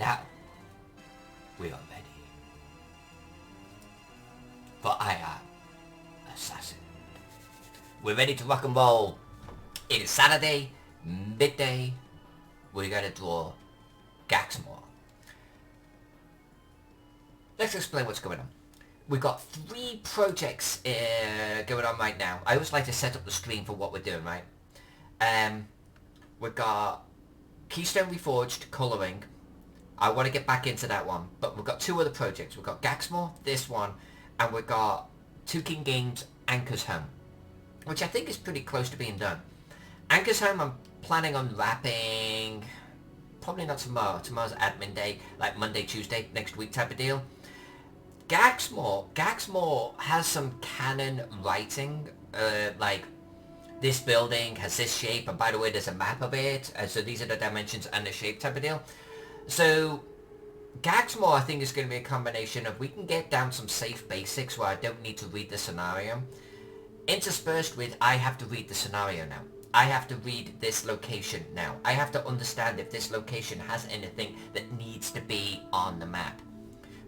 Now, we are ready. For I am Assassin. We're ready to rock and roll. It is Saturday, midday. We're going to draw Gaxmoor. Let's explain what's going on. We've got 3 projects going on right now. I always like to set up the stream for what we're doing, right? We've got Keystone Reforged colouring. I want to get back into that one. But we've got 2 other projects. We've got Gaxmoor, this one, and we've got 2 King Games Anchor's Home, which I think is pretty close to being done. Anchor's Home I'm planning on wrapping, probably not tomorrow. Tomorrow's admin day, like Monday, Tuesday, next week type of deal. Gaxmoor has some canon writing, like this building has this shape, and by the way there's a map of it, so these are the dimensions and the shape type of deal. So Gaxmoor I think is going to be a combination of, we can get down some safe basics where I don't need to read the scenario, interspersed with I have to read the scenario now. I have to read this location now. I have to understand if this location has anything that needs to be on the map.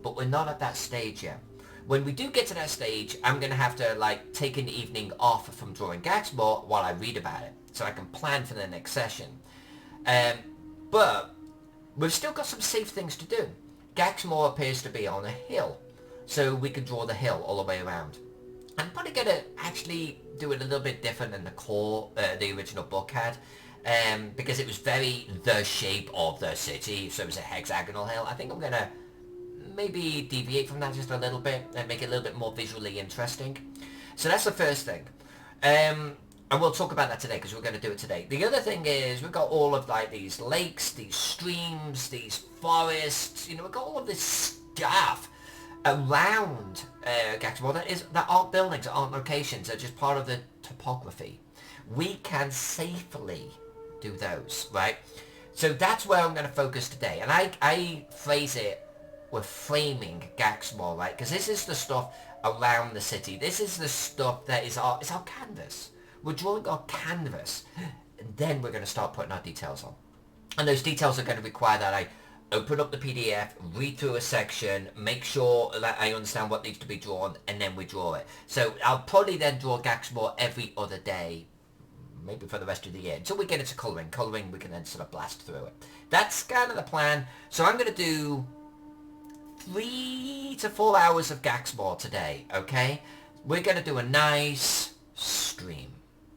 But we're not at that stage yet. When we do get to that stage, I'm going to have to like take an evening off from drawing Gaxmoor while I read about it, so I can plan for the next session. But we've still got some safe things to do. Gaxmoor appears to be on a hill, so we can draw the hill all the way around. I'm probably going to actually do it a little bit different than the core, the original book had, because it was very the shape of the city, so it was a hexagonal hill. I think I'm going to maybe deviate from that just a little bit and make it a little bit more visually interesting. So that's the first thing. And we'll talk about that today because we're going to do it today. The other thing is we've got all of like these lakes, these streams, these forests, you know, we've got all of this stuff around Gaxmoor that aren't buildings, that aren't locations, they're just part of the topography. We can safely do those, right? So that's where I'm going to focus today. And I phrase it with framing Gaxmoor, right? Because this is the stuff around the city. This is the stuff that is our canvas. We're drawing our canvas, and then we're going to start putting our details on. And those details are going to require that I open up the PDF, read through a section, make sure that I understand what needs to be drawn, and then we draw it. So I'll probably then draw Gaxmoor every other day, maybe for the rest of the year, until we get into colouring. Colouring, we can then sort of blast through it. That's kind of the plan. So I'm going to do 3 to 4 hours of Gaxmoor today, okay? We're going to do a nice stream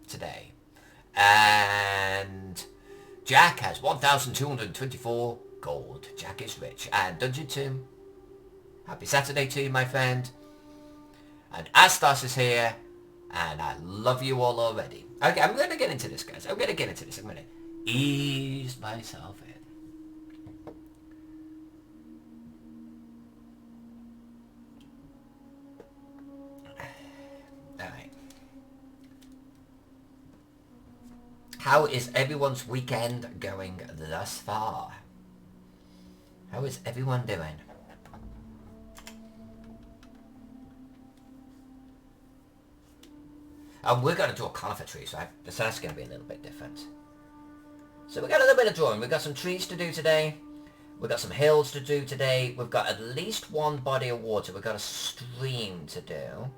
today. And Jack has 1,224 gold. Jack is rich. And Dungeon Tomb, happy Saturday to you, my friend. And Astos is here, and I love you all already. Okay, I'm going to get into this, guys. I'm going to get into this. I'm going to ease myself in. Alright. How is everyone's weekend going thus far? How is everyone doing? We're going to draw conifer trees, right? So that's going to be a little bit different. So we've got a little bit of drawing. We've got some trees to do today. We've got some hills to do today. We've got at least one body of water. We've got a stream to do.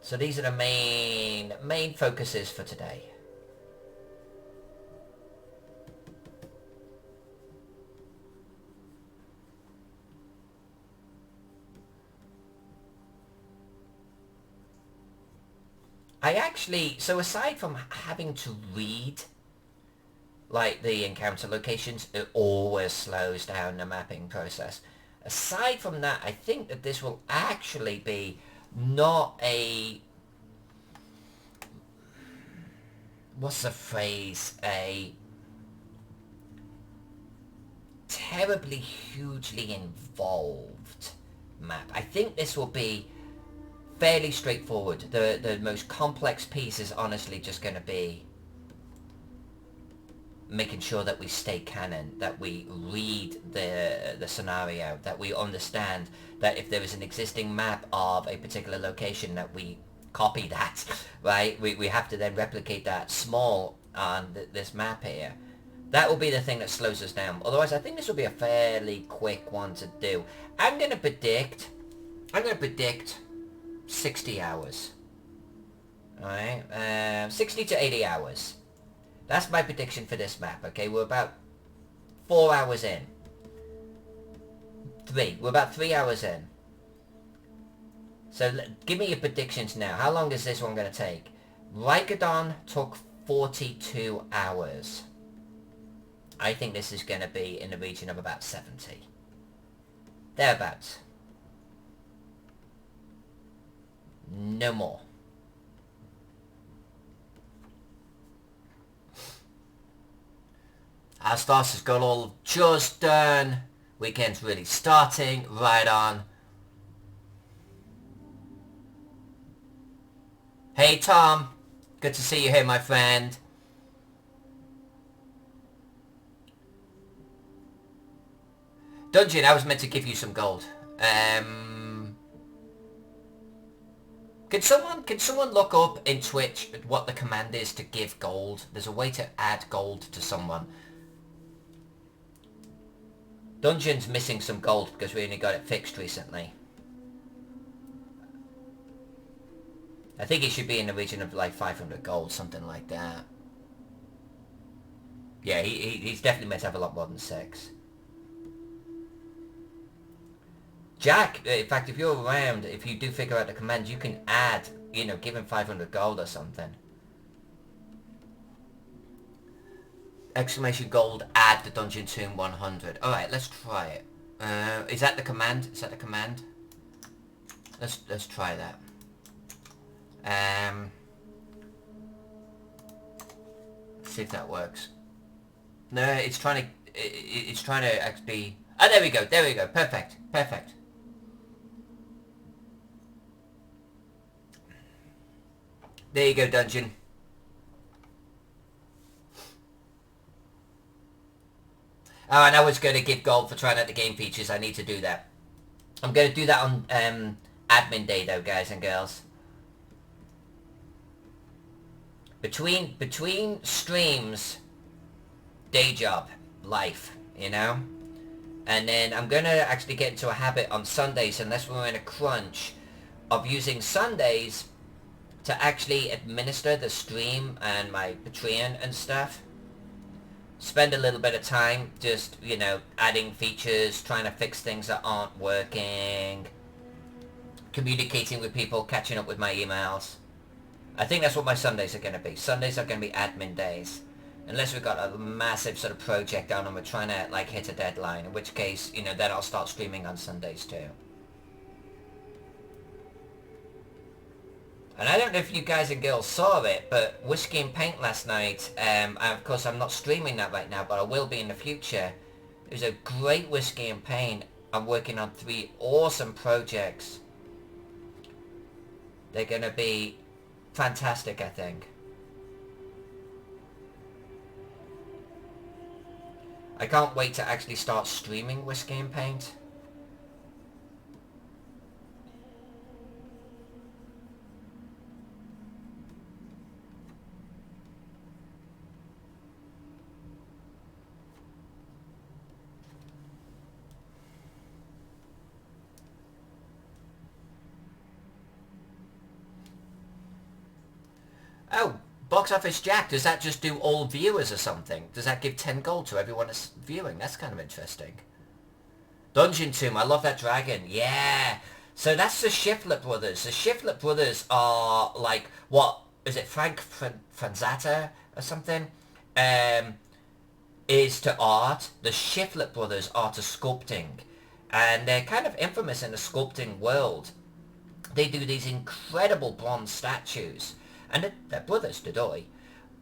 So these are the main focuses for today. So aside from having to read, like, the encounter locations, it always slows down the mapping process. Aside from that, I think that this will actually be not a... what's the phrase? A terribly hugely involved map. I think this will be fairly straightforward. The most complex piece is honestly just going to be making sure that we stay canon, that we read the scenario, that we understand that if there is an existing map of a particular location, that we copy that, right? We have to then replicate that small on this map here, that will be the thing that slows us down. Otherwise, I think this will be a fairly quick one to do. I'm going to predict 60 hours. Alright, 60 to 80 hours. That's my prediction for this map, okay? We're about 4 hours in. We're about 3 hours in. So give me your predictions now. How long is this one going to take? Rykadon took 42 hours. I think this is going to be in the region of about 70. Thereabouts. No more. Our stars has got all just done. Weekend's really starting. Right on. Hey Tom. Good to see you here, my friend. Dungeon, I was meant to give you some gold. Can someone look up in Twitch what the command is to give gold? There's a way to add gold to someone. Dungeon's missing some gold because we only got it fixed recently. I think it should be in the region of like 500 gold, something like that. Yeah, he's definitely meant to have a lot more than 6. Jack, in fact, if you're around, if you do figure out the command, you can add, you know, give him 500 gold or something. Exclamation gold, add the dungeon tomb 100. Alright, let's try it. Is that the command? Is that the command? Let's try that. See if that works. No, it's trying to actually... Oh, there we go, perfect, perfect. There you go, dungeon. Oh, and I was going to give gold for trying out the game features. I need to do that. I'm going to do that on admin day, though, guys and girls. Between streams, day job, life, you know? And then I'm going to actually get into a habit on Sundays, unless we're in a crunch, of using Sundays to actually administer the stream and my Patreon and stuff. Spend a little bit of time just, you know, adding features, trying to fix things that aren't working, communicating with people, catching up with my emails. I think that's what my Sundays are going to be. Sundays are going to be admin days. Unless we've got a massive sort of project on and we're trying to, like, hit a deadline, in which case, you know, then I'll start streaming on Sundays too. And I don't know if you guys and girls saw it, but Whiskey and Paint last night, and of course I'm not streaming that right now, but I will be in the future. It was a great Whiskey and Paint. I'm working on 3 awesome projects. They're going to be fantastic, I think. I can't wait to actually start streaming Whiskey and Paint. Oh, Box Office Jack, does that just do all viewers or something? Does that give 10 gold to everyone that's viewing? That's kind of interesting. Dungeon Tomb, I love that dragon. Yeah. So that's the Schiffler brothers. The Schiffler brothers are like, what, is it Frank Franzata or something? Is to art. The Schiffler brothers are to sculpting. And they're kind of infamous in the sculpting world. They do these incredible bronze statues. And they're brothers, Dodoy.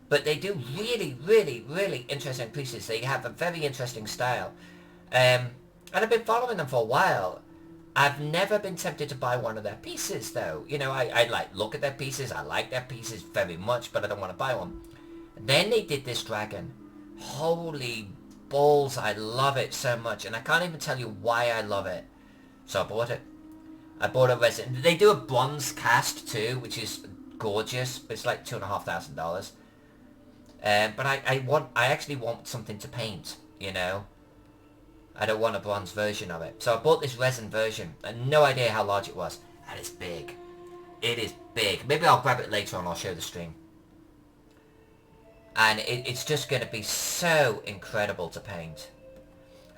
But they do really, really, really interesting pieces. They have a very interesting style. And I've been following them for a while. I've never been tempted to buy one of their pieces, though. You know, I like look at their pieces. I like their pieces very much, but I don't want to buy one. Then they did this dragon. Holy balls, I love it so much. And I can't even tell you why I love it. So I bought it. I bought a resin. They do a bronze cast, too, which is gorgeous, but it's like $2,500. But I actually want something to paint, you know. I don't want a bronze version of it. So I bought this resin version. I had no idea how large it was. And it's big. It is big. Maybe I'll grab it later and I'll show the stream. And it's just going to be so incredible to paint.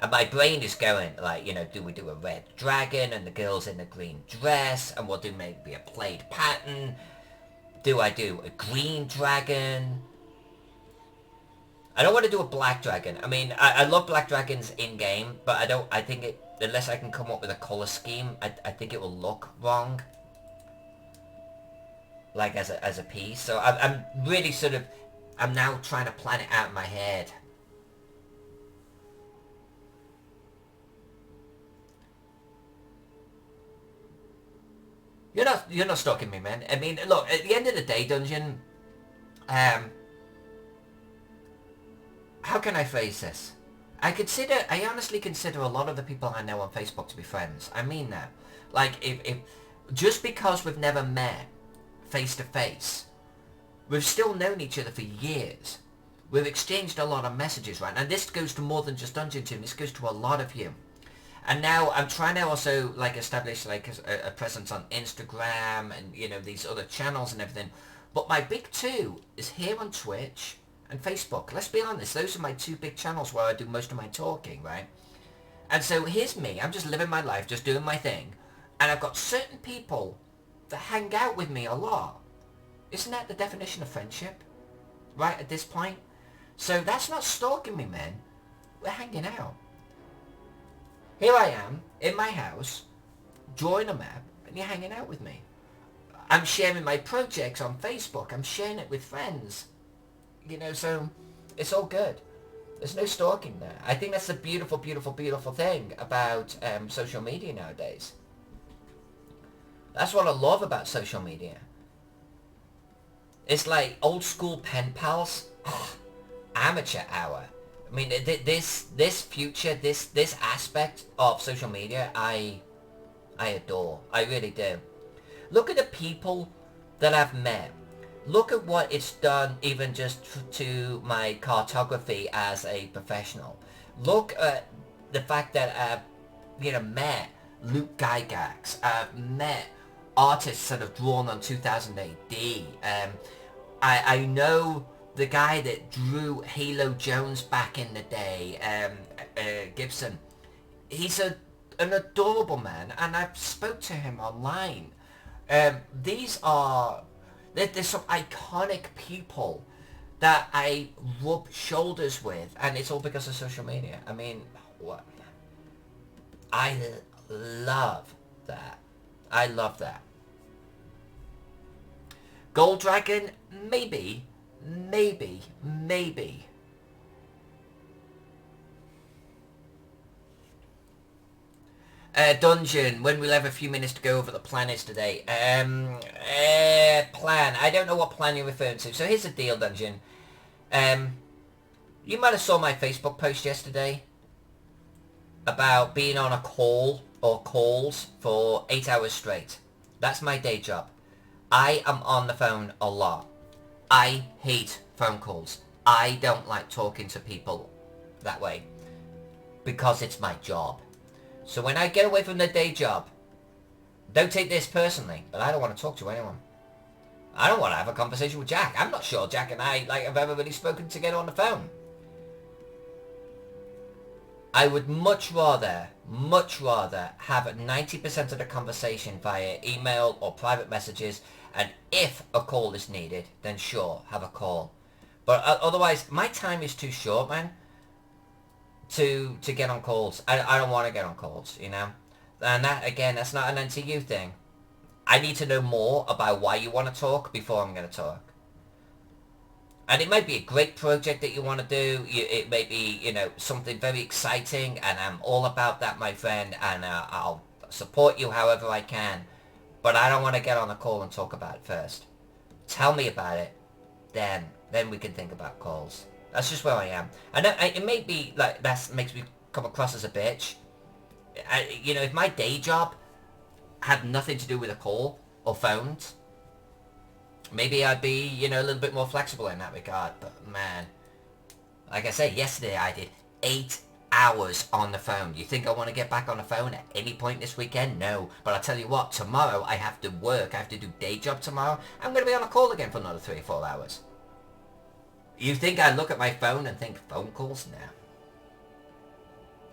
And my brain is going, like, you know, do we do a red dragon and the girl's in a green dress? And we'll do maybe a plaid pattern. Do I do a green dragon? I don't want to do a black dragon. I mean, I love black dragons in-game, but I think it, unless I can come up with a colour scheme, I think it will look wrong. Like, as a piece. So I'm really sort of, I'm now trying to plan it out in my head. You're not stalking me, man. I mean, look, at the end of the day, Dungeon, how can I phrase this? I honestly consider a lot of the people I know on Facebook to be friends. I mean that. Like, if just because we've never met face to face, we've still known each other for years. We've exchanged a lot of messages, right? And this goes to more than just Dungeon Tune. This goes to a lot of you. And now I'm trying to also, like, establish, like, a presence on Instagram and, you know, these other channels and everything. But my big two is here on Twitch and Facebook. Let's be honest, those are my two big channels where I do most of my talking, right? And so here's me. I'm just living my life, just doing my thing. And I've got certain people that hang out with me a lot. Isn't that the definition of friendship? Right at this point? So that's not stalking me, man. We're hanging out. Here I am, in my house, drawing a map, and you're hanging out with me. I'm sharing my projects on Facebook. I'm sharing it with friends. You know, so it's all good. There's no stalking there. I think that's the beautiful, beautiful, beautiful thing about social media nowadays. That's what I love about social media. It's like old school pen pals. Amateur hour. I mean, this future, this aspect of social media, I adore. I really do. Look at the people that I've met. Look at what it's done even just to my cartography as a professional. Look at the fact that I've, you know, met Luke Gygax. I've met artists that have drawn on 2000 AD. I know the guy that drew Halo Jones back in the day, Gibson. He's an adorable man, and I've spoke to him online. There's some iconic people that I rub shoulders with, and it's all because of social media. I mean, what? I love that. I love that. Gold Dragon? Maybe. Maybe. Dungeon, when we'll have a few minutes to go over the plan is today. Plan. I don't know what plan you're referring to. So here's the deal, Dungeon. You might have saw my Facebook post yesterday about being on a call or calls for 8 hours straight. That's my day job. I am on the phone a lot. I hate phone calls. I don't like talking to people that way because it's my job. So when I get away from the day job, don't take this personally, but I don't want to talk to anyone. I don't want to have a conversation with Jack. I'm not sure Jack and I have ever really spoken together on the phone. I would much rather have 90% of the conversation via email or private messages, and if a call is needed, then sure, have a call. But otherwise, my time is too short, man, to get on calls. I don't want to get on calls, you know? And that, again, that's not an NTU thing. I need to know more about why you want to talk before I'm going to talk. And it might be a great project that you want to do. It may be, you know, something very exciting, and I'm all about that, my friend, and I'll support you however I can. But I don't want to get on a call and talk about it first. Tell me about it, then we can think about calls. That's just where I am. And it may be like that makes me come across as a bitch. You know, if my day job had nothing to do with a call or phones, maybe I'd be, you know, a little bit more flexible in that regard. But man, like I said, yesterday I did 8 hours on the phone. You think I want to get back on the phone at any point this weekend? No. But I'll tell you what, tomorrow I have to work. I have to do day job tomorrow. I'm going to be on a call again for another 3 or 4 hours. You think I look at my phone and think phone calls? No.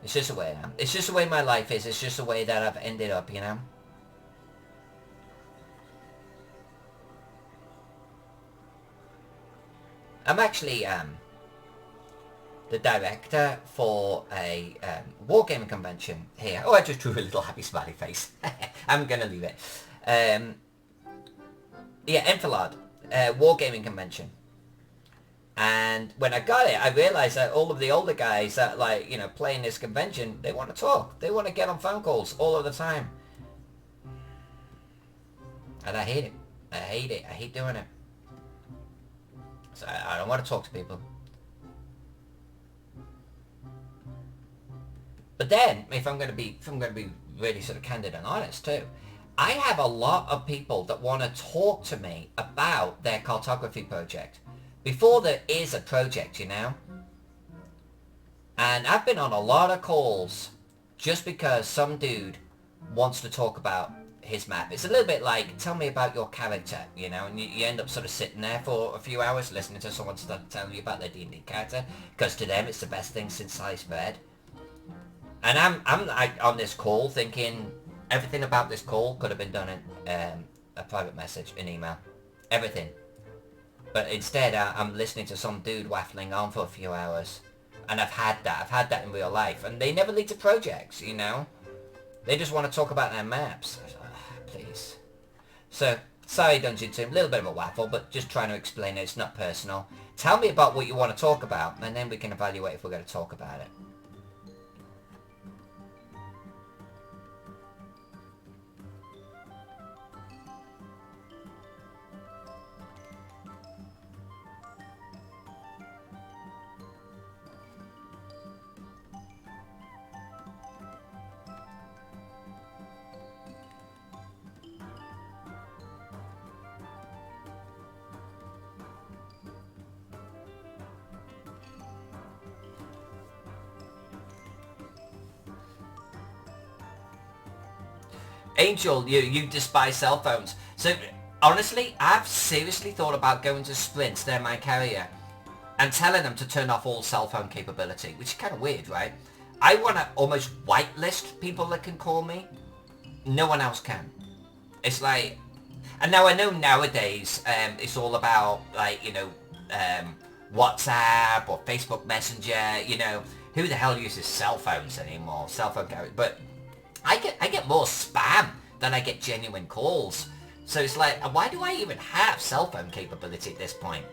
It's just the way I am. It's just the way my life is. It's just the way that I've ended up, you know? I'm actually, the director for a wargaming convention here. Oh, I just drew a little happy smiley face. I'm gonna leave it. Yeah, Enfilade, wargaming convention. And when I got it, I realized that all of the older guys that, like, you know, playing this convention, they want to talk. They want to get on phone calls all of the time. And I hate it. I hate it. I hate doing it. So I don't want to talk to people. But then, if I'm going to be really sort of candid and honest too, I have a lot of people that want to talk to me about their cartography project before there is a project, you know. And I've been on a lot of calls just because some dude wants to talk about his map. It's a little bit like, tell me about your character, you know, and you end up sort of sitting there for a few hours listening to someone start telling you about their D&D character, because to them it's the best thing since sliced bread. And I'm like on this call thinking everything about this call could have been done in a private message, an email, everything. But instead I'm listening to some dude waffling on for a few hours. And I've had that in real life. And they never lead to projects, you know. They just want to talk about their maps. Please. So, sorry Dungeon Team, a little bit of a waffle, but just trying to explain it, it's not personal. Tell me about what you want to talk about, and then we can evaluate if we're going to talk about it. Angel, you despise cell phones. So, honestly, I've seriously thought about going to Sprint, they're my carrier, and telling them to turn off all cell phone capability, which is kind of weird, right? I want to almost whitelist people that can call me. No one else can. It's like... And now I know nowadays it's all about, like, you know, WhatsApp or Facebook Messenger, you know. Who the hell uses cell phones anymore? Cell phone carrier. But I get more spam than I get genuine calls. So it's like, why do I even have cell phone capability at this point?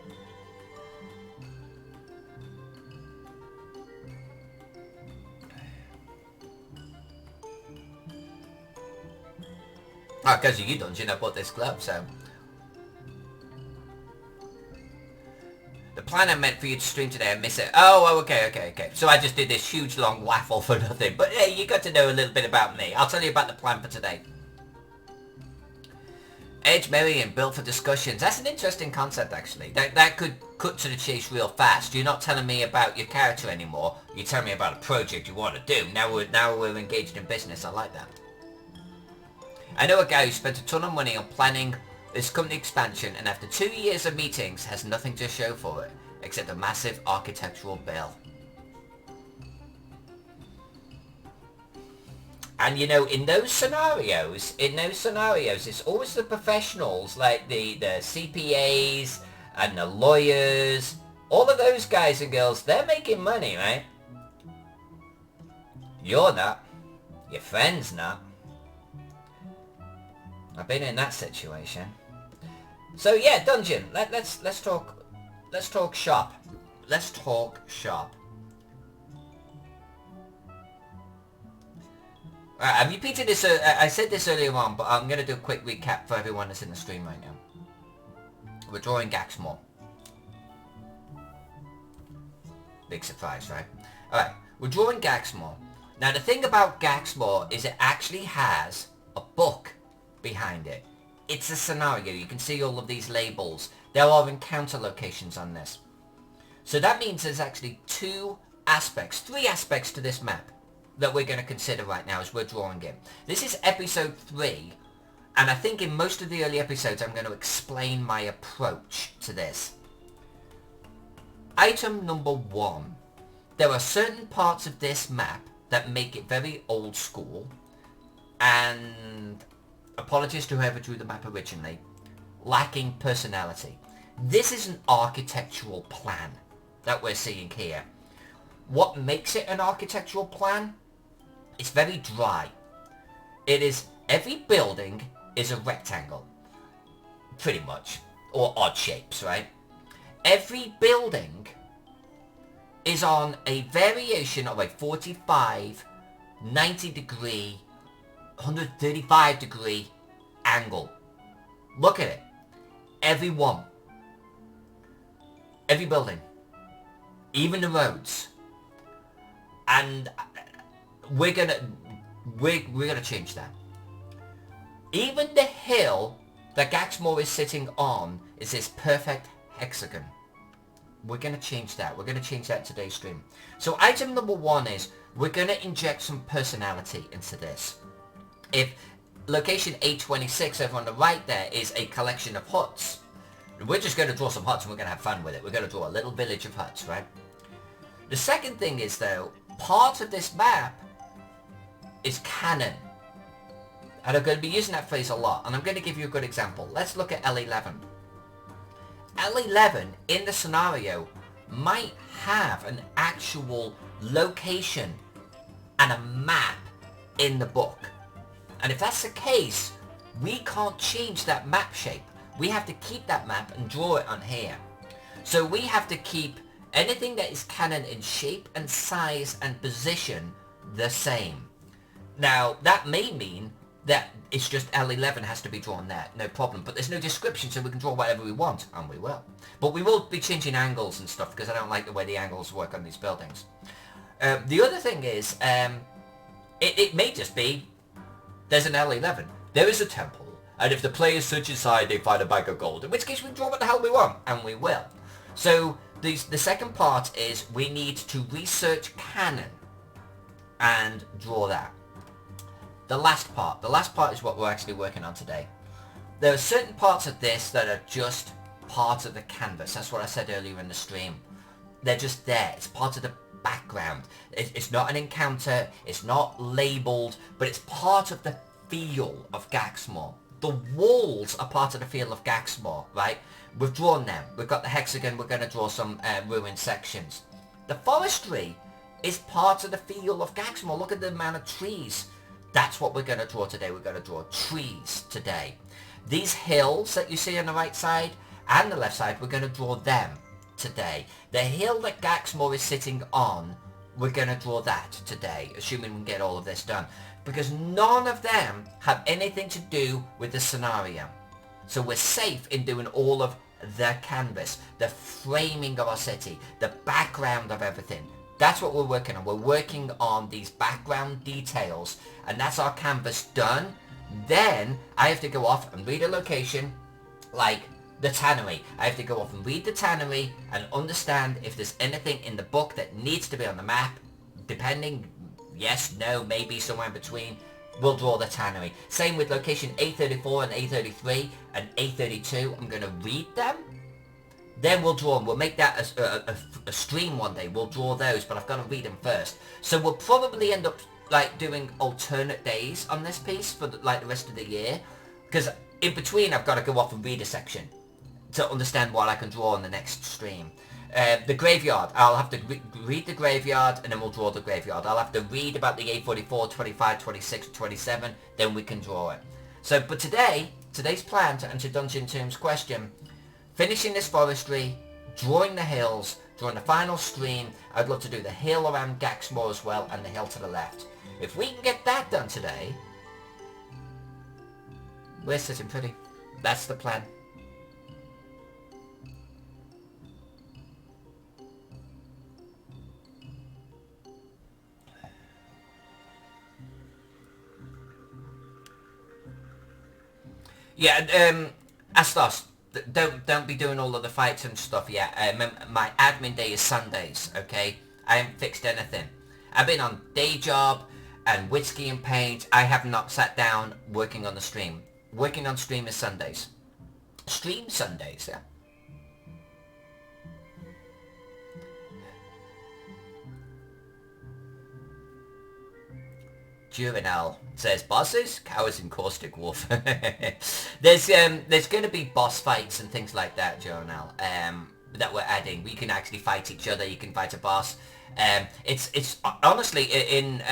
Oh, because of you, Dungeon, I bought this glove, so... The plan I meant for you to stream today, I miss it. Oh, okay. So I just did this huge long waffle for nothing. But hey, you got to know a little bit about me. I'll tell you about the plan for today. Edge Merriam, built for discussions. That's an interesting concept, actually. That could cut to the chase real fast. You're not telling me about your character anymore. You're telling me about a project you want to do. Now we're engaged in business. I like that. I know a guy who spent a ton of money on planning this company expansion, and after 2 years of meetings has nothing to show for it, except a massive architectural bill. And you know, in those scenarios, it's always the professionals, like the CPAs and the lawyers, all of those guys and girls, they're making money, right? You're not. Your friend's not. I've been in that situation. So yeah, Dungeon, let's talk shop. Let's talk shop. Alright, I've repeated this, I said this earlier on, but I'm going to do a quick recap for everyone that's in the stream right now. We're drawing Gaxmoor. Big surprise, right? Alright, we're drawing Gaxmoor. Now the thing about Gaxmoor is it actually has a book behind it. it's a scenario. You can see all of these labels. There are encounter locations on this. So that means there's actually three aspects to this map that we're going to consider right now as we're drawing it. This is episode 3, and I think in most of the early episodes I'm going to explain my approach to this. Item number 1. There are certain parts of this map that make it very old school, and apologies to whoever drew the map originally, lacking personality. This is an architectural plan that we're seeing here. What makes it an architectural plan? It's very dry. It is, every building is a rectangle, pretty much, or odd shapes, right? Every building is on a variation of a 45, 90 degree, 135 degree angle. Look at it. Every one. Every building. Even the roads. And we're gonna change that. Even the hill that Gaxmoor is sitting on is this perfect hexagon. We're going to change that. We're going to change that in today's stream. So item number 1 is we're going to inject some personality into this. If location 826 over on the right there is a collection of huts, we're just going to draw some huts and we're going to have fun with it. We're going to draw a little village of huts, right? The second thing is, though, part of this map is canon. And I'm going to be using that phrase a lot. And I'm going to give you a good example. Let's look at L11. L11 in the scenario might have an actual location and a map in the book. And if that's the case, we can't change that map shape. We have to keep that map and draw it on here. So we have to keep anything that is canon in shape and size and position the same. Now, that may mean that it's just L11 has to be drawn there, no problem. But there's no description, so we can draw whatever we want, and we will. But we will be changing angles and stuff, because I don't like the way the angles work on these buildings. The other thing is, it may just be, there's an L11. There is a temple, and if the players search inside, they find a bag of gold, in which case we can draw what the hell we want, and we will. So, the second part is, we need to research canon, and draw that. The last part is what we're actually working on today. There are certain parts of this that are just part of the canvas. That's what I said earlier in the stream. They're just there. It's part of the background. It's not an encounter. It's not labelled, but it's part of the feel of Gaxmoor. The walls are part of the feel of Gaxmoor, right? We've drawn them. We've got the hexagon. We're going to draw some ruined sections. The forestry is part of the feel of Gaxmoor. Look at the amount of trees. That's what we're going to draw today. We're going to draw trees today. These hills that you see on the right side and the left side, we're going to draw them today. The hill that Gaxmoor is sitting on, we're going to draw that today, assuming we can get all of this done. Because none of them have anything to do with the scenario. So we're safe in doing all of the canvas, the framing of our city, the background of everything. That's what we're working on. We're working on these background details, and that's our canvas done. Then I have to go off and read a location like the tannery. I have to go off and read the tannery and understand if there's anything in the book that needs to be on the map. Depending, yes, no, maybe somewhere in between, we'll draw the tannery. Same with location A34 and A33 and A32. I'm going to read them. Then we'll draw them. We'll make that a stream one day. We'll draw those, but I've got to read them first. So we'll probably end up like doing alternate days on this piece for the rest of the year, because in between I've got to go off and read a section to understand what I can draw on the next stream. The graveyard, I'll have to read the graveyard, and then we'll draw the graveyard. I'll have to read about the A44, 25, 26, 27, then we can draw it. So, but today's plan, to answer Dungeon Tomb's question, finishing this forestry, drawing the hills, drawing the final stream. I'd love to do the hill around Gaxmoor as well, and the hill to the left. If we can get that done today, we're sitting pretty. That's the plan. Yeah, Astos, don't be doing all of the fights and stuff yet. My admin day is Sundays, okay? I haven't fixed anything. I've been on day job and whiskey and paint. I have not sat down working on the stream. Working on stream is Sundays. Stream Sundays, yeah. Juvenile says bosses, cowards and caustic wolf. There's going to be boss fights and things like that, Juvenile. That we're adding. We can actually fight each other. You can fight a boss. It's honestly in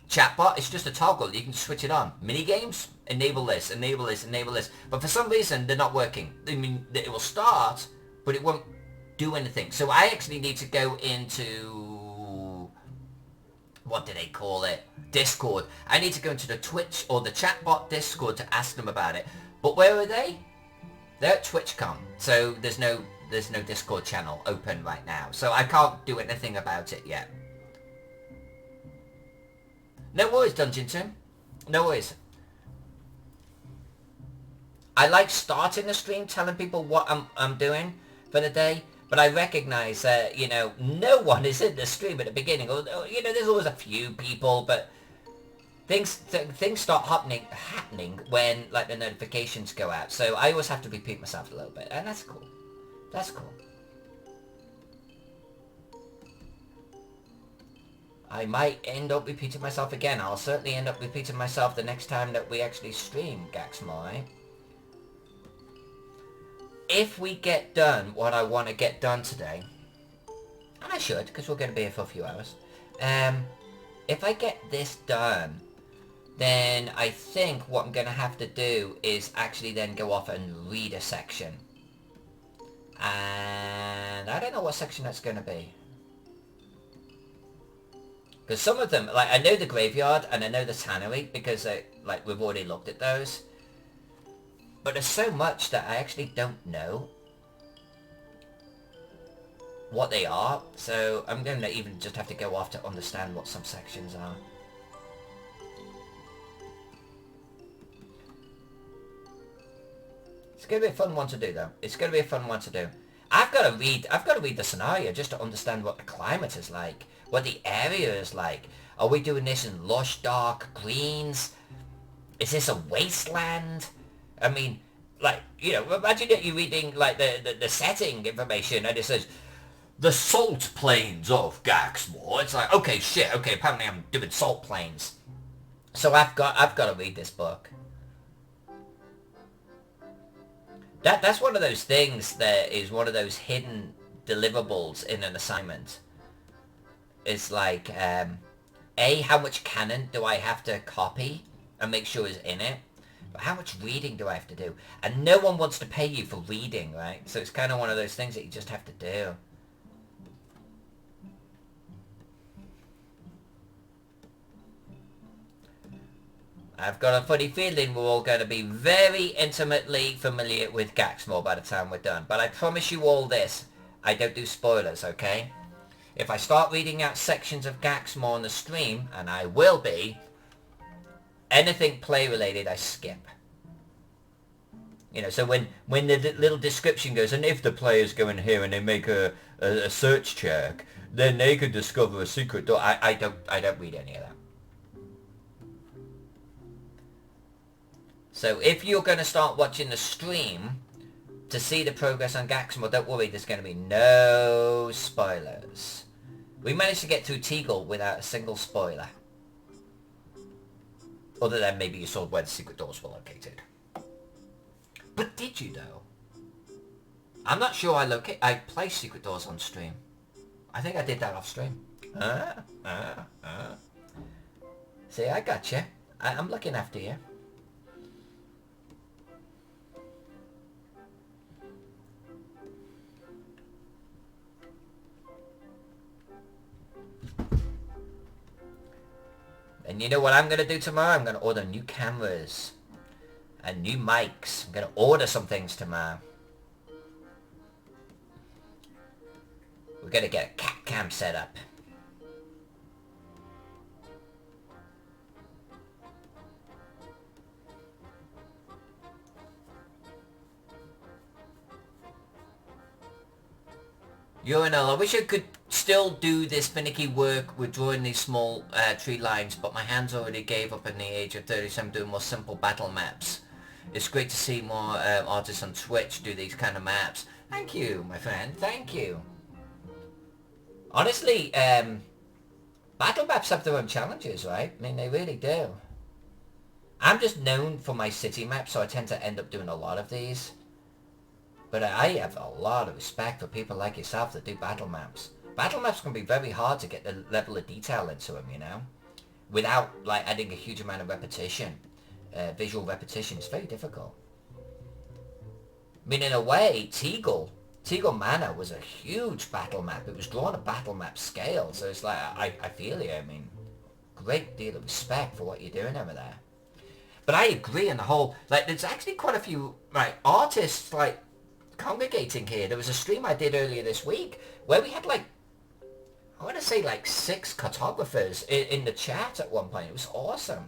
chatbot. It's just a toggle. You can switch it on. Mini games. Enable this. Enable this. Enable this. But for some reason they're not working. I mean, it will start, but it won't do anything. So I actually need to go into, what do they call it? Discord. I need to go into the Twitch or the chatbot Discord to ask them about it. But where are they? They're at TwitchCon. So there's no Discord channel open right now. So I can't do anything about it yet. No worries, Dungeon Tim. No worries. I like starting the stream telling people what I'm doing for the day. But I recognise that, you know, no one is in the stream at the beginning. Or, you know, there's always a few people, but things start happening when, like, the notifications go out. So I always have to repeat myself a little bit, and that's cool. That's cool. I might end up repeating myself again. I'll certainly end up repeating myself the next time that we actually stream Gaxmoor, right? If we get done what I want to get done today, and I should, because we're going to be here for a few hours, if I get this done, then I think what I'm going to have to do is actually then go off and read a section. And I don't know what section that's going to be. Because some of them, like, I know the graveyard and I know the tannery, because, like, we've already looked at those. But there's so much that I actually don't know what they are, so I'm going to even just have to go off to understand what some sections are. It's going to be a fun one to do, though. It's going to be a fun one to do. I've got to read the scenario just to understand what the climate is like, what the area is like. Are we doing this in lush, dark greens? Is this a wasteland? I mean, like, you know, imagine that you're reading, like, the setting information and it says, the salt plains of Gaxmoor. It's like, okay, shit, okay, apparently I'm doing salt plains. So I've got to read this book. That's one of those things that is one of those hidden deliverables in an assignment. It's like, A, how much canon do I have to copy and make sure is in it? But how much reading do I have to do? And no one wants to pay you for reading, right? So it's kind of one of those things that you just have to do. I've got a funny feeling we're all going to be very intimately familiar with Gaxmoor by the time we're done. But I promise you all this, I don't do spoilers, okay? If I start reading out sections of Gaxmoor on the stream, and I will be, anything play related I skip. You know, so when the little description goes, and if the players go in here and they make a search check, then they could discover a secret door. I don't read any of that. So if you're going to start watching the stream to see the progress on Gaxmoor, don't worry, there's going to be no spoilers. We managed to get through Teagle without a single spoiler. Other than maybe you saw where the secret doors were located. But did you though? I'm not sure I placed secret doors on stream. I think I did that off stream. See, I got you. I'm looking after you. And you know what I'm going to do tomorrow? I'm going to order new cameras and new mics. I'm going to order some things tomorrow. We're going to get a cat cam set up. Urinal. I wish I could still do this finicky work with drawing these small tree lines, but my hands already gave up in the age of 37 doing more simple battle maps. It's great to see more artists on Twitch do these kind of maps. Thank you, my friend. Thank you. Honestly, battle maps have their own challenges, right? I mean, they really do. I'm just known for my city maps, so I tend to end up doing a lot of these. But I have a lot of respect for people like yourself that do battle maps. Battle maps can be very hard to get the level of detail into them, you know? Without, like, adding a huge amount of repetition. Visual repetition. It's very difficult. I mean, in a way, Teagle Manor was a huge battle map. It was drawn at battle map scale. So it's like, I feel you. I mean, great deal of respect for what you're doing over there. But I agree on the whole, like, there's actually quite a few, like, artists, like, congregating here. There was a stream I did earlier this week where we had, like, I want to say, like, 6 cartographers in the chat at one point. It was awesome.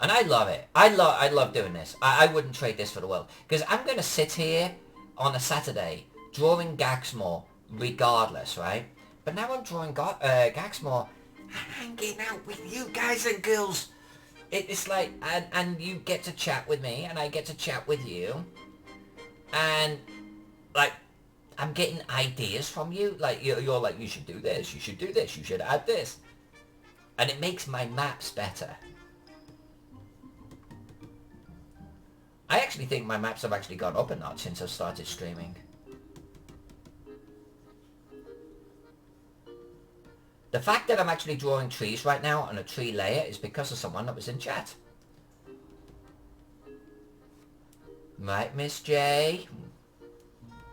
And I love it. I love doing this. I wouldn't trade this for the world. Because I'm going to sit here on a Saturday drawing Gaxmoor regardless, right? But now I'm drawing Gaxmoor and hanging out with you guys and girls. It's like, and you get to chat with me and I get to chat with you. And, like, I'm getting ideas from you. Like, you're like, you should do this, you should do this, you should add this. And it makes my maps better. I actually think my maps have actually gone up a notch since I've started streaming. The fact that I'm actually drawing trees right now on a tree layer is because of someone that was in chat. Right, Miss J?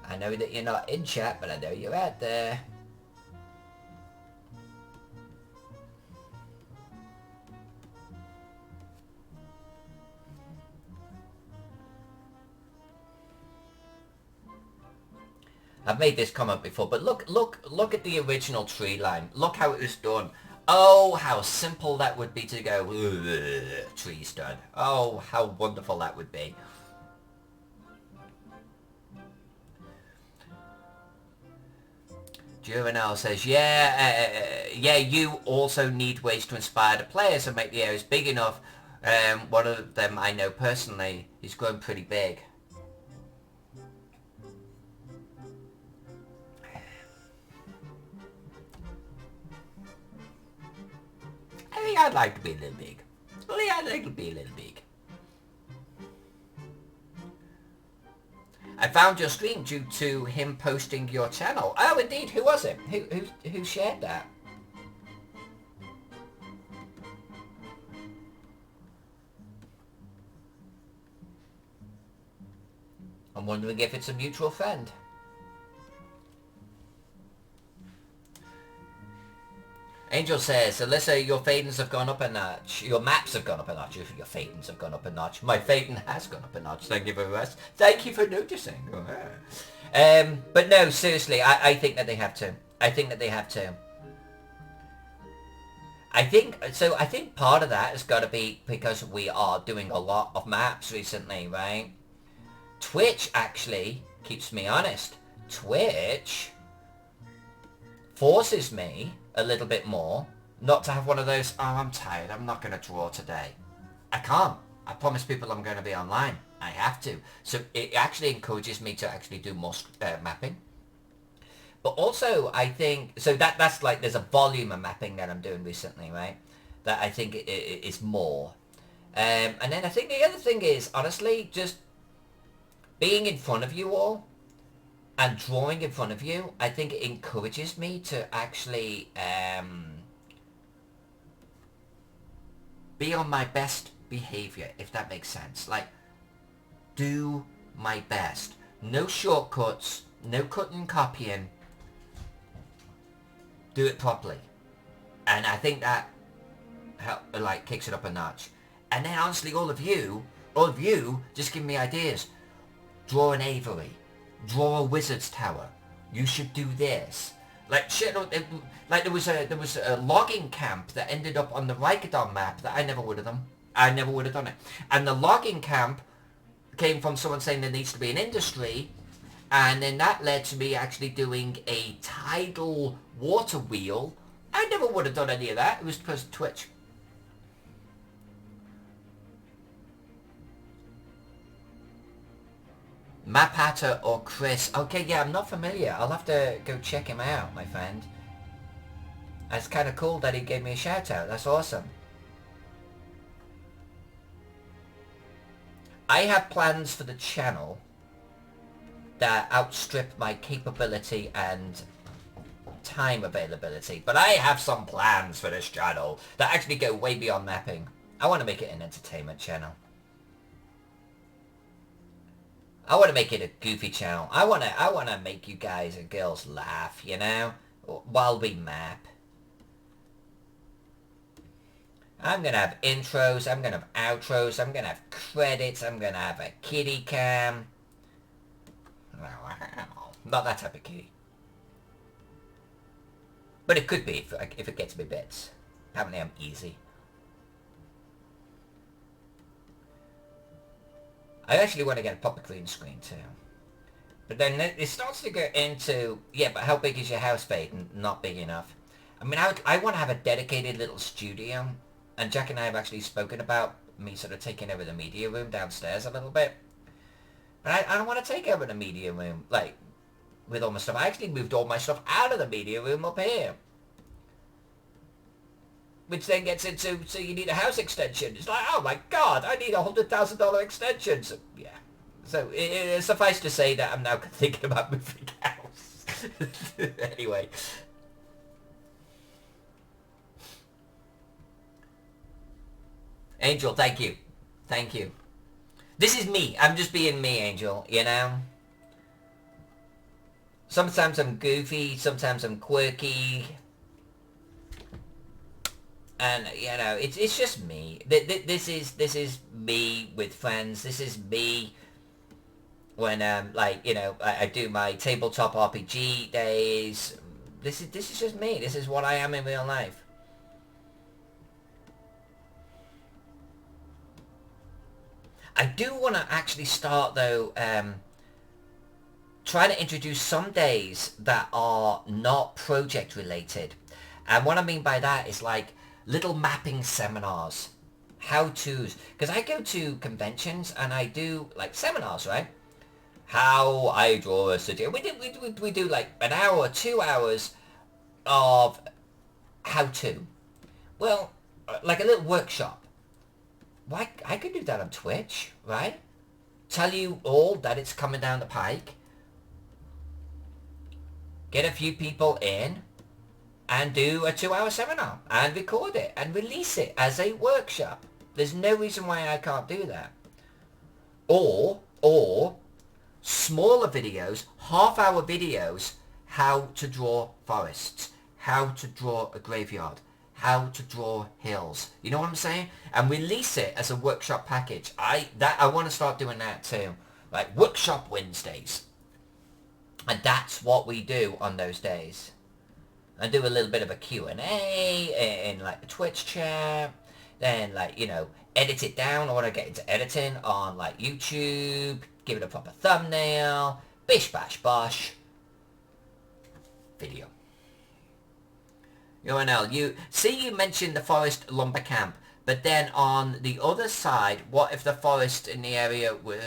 I know that you're not in chat, but I know you're out there. I've made this comment before, but look at the original tree line. Look how it was done. Oh, how simple that would be to go, trees done. Oh, how wonderful that would be. Juvenile says, yeah, you also need ways to inspire the players and make the areas big enough. One of them I know personally, he's grown pretty big. I think I'd like to be a little big. I'd like to be a little big. I found your stream due to him posting your channel. Oh, indeed. Who was it? Who shared that? I'm wondering if it's a mutual friend. Angel says, Alyssa, your fadings have gone up a notch. Your maps have gone up a notch. Your fadings have gone up a notch. My fading has gone up a notch. Thank you very much. Thank you for noticing. But no, seriously, I think that they have to. I think that they have to. I think part of that has got to be because we are doing a lot of maps recently, right? Twitch actually keeps me honest. Twitch forces me a little bit more not to have one of those, oh, I'm tired, I'm not going to draw today. I can't. I promise people I'm going to be online. I have to. So it actually encourages me to actually do more mapping. But also, I think, so that's like, there's a volume of mapping that I'm doing recently, right? That I think is more. And then I think the other thing is, honestly, just being in front of you all and drawing in front of you, I think it encourages me to actually be on my best behavior, if that makes sense. Like, do my best. No shortcuts, no cutting and copying. Do it properly. And I think that like kicks it up a notch. And then honestly, all of you just give me ideas. Draw an aviary. Draw a wizard's tower. You should do this. Like shit. Like there was a logging camp that ended up on the Rikadon map that I never would have done. I never would have done it. And the logging camp came from someone saying there needs to be an industry, and then that led to me actually doing a tidal water wheel. I never would have done any of that. It was because of Twitch. Map Hatter or Chris? Okay, yeah, I'm not familiar. I'll have to go check him out, my friend. It's kind of cool that he gave me a shout out. That's awesome. I have plans for the channel that outstrip my capability and time availability. But I have some plans for this channel that actually go way beyond mapping. I want to make it an entertainment channel. I want to make it a goofy channel. I want to make you guys and girls laugh, you know, while we map. I'm going to have intros, I'm going to have outros, I'm going to have credits, I'm going to have a kitty cam. Not that type of kitty. But it could be if it gets me bits. Apparently I'm easy. I actually want to get a proper green screen too. But then it starts to go into, yeah, but how big is your house, Peyton? Not big enough. I mean, I want to have a dedicated little studio. And Jack and I have actually spoken about me sort of taking over the media room downstairs a little bit. But I don't want to take over the media room, like, with all my stuff. I actually moved all my stuff out of the media room up here. Which then gets into, so you need a house extension. It's like, oh my god, I need a $100,000 extension. So, yeah. So, suffice to say that I'm now thinking about moving house. Anyway. Angel, thank you. Thank you. This is me. I'm just being me, Angel, you know? Sometimes I'm goofy, sometimes I'm quirky. And, you know, it's just me. This is me with friends. This is me when, like, you know, I do my tabletop RPG days. This is just me. This is what I am in real life. I do want to actually start, though, trying to introduce some days that are not project related. And what I mean by that is like little mapping seminars, how-tos. Because I go to conventions and I do like seminars, right? How I draw a city. We do like an hour or 2 hours of how-to. Well, like a little workshop. Why, I could do that on Twitch, right? Tell you all that it's coming down the pike. Get a few people in and do a 2-hour seminar and record it and release it as a workshop. There's no reason why I can't do that. Or smaller videos, half-hour videos, how to draw forests, how to draw a graveyard, how to draw hills. You know what I'm saying? And release it as a workshop package. I want to start doing that too. Like workshop Wednesdays. And that's what we do on those days. And do a little bit of a Q&A in like the Twitch chat. Then like, you know, edit it down. I want to get into editing on like YouTube. Give it a proper thumbnail. Bish bash bosh. Video. UNL, you mentioned the forest lumber camp, but then on the other side, what if the forest in the area were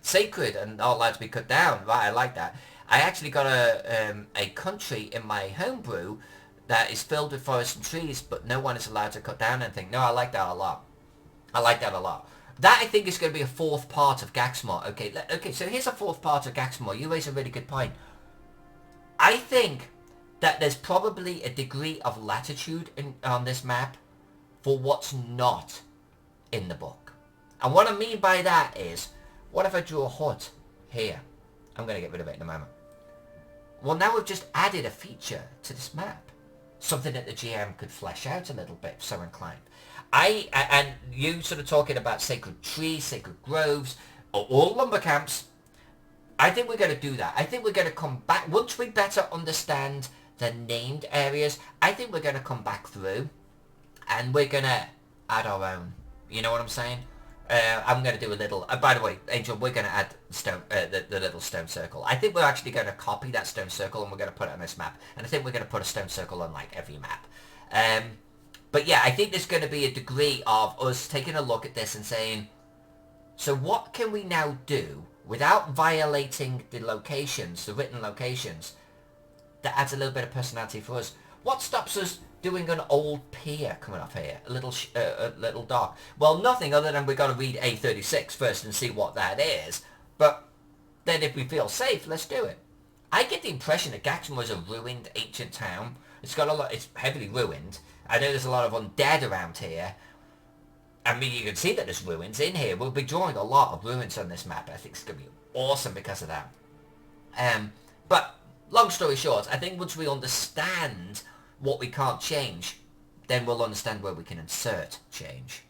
sacred and not allowed to be cut down? Right, I like that. I actually got a country in my homebrew that is filled with forests and trees, but no one is allowed to cut down anything. No, I like that a lot. I like that a lot. That I think is going to be a fourth part of Gaxmoor. Okay, so here's a fourth part of Gaxmoor. You raise a really good point. I think that there's probably a degree of latitude on this map for what's not in the book. And what I mean by that is, what if I drew a hut here? I'm going to get rid of it in a moment. Well, now we've just added a feature to this map. Something that the GM could flesh out a little bit, if so inclined. And you sort of talking about sacred trees, sacred groves, all lumber camps. I think we're going to do that. I think we're going to come back, once we better understand the named areas, I think we're going to come back through and we're going to add our own. You know what I'm saying? I'm going to do a little... by the way, Angel, we're going to add stone, the little stone circle. I think we're actually going to copy that stone circle and we're going to put it on this map. And I think we're going to put a stone circle on, like, every map. But yeah, I think there's going to be a degree of us taking a look at this and saying, so what can we now do without violating the locations, the written locations, that adds a little bit of personality for us? What stops us doing an old pier coming up here, a little dock? Well, nothing other than we've got to read A36 first and see what that is. But then if we feel safe, let's do it. I get the impression that Gaxmoor is a ruined ancient town. It's got a lot. It's heavily ruined. I know there's a lot of undead around here. I mean, you can see that there's ruins in here. We'll be drawing a lot of ruins on this map. I think it's going to be awesome because of that. But long story short, I think once we understand what we can't change, then we'll understand where we can insert change.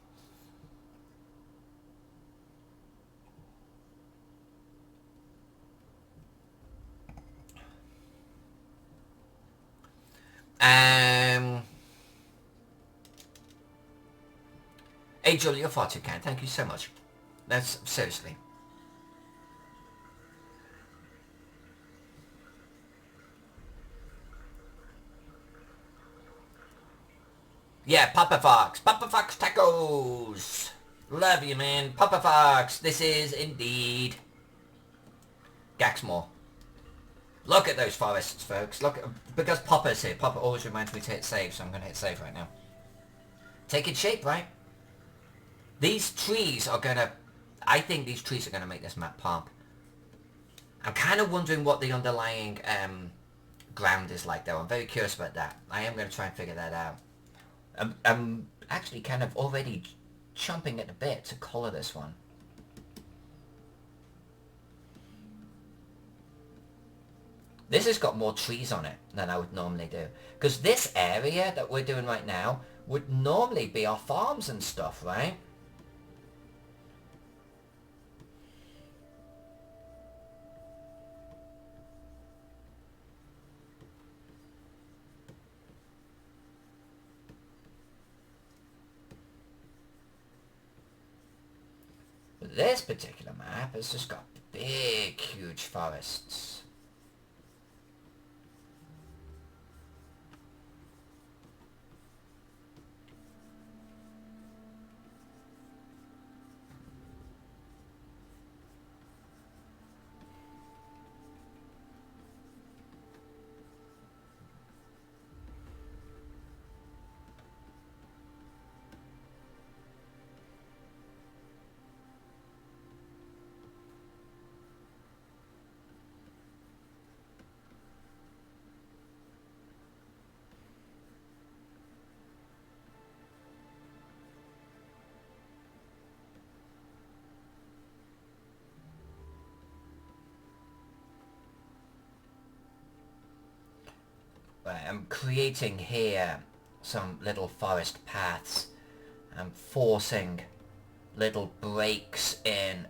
Hey Julie, you're far too kind. Thank you so much. That's seriously. Yeah, Papa Fox. Papa Fox tacos. Love you, man. Papa Fox. This is indeed Gaxmoor. Look at those forests, folks. Look, because Papa's here. Papa always reminds me to hit save, so I'm going to hit save right now. Taking shape, right? These trees are going to... I think these trees are going to make this map pop. I'm kind of wondering what the underlying ground is like, though. I'm very curious about that. I am going to try and figure that out. I'm actually kind of already chomping at the bit to colour this one. This has got more trees on it than I would normally do. Because this area that we're doing right now would normally be our farms and stuff, right? But this particular map has just got big, huge forests. I'm creating here some little forest paths. I'm forcing little breaks in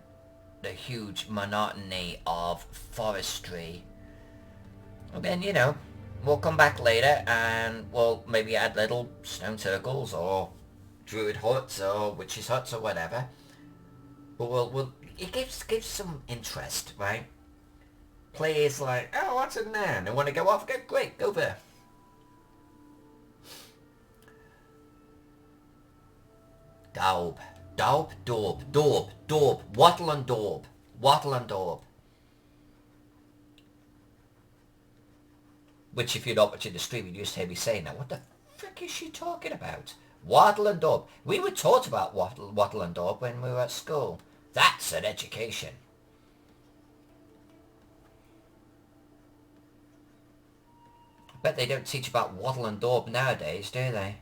the huge monotony of forestry. And then, you know, we'll come back later and we'll maybe add little stone circles or druid huts or witches huts or whatever. But we'll it gives some interest, right? Players like, oh, what's in there? And they want to go off, go great, go there. Daub. Daub, daub, daub, daub. Wattle and daub. Wattle and daub. Which if you're not watching the stream, you just hear me saying that. What the frick is she talking about? Wattle and daub. We were taught about wattle and daub when we were at school. That's an education. I bet they don't teach about wattle and daub nowadays, do they?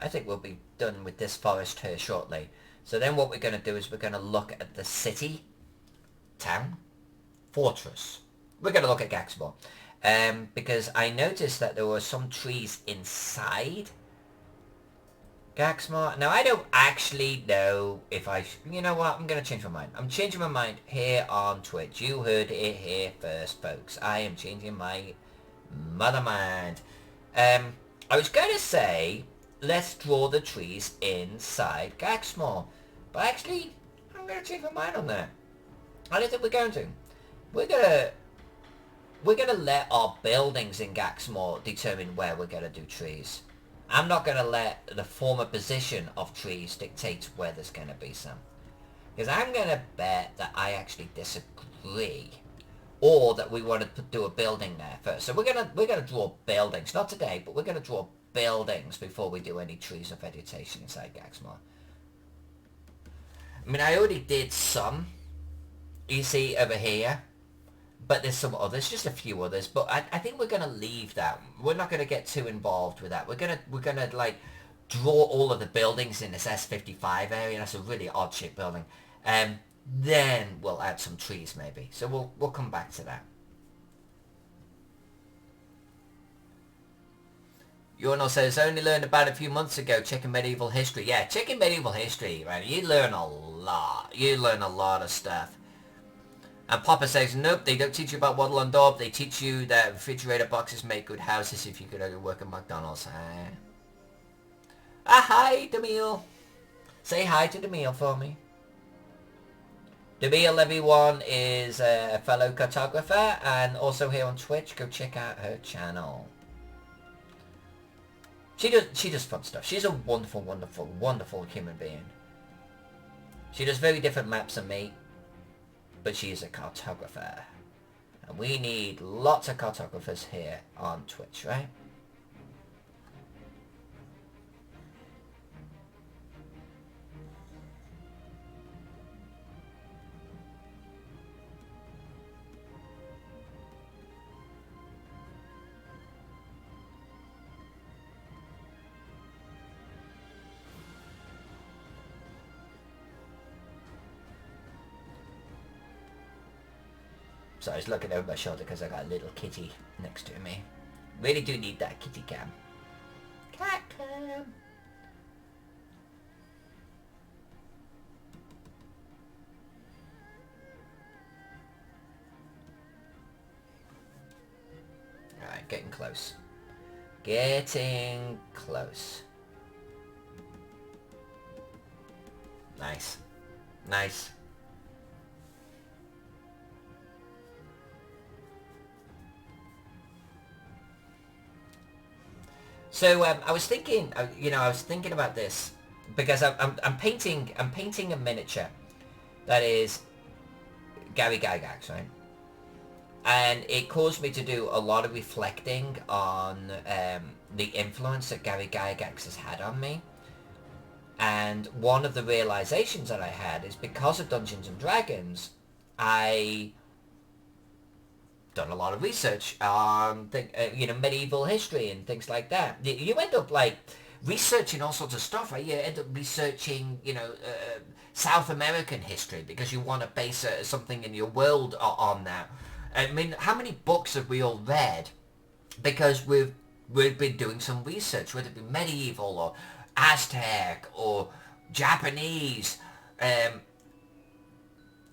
I think we'll be done with this forest here shortly. So then what we're going to do is we're going to look at the city, town, fortress. We're going to look at Gaxmoor. Because I noticed that there were some trees inside Gaxmoor. Now, I don't actually know if I... You know what? I'm going to change my mind. I'm changing my mind here on Twitch. You heard it here first, folks. I am changing my mother mind. I was going to say, let's draw the trees inside Gaxmoor. But actually, I'm going to change my mind on that. I don't think we're going to. We're going to let our buildings in Gaxmoor determine where we're going to do trees. I'm not going to let the former position of trees dictate where there's going to be some. Because I'm going to bet that I actually disagree. Or that we want to do a building there first. So we're going to draw buildings. Not today, but we're going to draw buildings before we do any trees or vegetation inside Gaxmoor. I mean, I already did some, you see, over here. But there's some others, just a few others. But I think we're going to leave that. We're not going to get too involved with that. We're gonna like, draw all of the buildings in this S55 area. That's a really odd-shaped building. Then we'll add some trees, maybe. So we'll come back to that. Yorno says, only learned about it a few months ago, checking medieval history. Yeah, checking medieval history, right? You learn a lot. You learn a lot of stuff. And Papa says, nope, they don't teach you about Waddle and Daub. They teach you that refrigerator boxes make good houses if you could only work at McDonald's. Hi, Demille. Say hi to Demille for me. Demille, everyone, is a fellow cartographer and also here on Twitch. Go check out her channel. She does fun stuff. She's a wonderful, wonderful, wonderful human being. She does very different maps than me, but she is a cartographer. And we need lots of cartographers here on Twitch, right? So I was looking over my shoulder because I got a little kitty next to me. Really do need that kitty cam. Cat cam. Alright, getting close. Getting close. Nice. Nice. So I was thinking, I was thinking about this because I'm painting a miniature that is Gary Gygax, right? And it caused me to do a lot of reflecting on the influence that Gary Gygax has had on me. And one of the realizations that I had is because of Dungeons and Dragons, I done a lot of research on medieval history and things like that. You end up like researching all sorts of stuff, right? You end up researching South American history because you want to base something in your world on that. I mean, how many books have we all read because we've been doing some research, whether it be medieval or Aztec or Japanese.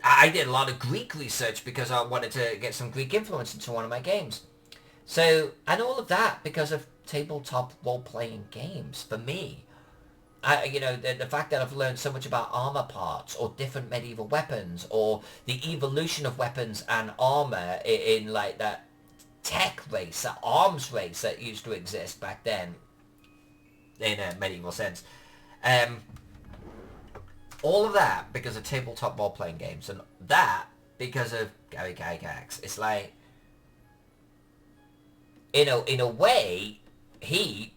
I did a lot of Greek research because I wanted to get some Greek influence into one of my games. So, and all of that because of tabletop role-playing games, for me. The fact that I've learned so much about armor parts or different medieval weapons or the evolution of weapons and armor in like that tech race, that arms race that used to exist back then in a medieval sense. All of that because of tabletop role-playing games, and that because of Gary Gygax. It's like, in a way, he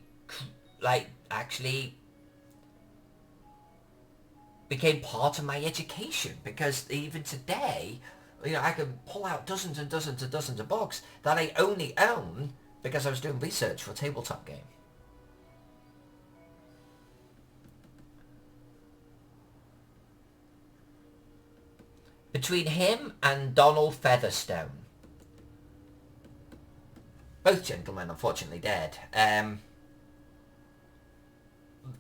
like actually became part of my education, because even today, I can pull out dozens and dozens and dozens of books that I only own because I was doing research for a tabletop game. between him and Donald Featherstone. Both gentlemen unfortunately dead.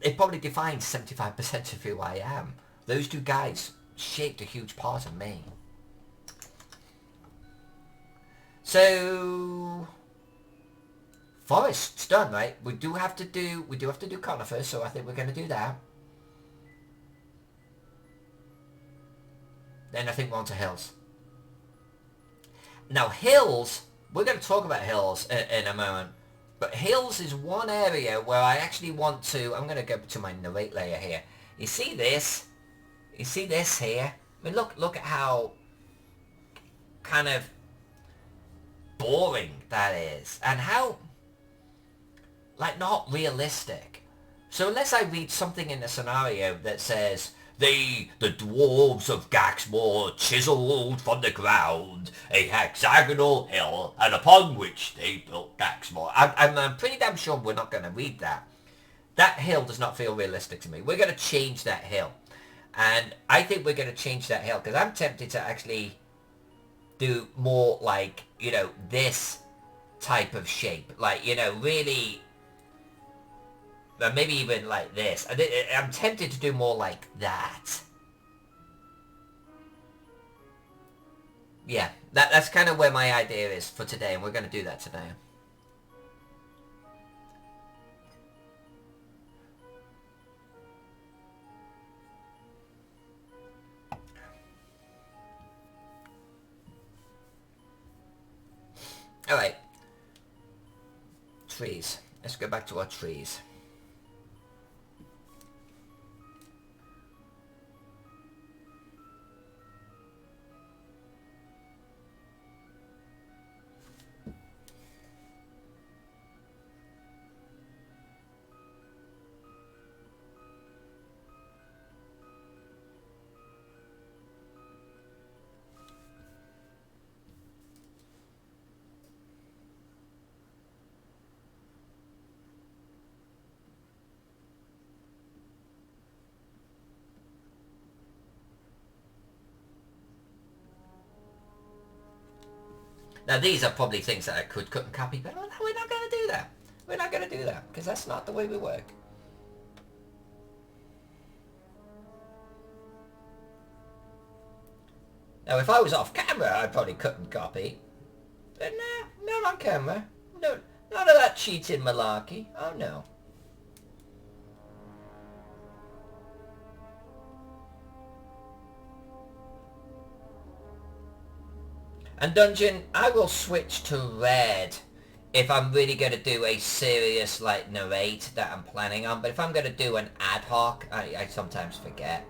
It probably defines 75% of who I am. Those two guys shaped a huge part of me. So forest's done, right? We do have to do conifers, so I think we're gonna do that. Then I think we're on to hills. Now hills, we're gonna talk about hills in a moment. But hills is one area where I actually want to... I'm going to go to my narrate layer here. You see this? You see this here? I mean, look at how kind of boring that is. And how, like, not realistic. So unless I read something in the scenario that says... The dwarves of Gaxmoor chiseled from the ground a hexagonal hill, and upon which they built Gaxmoor. I'm pretty damn sure we're not going to read that. That hill does not feel realistic to me. We're going to change that hill. And I think we're going to change that hill, because I'm tempted to actually do more like, you know, this type of shape. Like, you know, really... maybe even like this. I'm tempted to do more like that. Yeah, that's kind of where my idea is for today, and we're going to do that today. Alright. Trees. Let's go back to our trees. Now these are probably things that I could cut and copy, but we're not going to do that. We're not going to do that, because that's not the way we work. Now if I was off camera, I'd probably cut and copy. But no, not on camera. No, none of that cheating malarkey. Oh no. And Dungeon, I will switch to red if I'm really going to do a serious, like, narrate that I'm planning on. But if I'm going to do an ad hoc, I sometimes forget.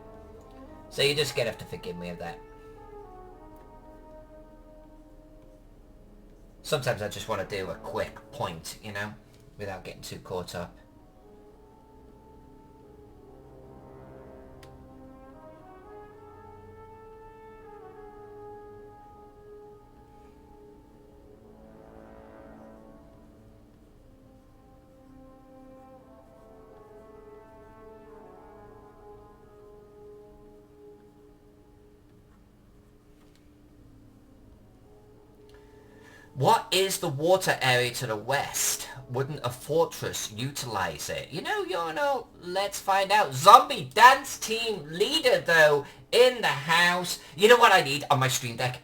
So you just going to have to forgive me of that. Sometimes I just want to do a quick point, you know, without getting too caught up. What is the water area to the west? Wouldn't a fortress utilize it? You know, let's find out. Zombie dance team leader, though, in the house. You know what I need on my stream deck?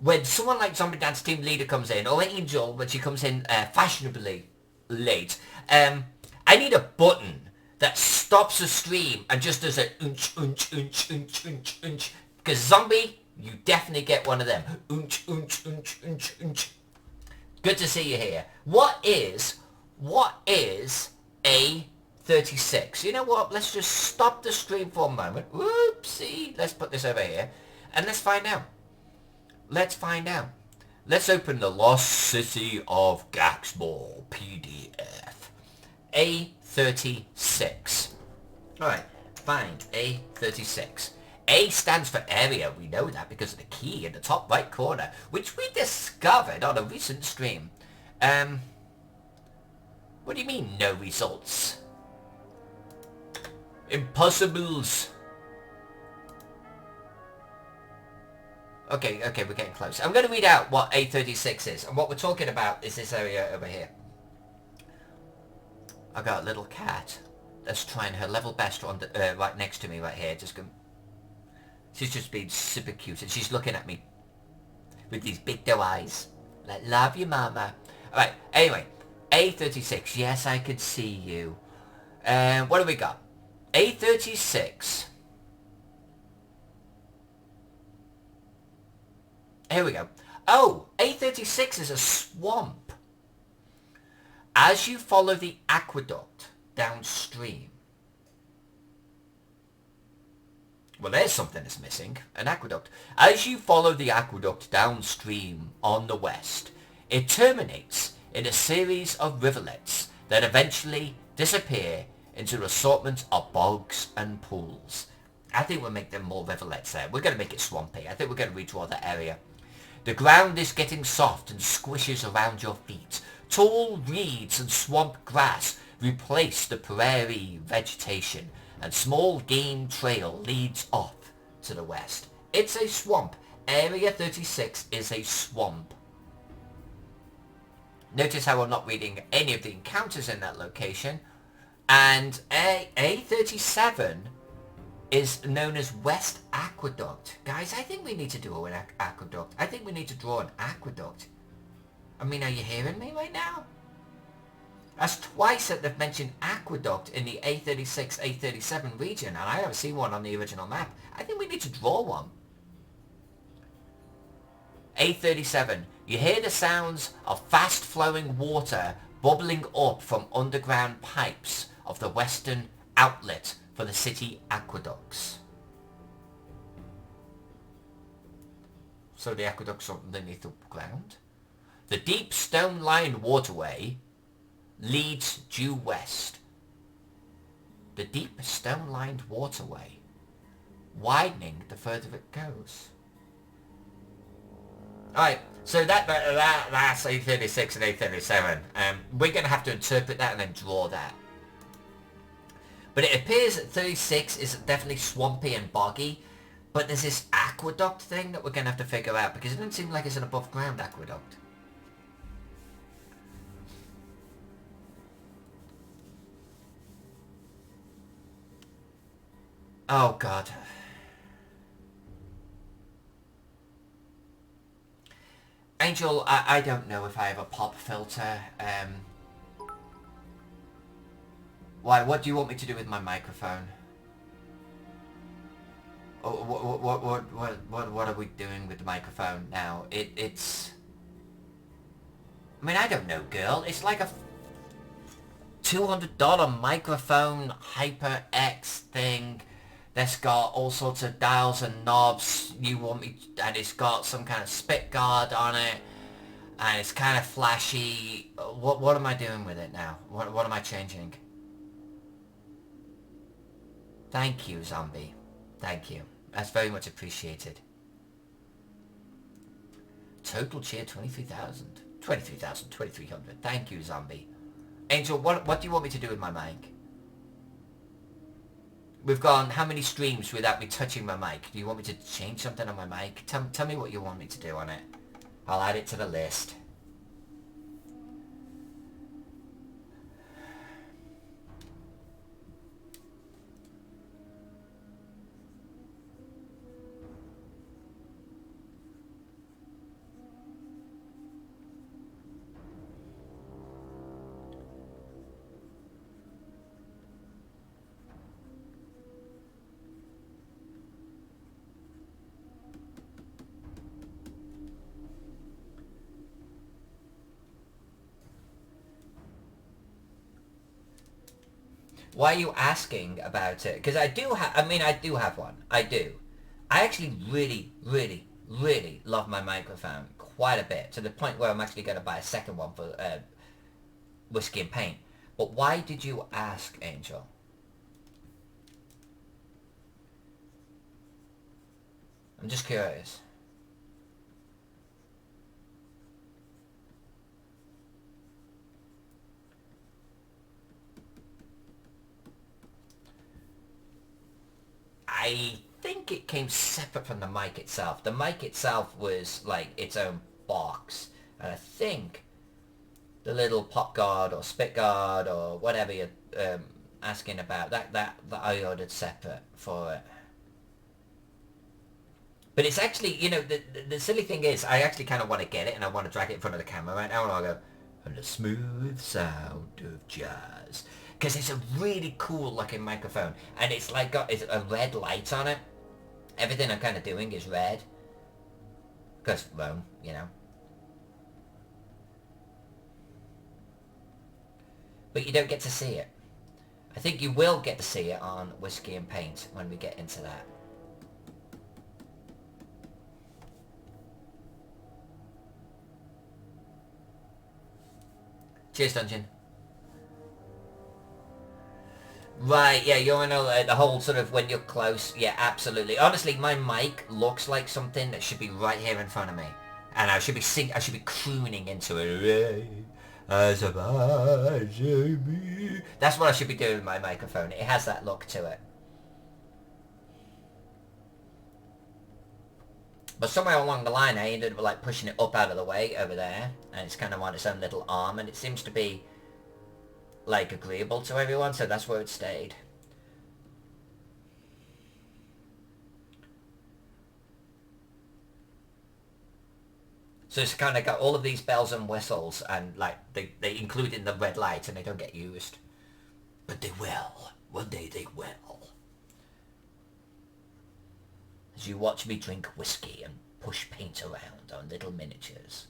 When someone like zombie dance team leader comes in, or Angel, when she comes in fashionably late, I need a button that stops the stream and just does a unch, unch, unch, unch, unch, unch. Because zombie, you definitely get one of them. Unch, unch, unch, unch, unch. Good to see you here. What is a 36? You know what? Let's just stop the stream for a moment. Whoopsie. Let's put this over here. And let's find out. Let's find out. Let's open the Lost City of Gaxmoor PDF. A36. Alright. Find A36. A stands for area, we know that because of the key in the top right corner, which we discovered on a recent stream. What do you mean, no results? Impossibles. Okay, we're getting close. I'm going to read out what A36 is. And what we're talking about is this area over here. I got a little cat that's trying her level best on the, right next to me right here. She's just being super cute. And she's looking at me with these big doe eyes. Like, love you, mama. Alright, anyway. A36. Yes, I could see you. What do we got? A36. Here we go. Oh, A36 is a swamp. As you follow the aqueduct downstream. Well, there's something that's missing. An aqueduct. As you follow the aqueduct downstream on the west, it terminates in a series of rivulets that eventually disappear into an assortment of bogs and pools. I think we'll make them more rivulets there. We're going to make it swampy. I think we're going to redraw that area. The ground is getting soft and squishes around your feet. Tall reeds and swamp grass replace the prairie vegetation, and small game trail leads off to the west. It's a swamp. Area 36 is a swamp. Notice how I'm not reading any of the encounters in that location. And A37 is known as West Aqueduct. Guys, I think we need to do an aqueduct. I think we need to draw an aqueduct. I mean, are you hearing me right now? That's twice that they've mentioned aqueduct in the A36, A37 region, and I haven't seen one on the original map. I think we need to draw one. A37. You hear the sounds of fast-flowing water bubbling up from underground pipes of the western outlet for the city aqueducts. So the aqueducts are underneath the ground. The deep stone-lined waterway leads due west. The deep stone-lined waterway, widening the further it goes. Alright, so that's A36 and A37. We're going to have to interpret that and then draw that. But it appears that 36 is definitely swampy and boggy, but there's this aqueduct thing that we're going to have to figure out, because it doesn't seem like it's an above ground aqueduct. Oh god. Angel, I don't know if I have a pop filter. Why? What do you want me to do with my microphone? Oh, what are we doing with the microphone now? It's... I mean, I don't know, girl. It's like a $200 microphone HyperX thing that's got all sorts of dials and knobs. You want me... And it's got some kind of spit guard on it. And it's kind of flashy. What am I doing with it now? What am I changing? Thank you, Zombie. Thank you. That's very much appreciated. Total cheer 23,000. 23,000, 2,300. Thank you, Zombie. Angel, what do you want me to do with my mic? We've gone how many streams without me touching my mic? Do you want me to change something on my mic? Tell me what you want me to do on it. I'll add it to the list. Why are you asking about it? Because I do have, I do have one. I do. I actually really, really, really love my microphone quite a bit, to the point where I'm actually going to buy a second one for Whiskey and Paint. But why did you ask, Angel? I'm just curious. think it came separate from the mic itself. The mic itself was like its own box. And I think the little pop guard or spit guard or whatever you're asking about, that I ordered separate for it. But it's actually, you know, the silly thing is, I actually kind of want to get it and I want to drag it in front of the camera right now and I'll go, and the smooth sound of jazz. Because it's a really cool looking microphone and it's like got a red light on it. Everything I'm kind of doing is red. Because, well, you know. But you don't get to see it. I think you will get to see it on Whiskey and Paint when we get into that. Cheers, Dungeon. Right, yeah, you're in the whole sort of when you're close. Yeah, absolutely. Honestly, my mic looks like something that should be right here in front of me. And I should be crooning into it. That's what I should be doing with my microphone. It has that look to it. But somewhere along the line I ended up like pushing it up out of the way over there. And it's kind of on its own little arm and it seems to be like agreeable to everyone, so that's where it stayed. So it's kind of got all of these bells and whistles and like they include in the red light and they don't get used. But they will. One day they will. As you watch me drink whiskey and push paint around on little miniatures.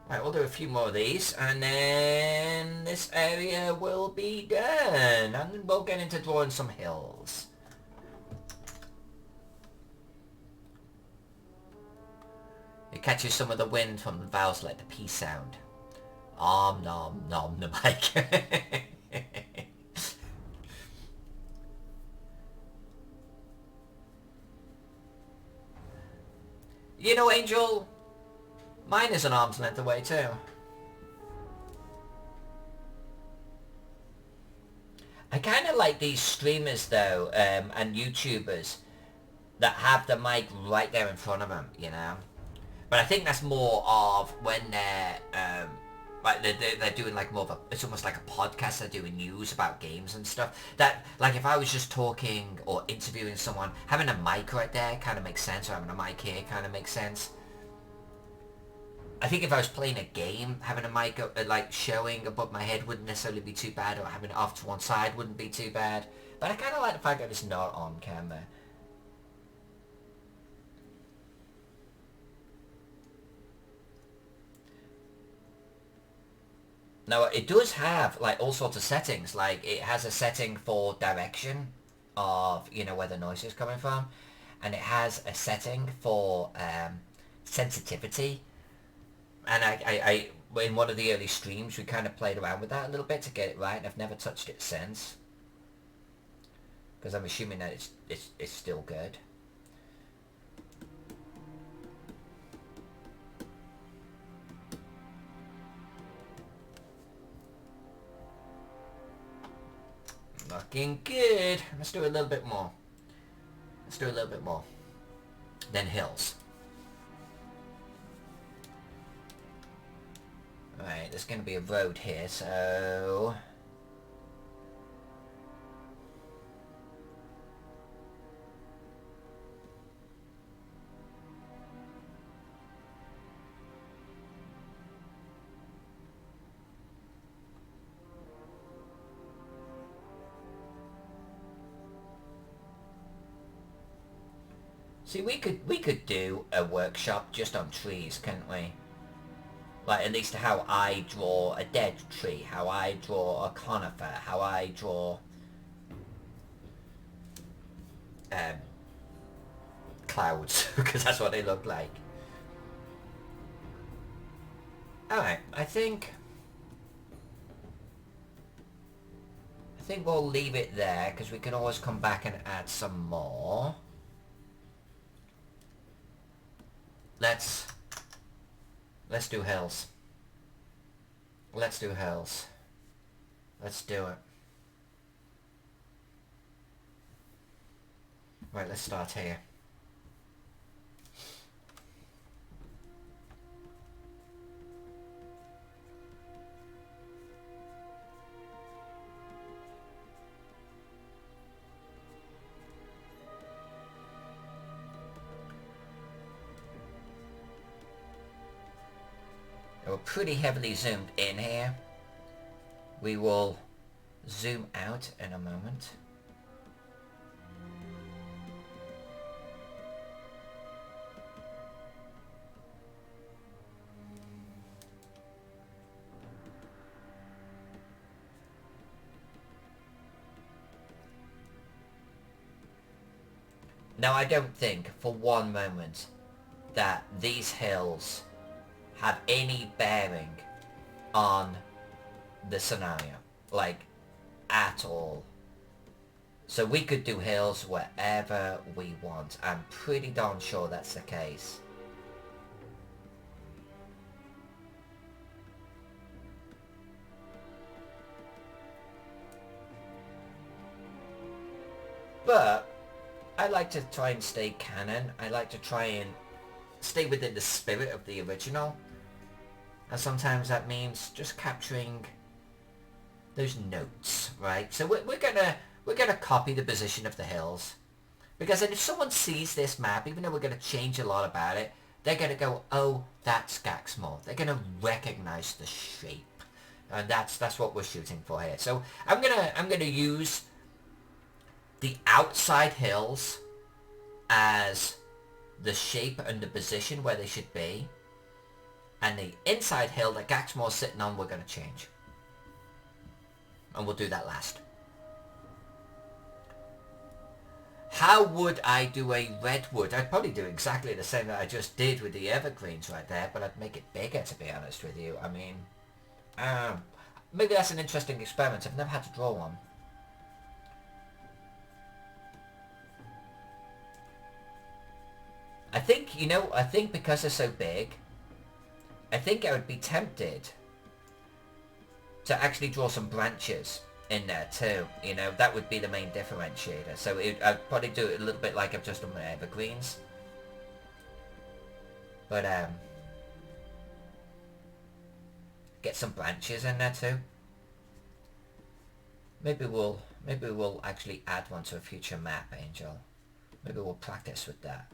Right, we'll do a few more of these and then this area will be done and we'll get into drawing some hills. It catches some of the wind from the vowels like the P sound. Om nom nom the mic. You know, Angel, mine is an arm's length away too. I kind of like these streamers though, and YouTubers that have the mic right there in front of them, you know. But I think that's more of when they're like they're doing like more of a, it's almost like a podcast. They're doing news about games and stuff. That like if I was just talking or interviewing someone, having a mic right there kind of makes sense. Or having a mic here kind of makes sense. I think if I was playing a game, having a mic like showing above my head wouldn't necessarily be too bad, or having it off to one side wouldn't be too bad. But I kind of like the fact that it's not on camera. Now it does have like all sorts of settings, like it has a setting for direction of, you know, where the noise is coming from, and it has a setting for sensitivity, and I in one of the early streams we kind of played around with that a little bit to get it right, and I've never touched it since, because I'm assuming that it's still good. Looking good. Let's do a little bit more. Let's do a little bit more. Then hills. Right, there's going to be a road here, so... See, we could do a workshop just on trees, couldn't we? Like, at least how I draw a dead tree, how I draw a conifer, how I draw... clouds, because that's what they look like. Alright, I think we'll leave it there, because we can always come back and add some more. let's do hills. Let's do hills. Let's do it. Right, let's start here. We're pretty heavily zoomed in here. We will zoom out in a moment. Now, I don't think for one moment that these hills have any bearing on the scenario, like, at all. So we could do hills wherever we want. I'm pretty darn sure that's the case. But I like to try and stay canon. I like to try and stay within the spirit of the original. And sometimes that means just capturing those notes, right? So we're gonna copy the position of the hills, because then if someone sees this map, even though we're gonna change a lot about it, they're gonna go, oh, that's Gaxmoor. They're gonna recognize the shape, and that's what we're shooting for here. So I'm gonna use the outside hills as the shape and the position where they should be, and the inside hill that Gaxmoor's sitting on, we're gonna change. And we'll do that last. How would I do a redwood? I'd probably do exactly the same that I just did with the evergreens right there, but I'd make it bigger, to be honest with you. I mean, maybe that's an interesting experiment. I've never had to draw one. I think, you know, I think because they're so big, I think I would be tempted to actually draw some branches in there too. You know, that would be the main differentiator. So I'd probably do it a little bit like I've just done with evergreens. But get some branches in there too. Maybe we'll actually add one to a future map, Angel. Maybe we'll practice with that.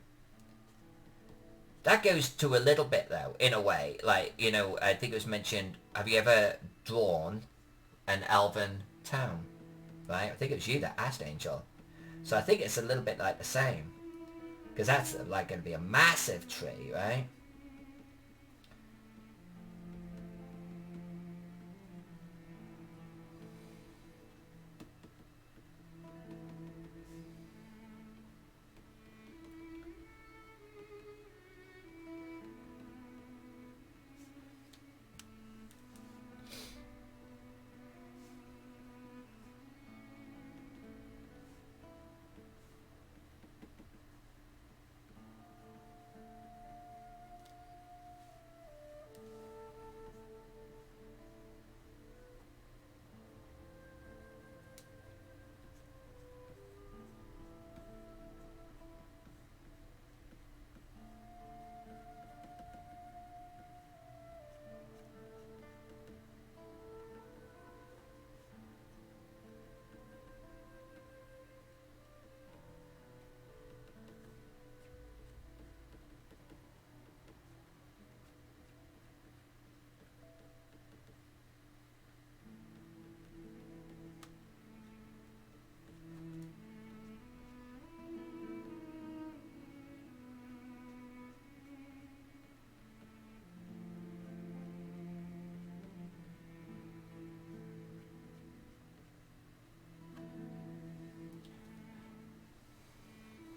That goes to a little bit though, in a way. Like, you know, I think it was mentioned, have you ever drawn an elven town? Right? I think it was you that asked, Angel. So I think it's a little bit like the same. Because that's like going to be a massive tree, right?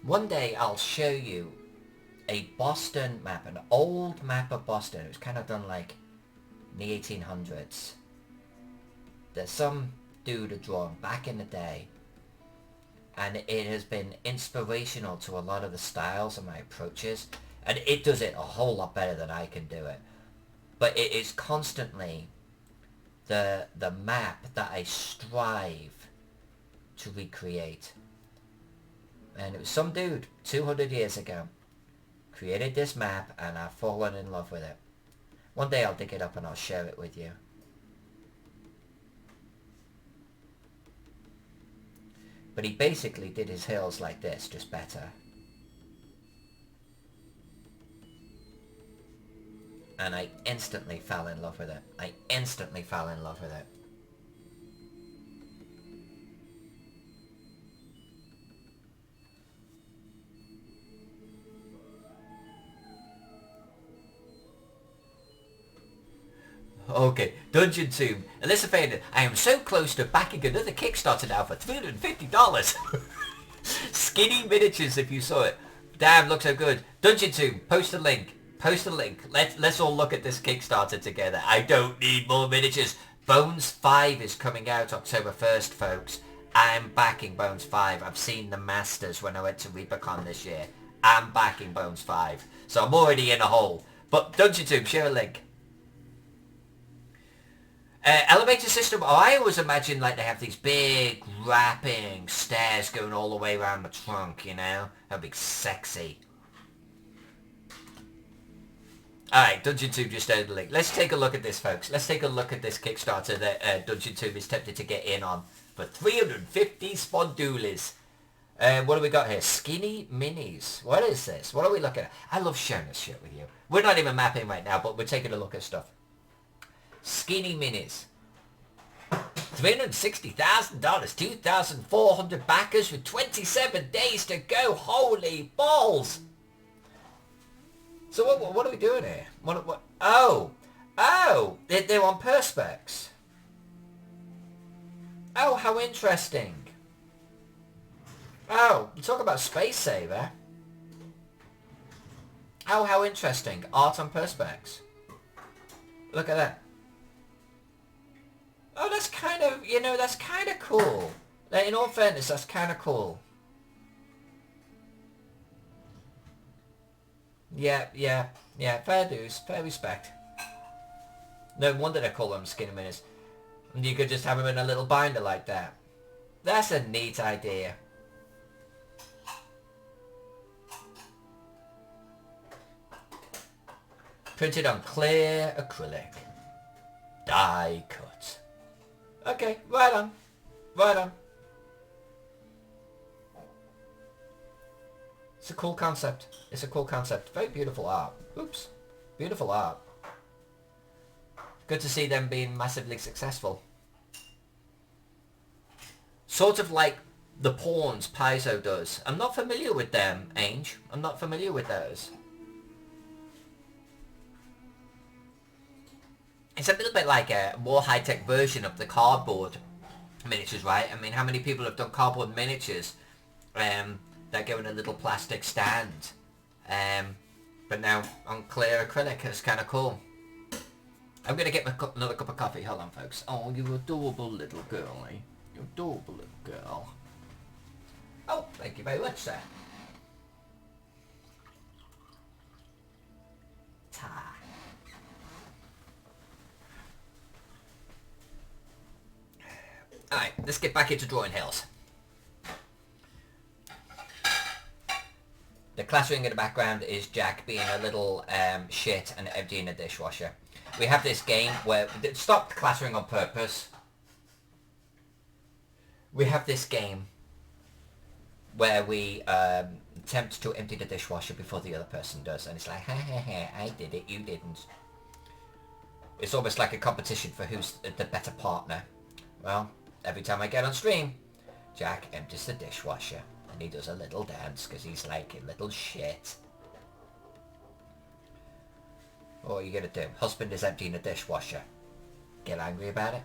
One day I'll show you a Boston map, an old map of Boston. It was kind of done like in the 1800s. There's some dude had drawn back in the day, and it has been inspirational to a lot of the styles of my approaches. And it does it a whole lot better than I can do it. But it is constantly the map that I strive to recreate. And it was some dude 200 years ago created this map, and I've fallen in love with it. One day I'll dig it up and I'll share it with you. But he basically did his hills like this, just better. And I instantly fell in love with it. I instantly fell in love with it. Okay, Dungeon Tomb. Alyssa Faden, I am so close to backing another Kickstarter now for $350. Skinny miniatures, if you saw it. Damn, looks so good. Dungeon Tomb, post a link. Post a link. Let's all look at this Kickstarter together. I don't need more miniatures. Bones 5 is coming out October 1st, folks. I'm backing Bones 5. I've seen the Masters when I went to Rubicon this year. I'm backing Bones 5. So I'm already in a hole. But Dungeon Tomb, share a link. Elevator system, I always imagine like they have these big wrapping stairs going all the way around the trunk, you know? That'd be sexy. Alright, Dungeon Tomb just added a link. Let's take a look at this, folks. Let's take a look at this Kickstarter that Dungeon Tomb is tempted to get in on. For 350 spondoolies. What do we got here? Skinny minis. What is this? What are we looking at? I love sharing this shit with you. We're not even mapping right now, but we're taking a look at stuff. Skinny minis. $360,000, 2,400 backers with 27 days to go. Holy balls! So what are we doing here? What? Oh, they're on Perspex. Oh, how interesting. Oh, you talk about Space Saver. Oh, how interesting. Art on Perspex. Look at that. Oh, that's kind of, you know, that's kind of cool. Like, in all fairness, that's kind of cool. Yeah, fair dues, fair respect. No wonder they call them skinny minis. And you could just have them in a little binder like that. That's a neat idea. Printed on clear acrylic. Die cut. Okay, right on. Right on. It's a cool concept. It's a cool concept. Very beautiful art. Oops. Beautiful art. Good to see them being massively successful. Sort of like the pawns Paizo does. I'm not familiar with them, Ange. I'm not familiar with those. It's a little bit like a more high-tech version of the cardboard miniatures, right? I mean, how many people have done cardboard miniatures that go in a little plastic stand? But now on clear acrylic, it's kind of cool. I'm going to get another cup of coffee. Hold on, folks. Oh, you adorable little girl, eh? You adorable little girl. Oh, thank you very much, sir. Ta. Alright, let's get back into drawing hills. The clattering in the background is Jack being a little shit and emptying a dishwasher. We have this game where... Stop clattering on purpose. We have this game where we attempt to empty the dishwasher before the other person does. And it's like, ha ha ha, I did it, you didn't. It's almost like a competition for who's the better partner. Well, every time I get on stream, Jack empties the dishwasher. And he does a little dance because he's like a little shit. What are you going to do? Husband is emptying a dishwasher. Get angry about it?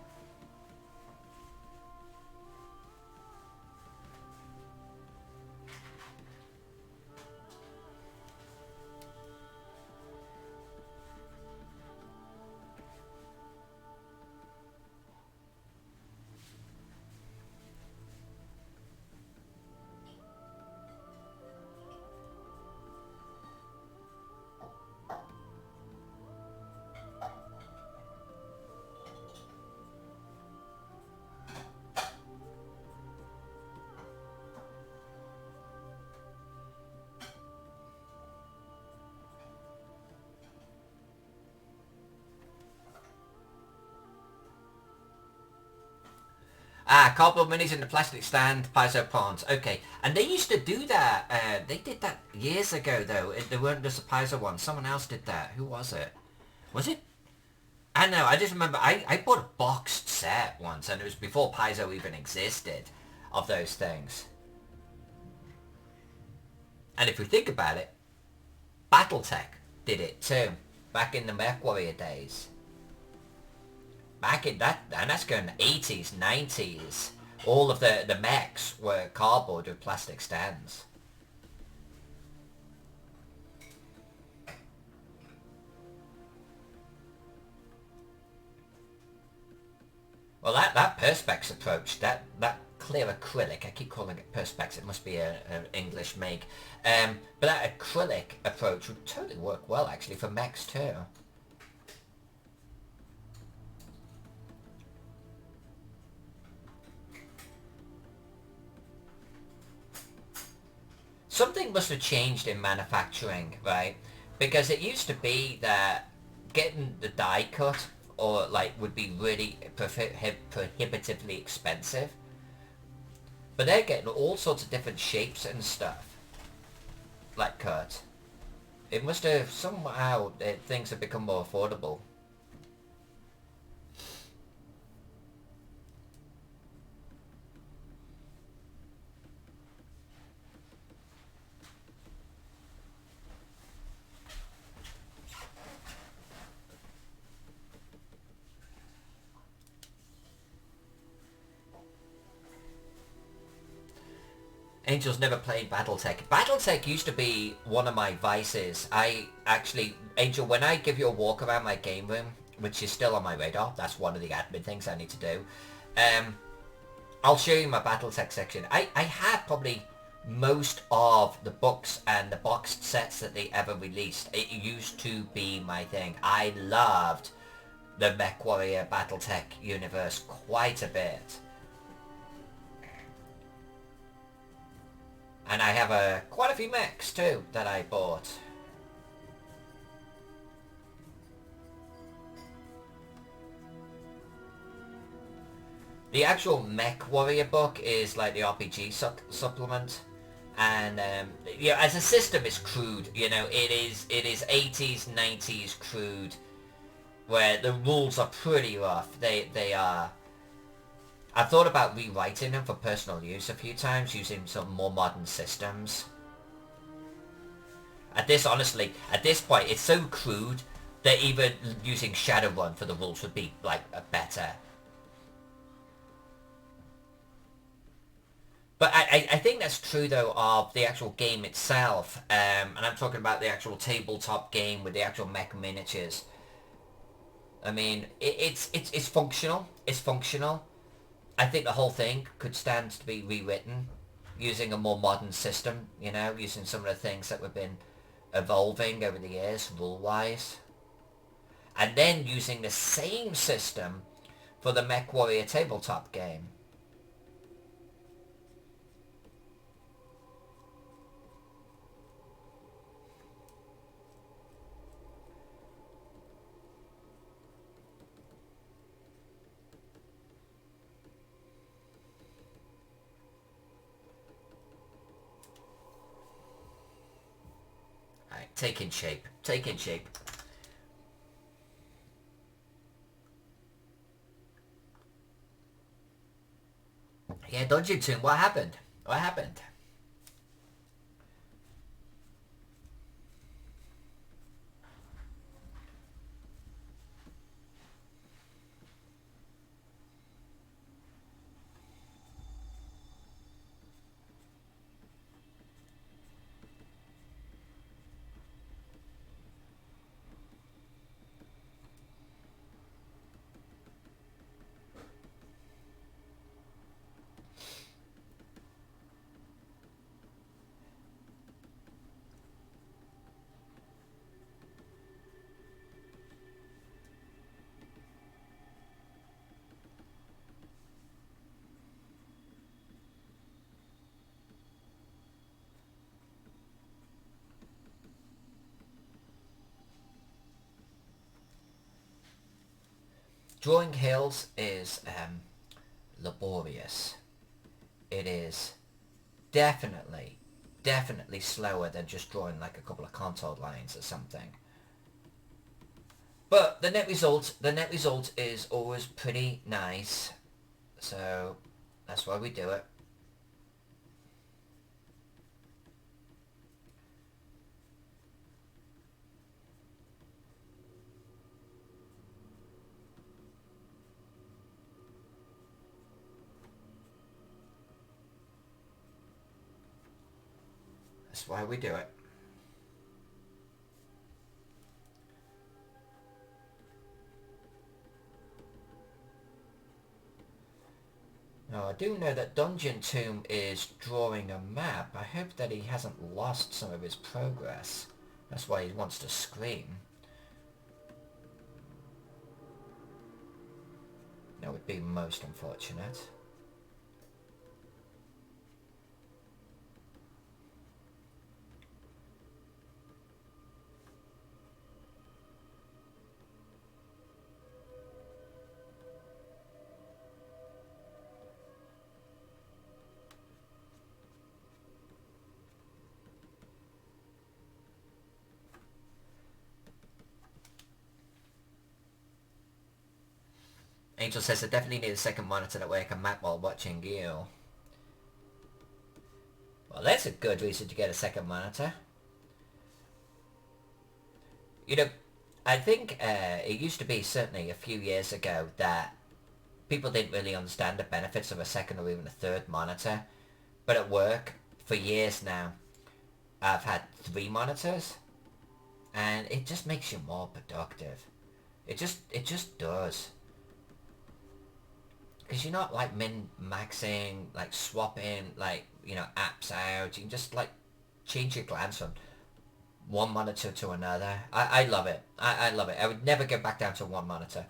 Ah, cardboard minis in the plastic stand, piezo prawns. Okay, and they used to do that. They did that years ago, though. They weren't just the piezo ones. Someone else did that. Who was it? Was it? I don't know. I just remember I bought a boxed set once, and it was before piezo even existed, of those things. And if we think about it, BattleTech did it too, back in the MechWarrior days. Back in that, and that's going 80s, 90s. All of the mechs were cardboard with plastic stands. Well, that Perspex approach, that clear acrylic, I keep calling it Perspex, it must be an English make. But that acrylic approach would totally work well, actually, for mechs too. Something must have changed in manufacturing, right? Because it used to be that getting the die cut or like would be really prohibitively expensive. But they're getting all sorts of different shapes and stuff like cut. It must have somehow things have become more affordable. Angel's never played BattleTech. BattleTech used to be one of my vices. I actually, Angel, when I give you a walk around my game room, which is still on my radar, that's one of the admin things I need to do, I'll show you my BattleTech section. I had probably most of the books and the boxed sets that they ever released. It used to be my thing. I loved the MechWarrior BattleTech universe quite a bit. And I have quite a few mechs too that I bought. The actual MechWarrior book is like the RPG supplement. And you know, as a system it's crude, you know, it is 80s, 90s crude, where the rules are pretty rough. They are. I've thought about rewriting them for personal use a few times, using some more modern systems. Honestly, at this point, it's so crude that even using Shadowrun for the rules would be, like, better. But I think that's true, though, of the actual game itself. And I'm talking about the actual tabletop game with the actual mech miniatures. I mean, it's functional. It's functional. I think the whole thing could stand to be rewritten using a more modern system, you know, using some of the things that we've been evolving over the years, rule-wise. And then using the same system for the MechWarrior tabletop game. Right, taking shape. Taking shape. Yeah, Dungeon Tune, what happened? What happened? Drawing hills is laborious. It is definitely, definitely slower than just drawing like a couple of contour lines or something. But the net result is always pretty nice. So that's why we do it. That's why we do it. Now I do know that Dungeon Tomb is drawing a map. I hope that he hasn't lost some of his progress. That's why he wants to scream. That would be most unfortunate. Angel says I definitely need a second monitor that way I can map while watching you. Well, that's a good reason to get a second monitor. You know, I think it used to be certainly a few years ago that people didn't really understand the benefits of a second or even a third monitor. But at work, for years now, I've had 3 monitors. And it just makes you more productive. It just does. Because you're not like min-maxing, like swapping, like, you know, apps out. You can just like change your glance from one monitor to another. I love it. I love it. I would never go back down to one monitor.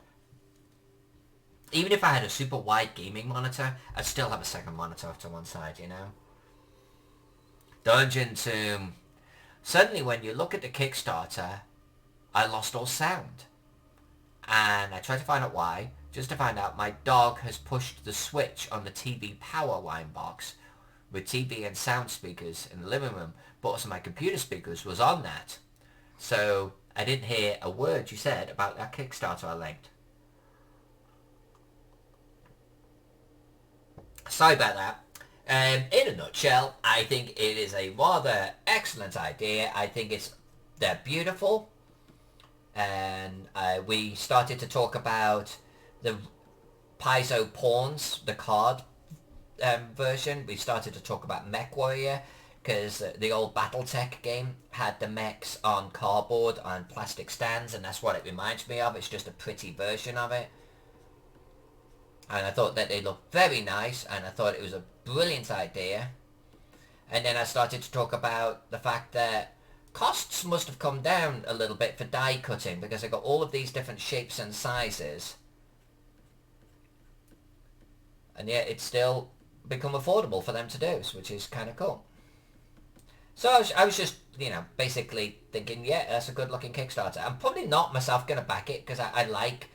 Even if I had a super wide gaming monitor, I'd still have a second monitor off to one side, you know? Dungeon Tomb. Suddenly when you look at the Kickstarter, I lost all sound. And I tried to find out why. Just to find out, my dog has pushed the switch on the TV power line box with TV and sound speakers in the living room, but also my computer speakers was on that. So I didn't hear a word you said about that Kickstarter I linked. Sorry about that. In a nutshell, I think it is a rather excellent idea. I think they're beautiful. And we started to talk about the Paizo Pawns, the card version. We started to talk about Mech Warrior, because the old Battletech game had the mechs on cardboard on plastic stands, and that's what it reminds me of. It's just a pretty version of it. And I thought that they looked very nice, and I thought it was a brilliant idea. And then I started to talk about the fact that costs must have come down a little bit for die cutting, because I got all of these different shapes and sizes. And yet it's still become affordable for them to do, which is kind of cool. So I was just, you know, basically thinking, yeah, that's a good looking Kickstarter. I'm probably not myself going to back it, because I like,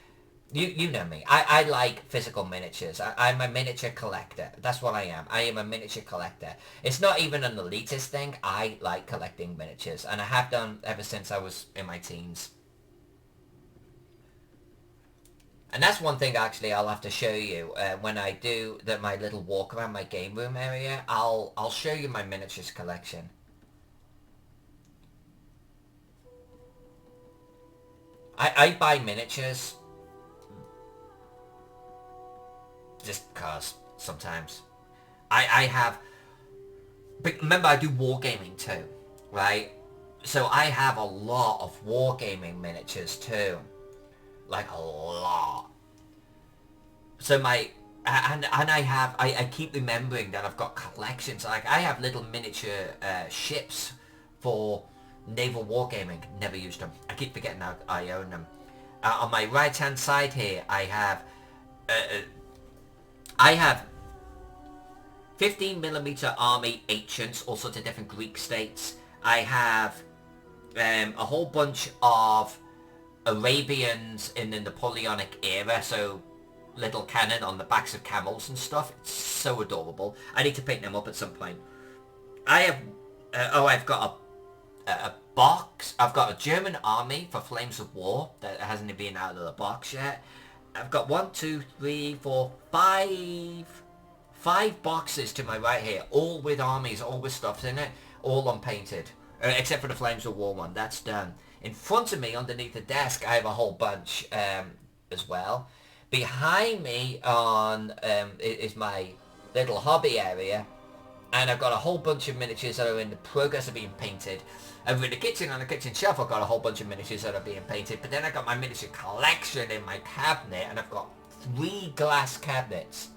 you know me, I like physical miniatures. I'm a miniature collector. That's what I am. I am a miniature collector. It's not even an elitist thing. I like collecting miniatures, and I have done ever since I was in my teens. And that's one thing actually I'll have to show you when I do my little walk around my game room area. I'll show you my miniatures collection. I buy miniatures just cause sometimes. I have... But remember, I do wargaming too, right? So I have a lot of wargaming miniatures too. Like a lot. So I keep remembering that I've got collections. Like I have little miniature ships for naval wargaming. Never used them. I keep forgetting I own them. On my right hand side here, I have 15mm army ancients, all sorts of different Greek states. I have a whole bunch of Arabians in the Napoleonic era, so little cannon on the backs of camels and stuff. It's so adorable. I need to paint them up at some point. I have... I've got a box. I've got a German army for Flames of War that hasn't been out of the box yet. I've got 1, 2, 3, 4, 5 boxes to my right here, all with armies, all with stuff in it, all unpainted. Except for the Flames of War one, that's done. In front of me, underneath the desk, I have a whole bunch as well. Behind me is my little hobby area, and I've got a whole bunch of miniatures that are in the progress of being painted. Over in the kitchen, on the kitchen shelf, I've got a whole bunch of miniatures that are being painted, but then I've got my miniature collection in my cabinet, and I've got 3 glass cabinets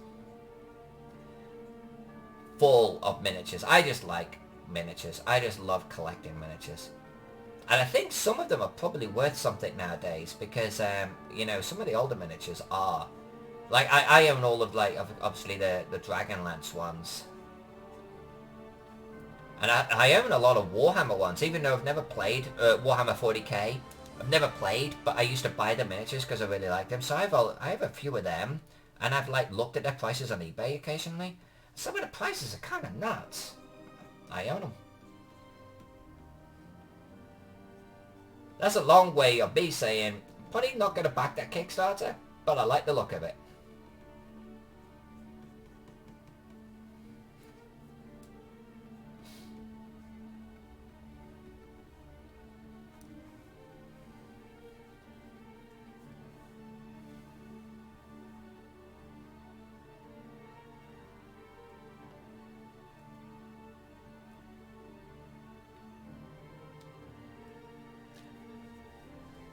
full of miniatures. I just like miniatures. I just love collecting miniatures. And I think some of them are probably worth something nowadays, because, you know, some of the older miniatures are. Like, I own all of, like, obviously the Dragonlance ones. And I own a lot of Warhammer ones, even though I've never played Warhammer 40k. I've never played, but I used to buy the miniatures because I really like them. So I have a few of them, and I've like looked at their prices on eBay occasionally. Some of the prices are kind of nuts. I own them. That's a long way of me saying, probably not going to back that Kickstarter, but I like the look of it.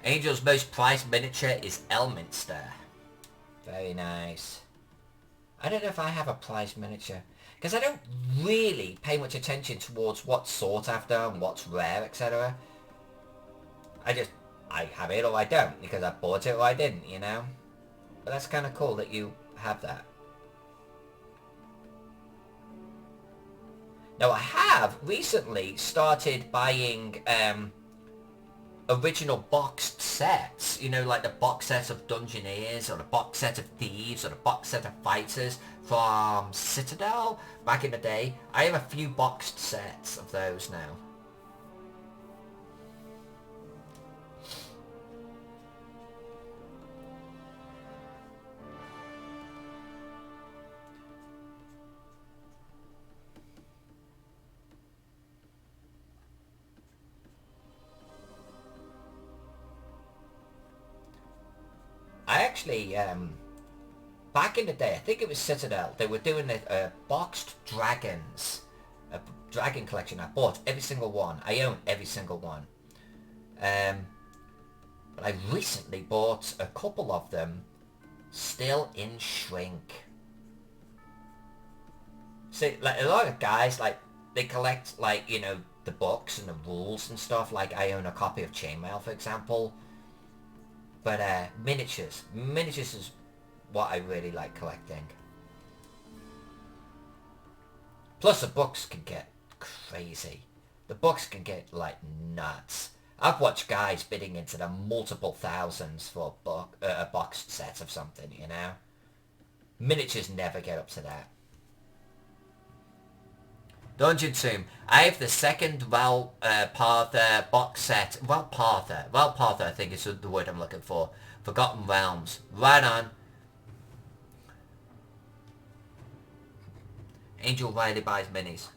Angel's most prized miniature is Elminster. Very nice. I don't know if I have a prized miniature, because I don't really pay much attention towards what's sought after and what's rare, etc. I have it or I don't, because I bought it or I didn't, you know? But that's kind of cool that you have that. Now I have recently started buying original boxed sets, you know, like the box set of Dungeoneers or the box set of Thieves or the box set of Fighters from Citadel back in the day. I have a few boxed sets of those now. I actually, back in the day, I think it was Citadel, they were doing boxed dragons, a dragon collection. I bought every single one. I own every single one. But I recently bought a couple of them still in shrink. See, like a lot of guys, like, they collect, like, you know, the books and the rules and stuff. Like, I own a copy of Chainmail, for example. But miniatures is what I really like collecting. Plus the books can get crazy. The books can get like nuts. I've watched guys bidding into the multiple thousands for a boxed set of something, you know. Miniatures never get up to that. Dungeon Tomb. I have the second Valpartha box set. Valpartha, I think is the word I'm looking for. Forgotten Realms. Right on. Angel Riley buys minis.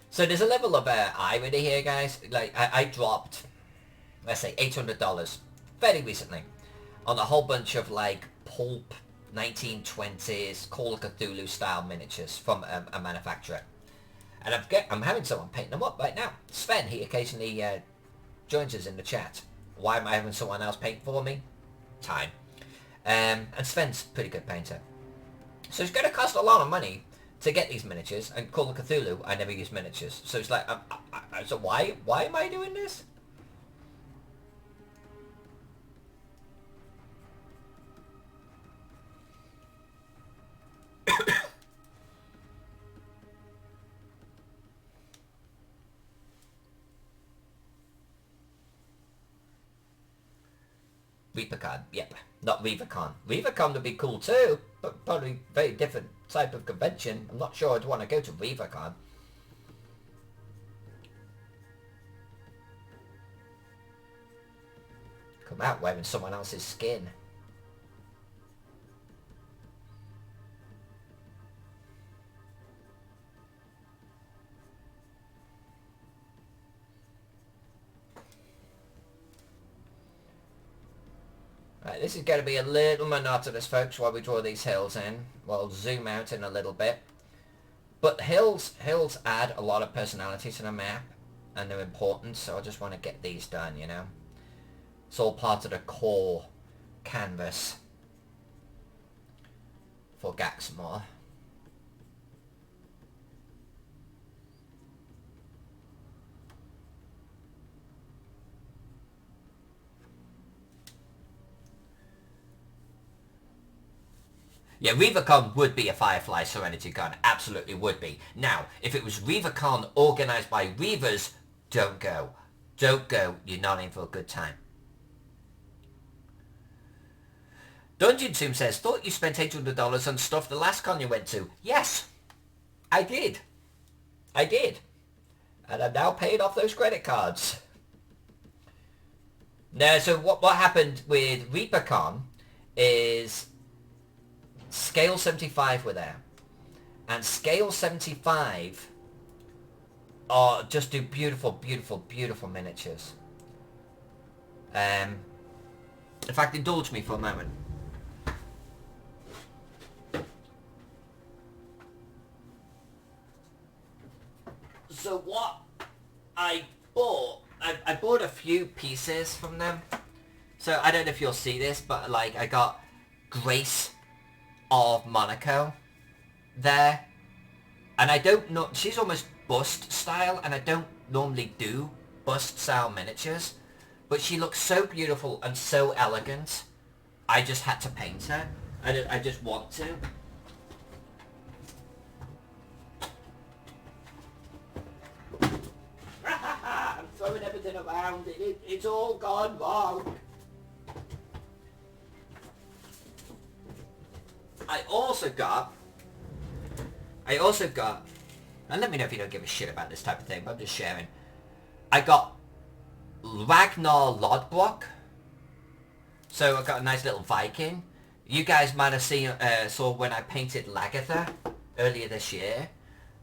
So there's a level of irony here, guys. Like, I dropped, let's say, $800 very recently on a whole bunch of like pulp 1920s Call of Cthulhu style miniatures from a manufacturer, and I'm having someone paint them up right now. Sven, he occasionally joins us in the chat. Why am I having someone else paint for me? Time. And Sven's a pretty good painter, so it's going to cost a lot of money to get these miniatures. And Call of Cthulhu, I never use miniatures, so it's like, so why am I doing this? ReaperCon, yep. Not ReaperCon. ReaperCon would be cool too, but probably very different type of convention. I'm not sure I'd want to go to ReaperCon. Come out wearing someone else's skin. Right, this is going to be a little monotonous, folks, while we draw these hills in. We'll zoom out in a little bit. But hills add a lot of personality to the map, and they're important, so I just want to get these done, you know. It's all part of the core canvas for Gaxmoor. Yeah, ReaverCon would be a Firefly Serenity Con. Absolutely would be. Now, if it was ReaverCon organised by Reavers, don't go. Don't go. You're not in for a good time. Dungeon Tomb says, thought you spent $800 on stuff the last con you went to. Yes, I did. I did. And I've now paid off those credit cards. Now, so what happened with ReaperCon is Scale 75 were there. And Scale 75 are just do beautiful, beautiful, beautiful miniatures. In fact, indulge me for a moment. So what I bought, I bought a few pieces from them. So I don't know if you'll see this, but like I got Grace of Monaco there. And I don't know, she's almost bust style, and I don't normally do bust style miniatures. But she looks so beautiful and so elegant, I just had to paint her. I just want to. I'm throwing everything around. It's all gone wrong. I also got, and let me know if you don't give a shit about this type of thing, but I'm just sharing. I got Ragnar Lodbrok. So I got a nice little Viking. You guys might have saw when I painted Lagatha earlier this year.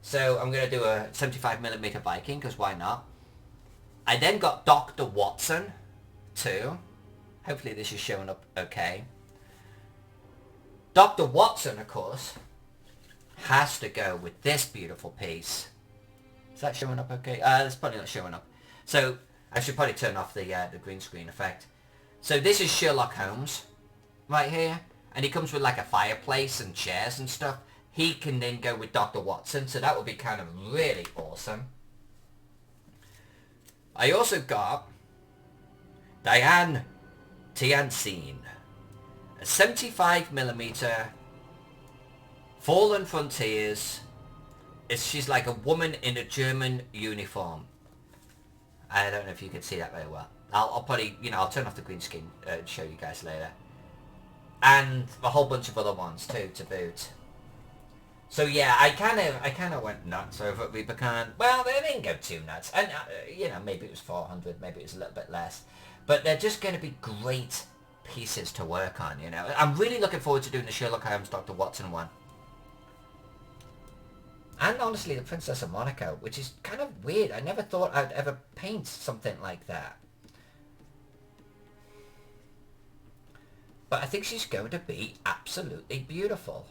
So I'm going to do a 75mm Viking, because why not? I then got Dr. Watson, too. Hopefully this is showing up okay. Dr. Watson, of course, has to go with this beautiful piece. Is that showing up okay? It's probably not showing up. So I should probably turn off the green screen effect. So this is Sherlock Holmes right here. And he comes with like a fireplace and chairs and stuff. He can then go with Dr. Watson, so that would be kind of really awesome. I also got Diane Tianxin, a 75mm Fallen Frontiers. She's like a woman in a German uniform. I don't know if you can see that very well. I'll probably, I'll turn off the green screen and show you guys later. And a whole bunch of other ones too, to boot. So yeah, I kind of went nuts over at ReaperCon. Well, they didn't go too nuts, and maybe it was 400, maybe it was a little bit less, but they're just going to be great pieces to work on. I'm really looking forward to doing the Sherlock Holmes Dr. Watson one, and honestly, the Princess of Monaco, which is kind of weird. I never thought I'd ever paint something like that, but I think she's going to be absolutely beautiful.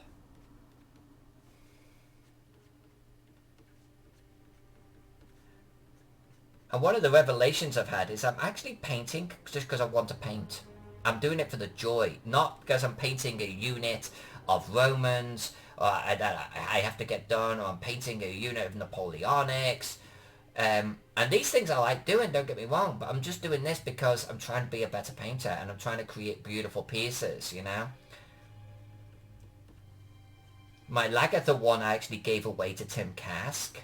And one of the revelations I've had is I'm actually painting just because I want to paint. I'm doing it for the joy, not because I'm painting a unit of Romans that I have to get done, or I'm painting a unit of Napoleonics. And these things I like doing, don't get me wrong, but I'm just doing this because I'm trying to be a better painter and I'm trying to create beautiful pieces, My Lagatha one I actually gave away to Tim Kask.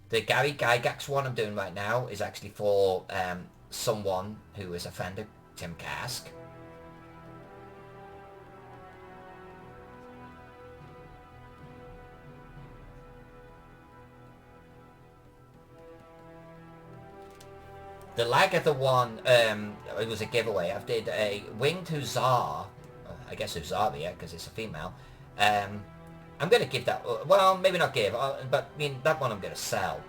The Gary Gygax one I'm doing right now is actually for someone who is a friend of Tim Kask. The Lagatha one, it was a giveaway. I did a Winged Hussar, I guess Hussar, yeah, because it's a female. I'm going to give that, well, maybe not give, but I mean, that one I'm going to sell.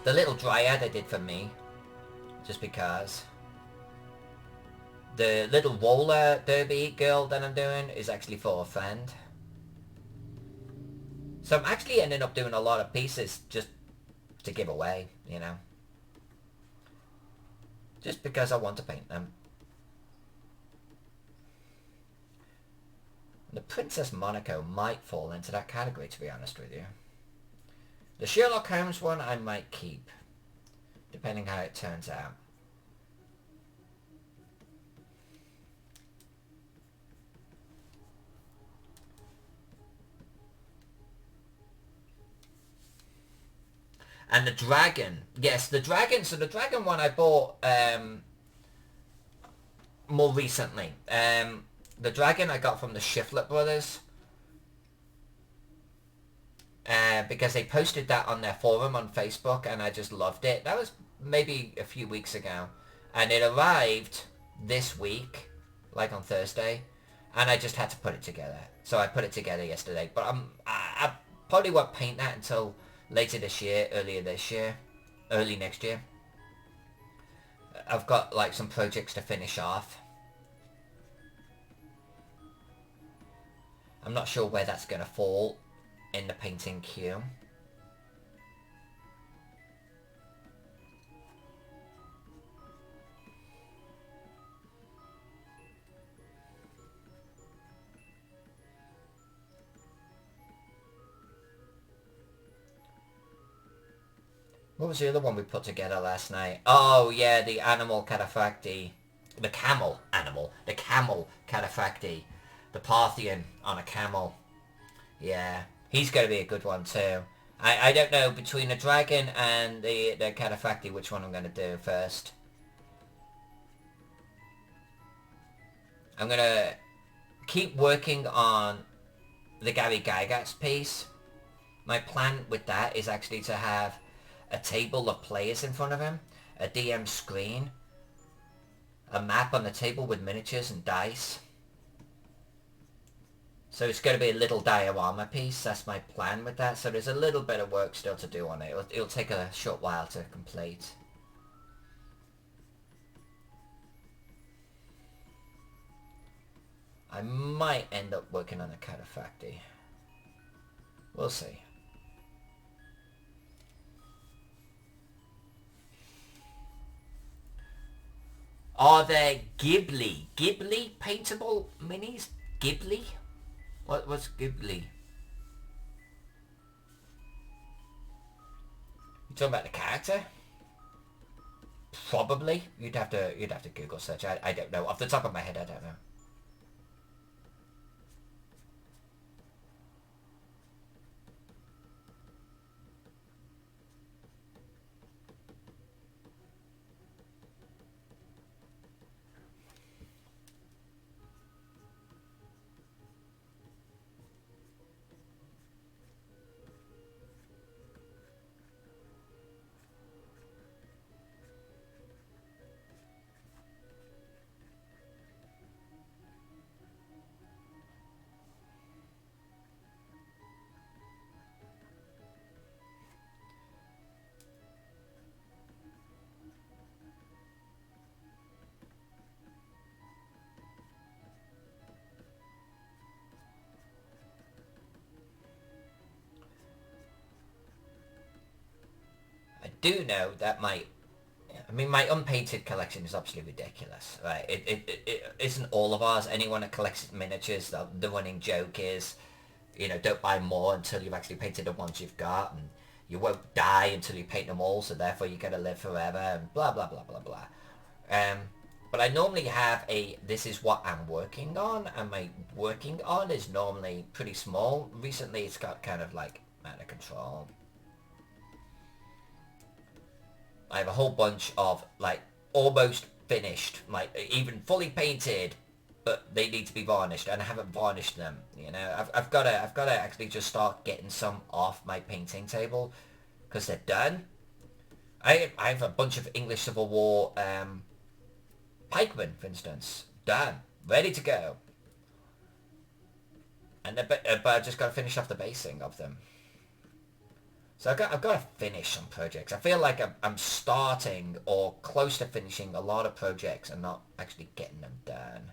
The little Dryad I did for me, just because. The little roller derby girl that I'm doing is actually for a friend. So I'm actually ending up doing a lot of pieces just to give away, you know. Just because I want to paint them. The Princess Monaco might fall into that category, to be honest with you. The Sherlock Holmes one I might keep, depending how it turns out. And the dragon. Yes, the dragon. So the dragon one I bought more recently. The dragon I got from the Shiflet brothers. Because they posted that on their forum on Facebook and I just loved it. That was maybe a few weeks ago. And it arrived this week, like on Thursday. And I just had to put it together. So I put it together yesterday. But I probably won't paint that until later this year, early next year. I've got like some projects to finish off. I'm not sure where that's going to fall in the painting queue. What was the other one we put together last night? Oh yeah, the animal cataphracti. The camel animal. The camel cataphracti. The Parthian on a camel. Yeah, he's going to be a good one too. I don't know, between the dragon and the cataphracti, which one I'm going to do first. I'm going to keep working on the Gary Gygax piece. My plan with that is actually to have a table of players in front of him, a DM screen, a map on the table with miniatures and dice. So it's going to be a little diorama piece, that's my plan with that. So there's a little bit of work still to do on it. It'll take a short while to complete. I might end up working on a cataphracti. We'll see. Are there Ghibli paintable minis? Ghibli? What's Ghibli? You talking about the character? Probably. You'd have to Google search. I don't know. Off the top of my head, I don't know. I do know that my unpainted collection is absolutely ridiculous, right? It isn't all of ours. Anyone that collects miniatures, the running joke is, you know, don't buy more until you've actually painted the ones you've got, and you won't die until you paint them all, so therefore you're going to live forever, and blah, blah, blah, blah, blah. But I normally have this is what I'm working on, and my working on is normally pretty small. Recently it's got kind of like out of control. I have a whole bunch of like almost finished, like even fully painted, but they need to be varnished, and I haven't varnished them. You know, I've got to actually just start getting some off my painting table because they're done. I have a bunch of English Civil War pikemen, for instance. Done. Ready to go. And but I've just got to finish off the basing of them. So I've got to finish some projects. I feel like I'm starting or close to finishing a lot of projects and not actually getting them done.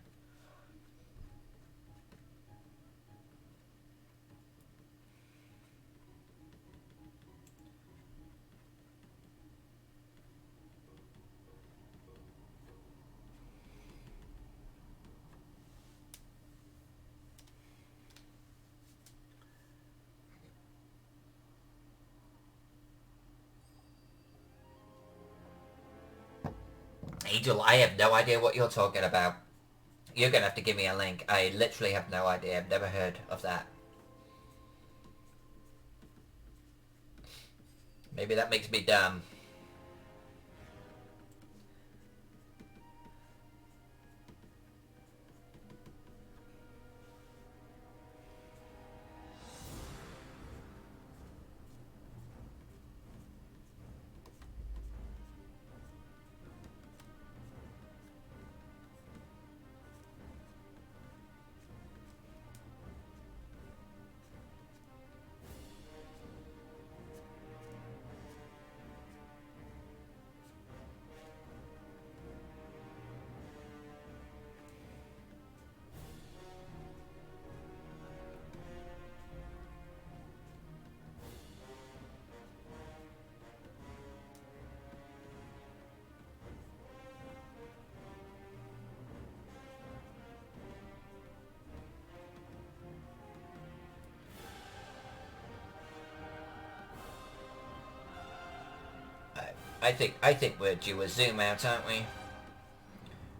Angel, I have no idea what you're talking about. You're going to have to give me a link. I literally have no idea. I've never heard of that. Maybe that makes me dumb. I think we're due a zoom out, aren't we?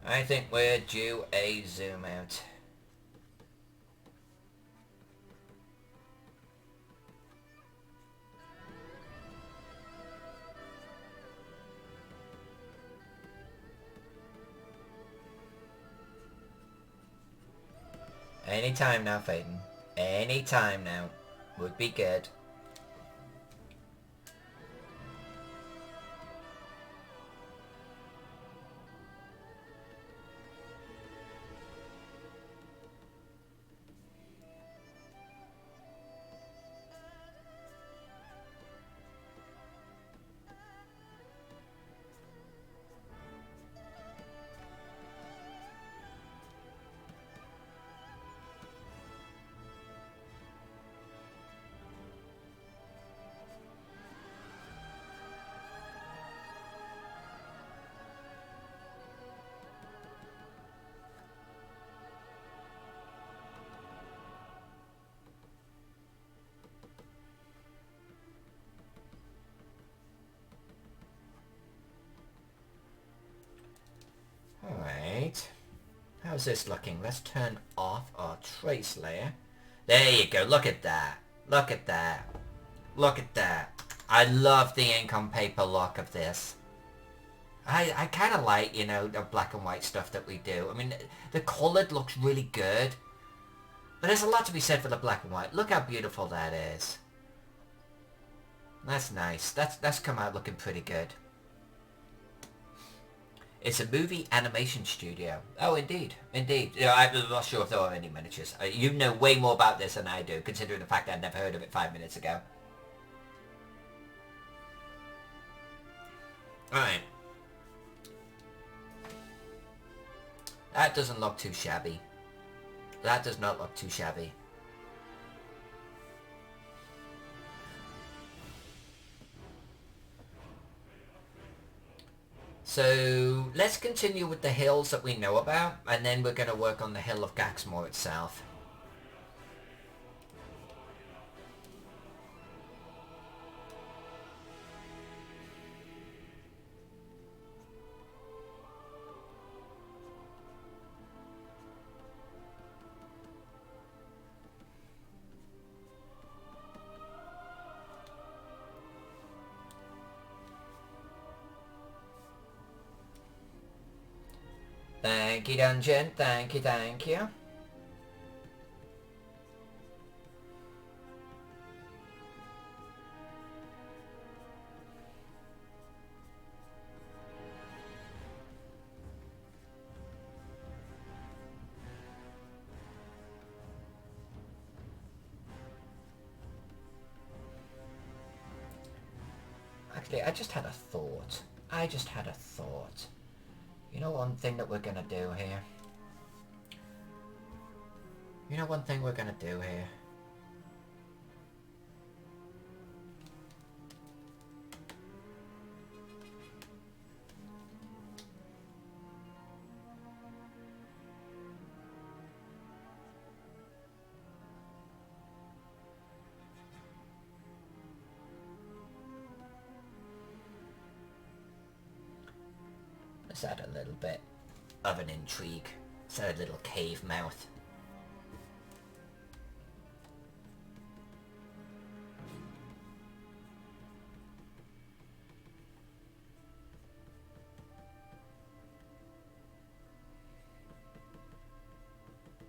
I think we're due a zoom out. Anytime now, Phaeton. Anytime now. Would be good. Alright. How's this looking? Let's turn off our trace layer. There you go. Look at that. Look at that. Look at that. I love the ink on paper look of this. I kind of like, you know, the black and white stuff that we do. I mean, the coloured looks really good. But there's a lot to be said for the black and white. Look how beautiful that is. That's nice. That's come out looking pretty good. It's a movie animation studio. Oh, indeed. Indeed. You know, I'm not sure if there are any miniatures. You know way more about this than I do, considering the fact I'd never heard of it 5 minutes ago. Alright. That doesn't look too shabby. That does not look too shabby. So let's continue with the hills that we know about, and then we're going to work on the hill of Gaxmoor itself. Thank you, Dungeon. Thank you, thank you. actually, I just had a thought. I just had a thought. You know one thing that we're gonna do here? You know one thing we're gonna do here? Let's add a little bit of an intrigue. Let's add a little cave mouth.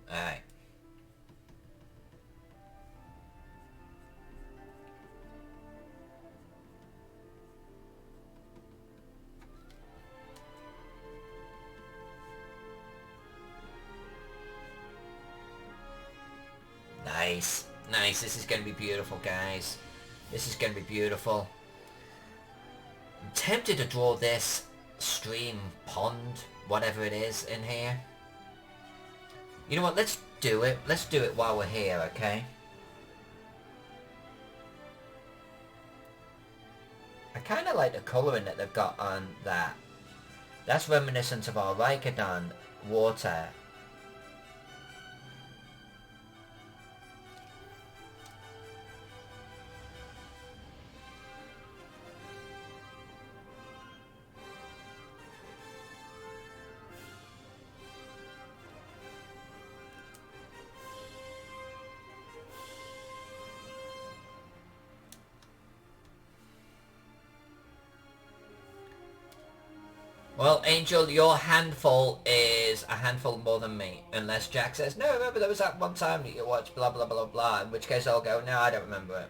Alright. Nice. Nice. This is going to be beautiful, guys. This is going to be beautiful. I'm tempted to draw this stream, pond, whatever it is in here. You know what? Let's do it. Let's do it while we're here, okay? I kind of like the colouring that they've got on that. That's reminiscent of our Rikadon water. Well, Angel, your handful is a handful more than me. Unless Jack says, no, remember there was that one time that you watched blah blah blah blah, in which case I'll go, no, I don't remember it.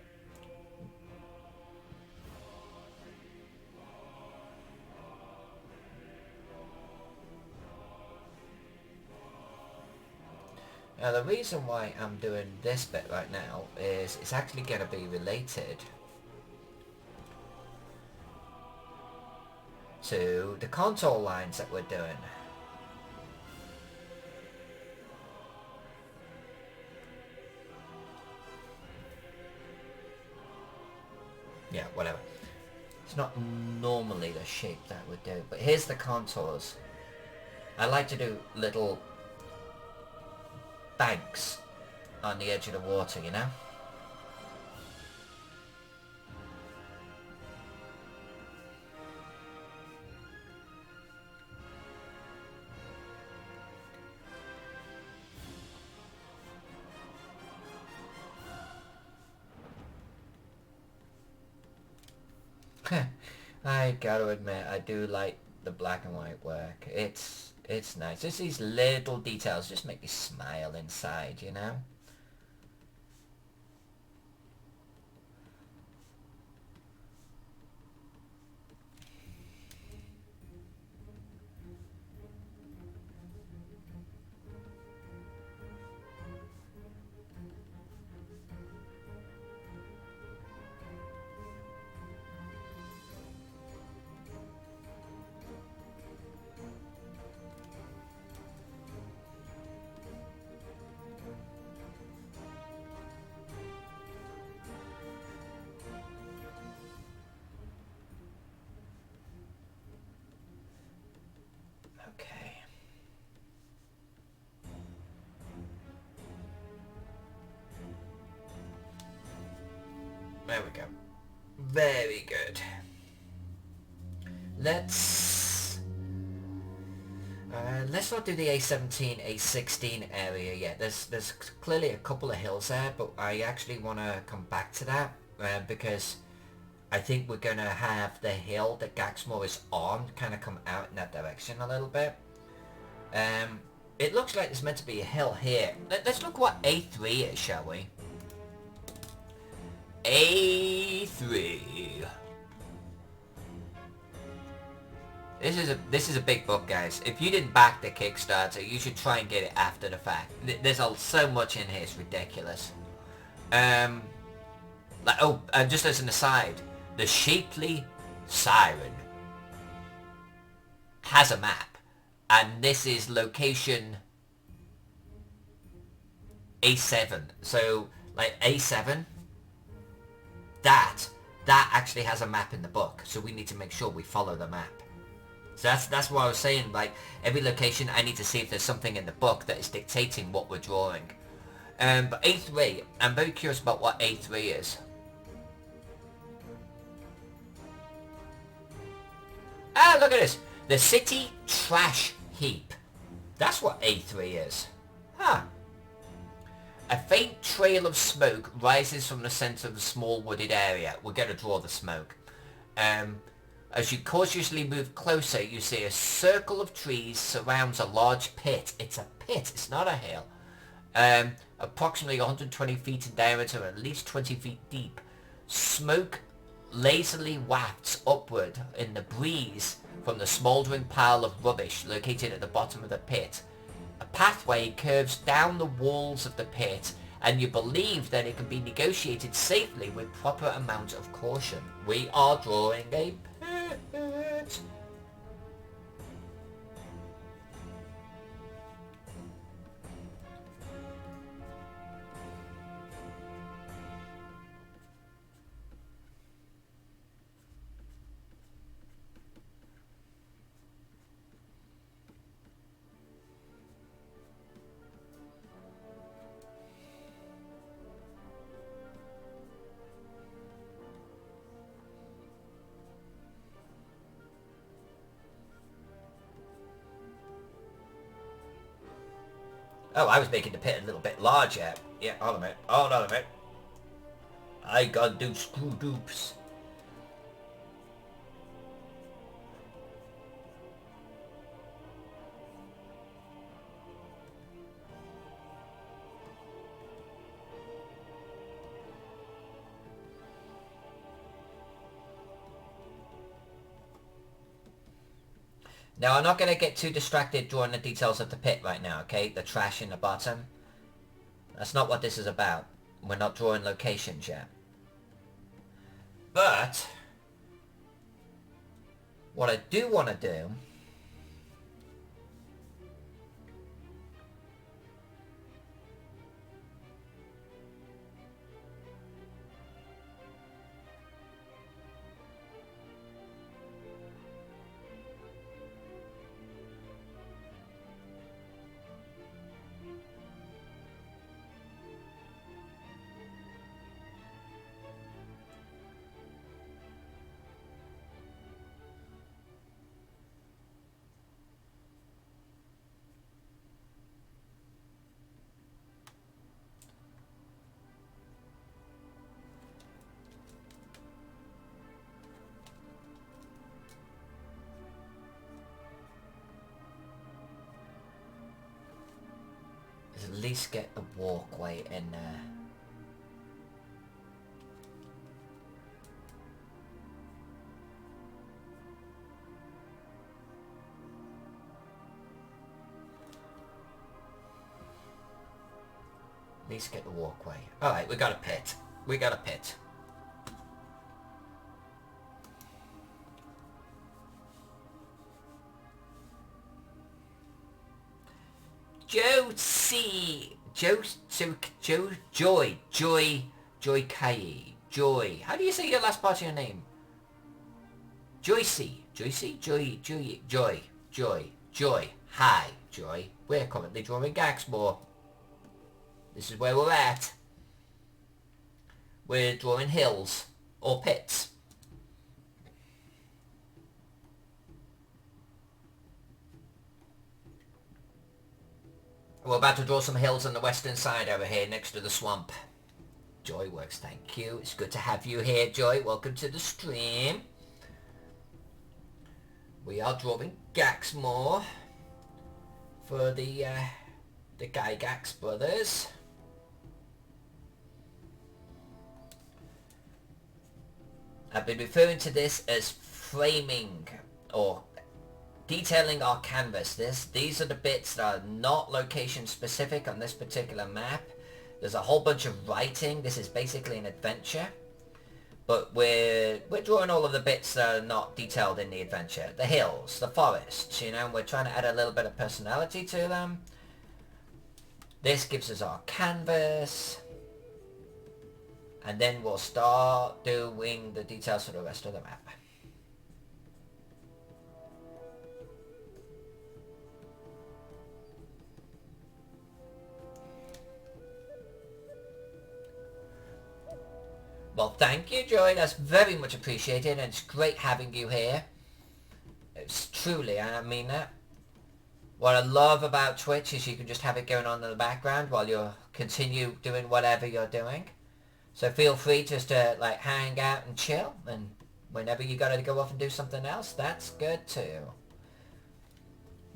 Now the reason why I'm doing this bit right now is it's actually going to be related to the contour lines that we're doing. Yeah, whatever. It's not normally the shape that we do, but here's the contours. I like to do little banks on the edge of the water, you know? I gotta admit, I do like the black and white work. It's nice. Just these little details just make me smile inside, you know? Okay. There we go. Very good. Let's not do the A17, A16 area yet. There's clearly a couple of hills there, but I actually want to come back to that because I think we're going to have the hill that Gaxmoor is on kind of come out in that direction a little bit. It looks like there's meant to be a hill here. Let's look what A3 is, shall we? A3. This is a big book, guys. If you didn't back the Kickstarter, you should try and get it after the fact. There's so much in here, it's ridiculous. Just as an aside, the Shapely Siren has a map, and this is location A7. So like A7, that actually has a map in the book, so we need to make sure we follow the map. So that's what I was saying, like every location I need to see if there's something in the book that is dictating what we're drawing. But A3, I'm very curious about what A3 is. Ah, look at this. The city trash heap. That's what A3 is. Huh. A faint trail of smoke rises from the center of a small wooded area. We're going to draw the smoke. As you cautiously move closer, you see a circle of trees surrounds a large pit. It's a pit, it's not a hill. Approximately 120 feet in diameter and at least 20 feet deep. Smoke lazily wafts upward in the breeze from the smouldering pile of rubbish located at the bottom of the pit. A pathway curves down the walls of the pit, and you believe that it can be negotiated safely with proper amount of caution. We are drawing a pit. Oh, I was making the pit a little bit larger. Yeah, hold on a minute. Hold on a minute. I gotta do screw dupes. Now, I'm not going to get too distracted drawing the details of the pit right now, okay? The trash in the bottom. That's not what this is about. We're not drawing locations yet. But what I do want to do is at least get a walkway in there. At least get the walkway. Alright, we got a pit. We got a pit. Joy Kai. Joy. How do you say your last part of your name? Joycey. Joy. Hi, Joy. We're currently drawing Gaxmoor. This is where we're at. We're drawing hills or pits. We're about to draw some hills on the western side over here next to the swamp. Joy works, thank you. It's good to have you here, Joy. Welcome to the stream. We are drawing Gaxmoor for the Gygax brothers. I've been referring to this as framing or detailing our canvas. These are the bits that are not location specific on this particular map. There's a whole bunch of writing. This is basically an adventure. But we're drawing all of the bits that are not detailed in the adventure. The hills, the forests, you know, we're trying to add a little bit of personality to them. This gives us our canvas. And then we'll start doing the details for the rest of the map. Well, thank you, Joy. That's very much appreciated, and it's great having you here. It's truly, I mean that. What I love about Twitch is you can just have it going on in the background while you continue doing whatever you're doing. So feel free just to like hang out and chill, and whenever you gotta go off and do something else, that's good too.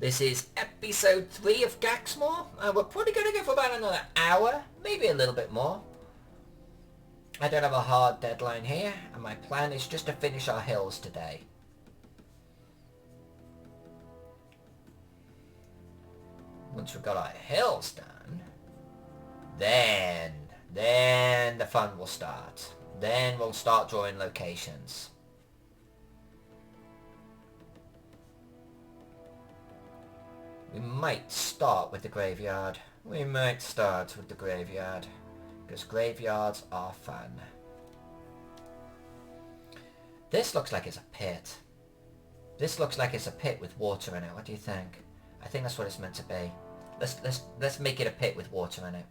This is episode 3 of Gaxmoor, and we're probably gonna go for about another hour, maybe a little bit more. I don't have a hard deadline here, and my plan is just to finish our hills today. Once we've got our hills done, then the fun will start. Then we'll start drawing locations. We might start with the graveyard. Because graveyards are fun. This looks like it's a pit. This looks like it's a pit with water in it. What do you think? I think that's what it's meant to be. Let's make it a pit with water in it.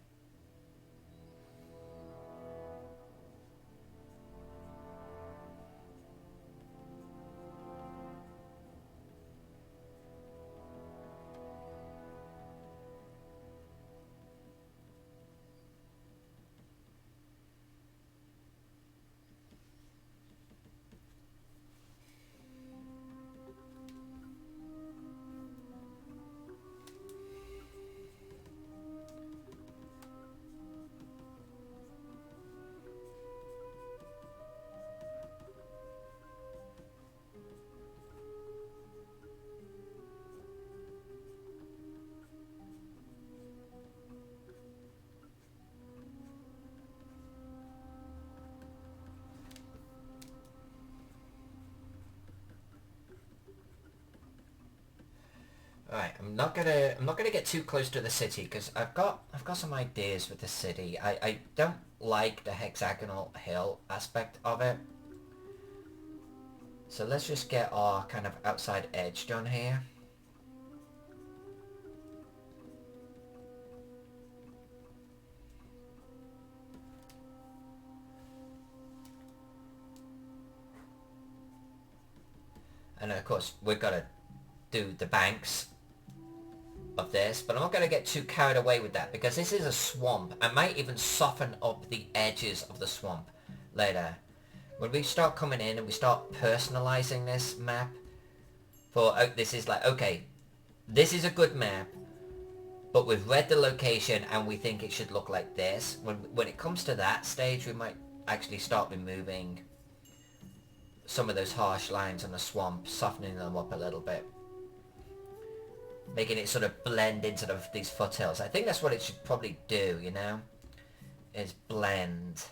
Alright, I'm not gonna get too close to the city because I've got some ideas with the city. I don't like the hexagonal hill aspect of it. So let's just get our kind of outside edge done here. And of course we've got to do the banks of this, but I'm not going to get too carried away with that because this is a swamp. I might even soften up the edges of the swamp later. When we start coming in and we start personalizing this map for, this is like, okay, this is a good map, but we've read the location and we think it should look like this. When it comes to that stage, we might actually start removing some of those harsh lines on the swamp, softening them up a little bit. Making it sort of blend into these foothills. I think that's what it should probably do, you know? Is blend.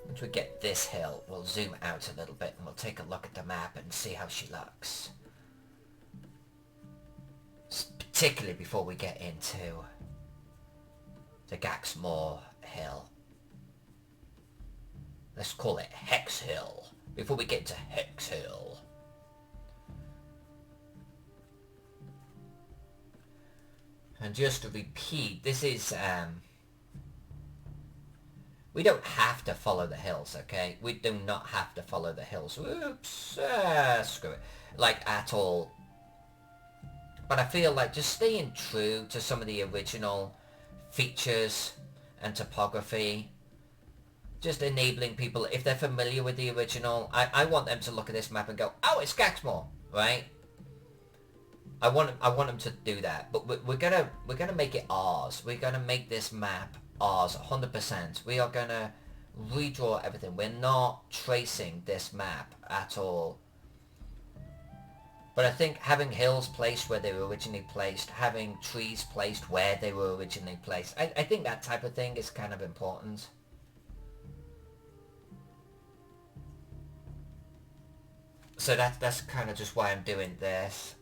Once we get this hill, we'll zoom out a little bit and we'll take a look at the map and see how she looks. Particularly before we get into the Gaxmoor hill. Let's call it Hex Hill. Before we get to Hex Hill. And just to repeat, this is We don't have to follow the hills, okay? We do not have to follow the hills. Oops, screw it. Like, at all. But I feel like just staying true to some of the original features and topography, just enabling people, if they're familiar with the original, I want them to look at this map and go, oh, it's Gaxmoor, right? I want them to do that, but we're gonna make it ours. We're gonna make this map ours, 100%. We are gonna redraw everything. We're not tracing this map at all. But I think having hills placed where they were originally placed, having trees placed where they were originally placed, I think that type of thing is kind of important. So that's kind of just why I'm doing this.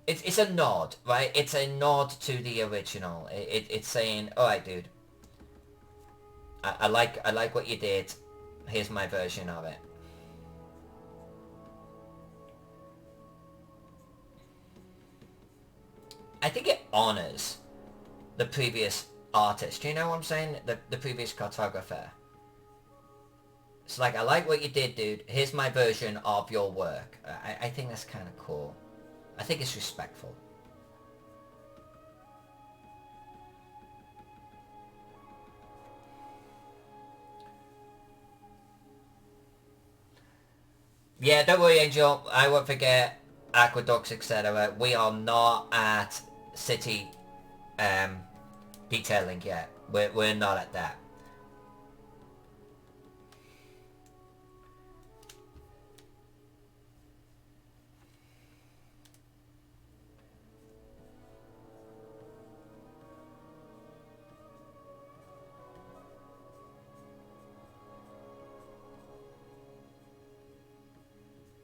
It's a nod, right? It's a nod to the original. It's saying, alright dude, I like what you did. Here's my version of it. I think it honors the previous artist. Do you know what I'm saying? The previous cartographer. It's like, I like what you did, dude. Here's my version of your work. I think that's kind of cool. I think it's respectful. Yeah, don't worry, Angel. I won't forget aqueducts, etc. We are not at city detailing yet. We're not at that.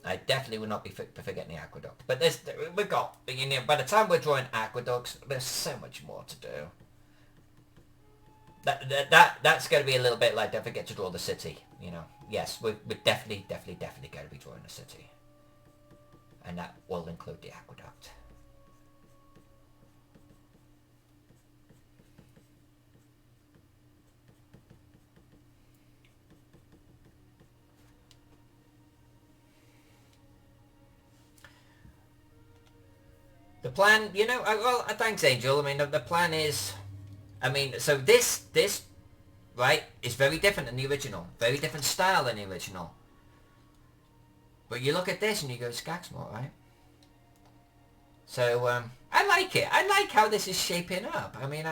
I definitely will not be forgetting the aqueduct. But we've got, you know, by the time we're drawing aqueducts, there's so much more to do. That's going to be a little bit like, don't forget to draw the city, you know. Yes, we're definitely going to be drawing the city. And that will include the aqueduct. The plan, you know, well, thanks, Angel. I mean, the plan is, I mean, so this, right, is very different than the original. Very different style than the original. But you look at this and you go, Gaxmoor, right? So, I like it. I like how this is shaping up. I mean,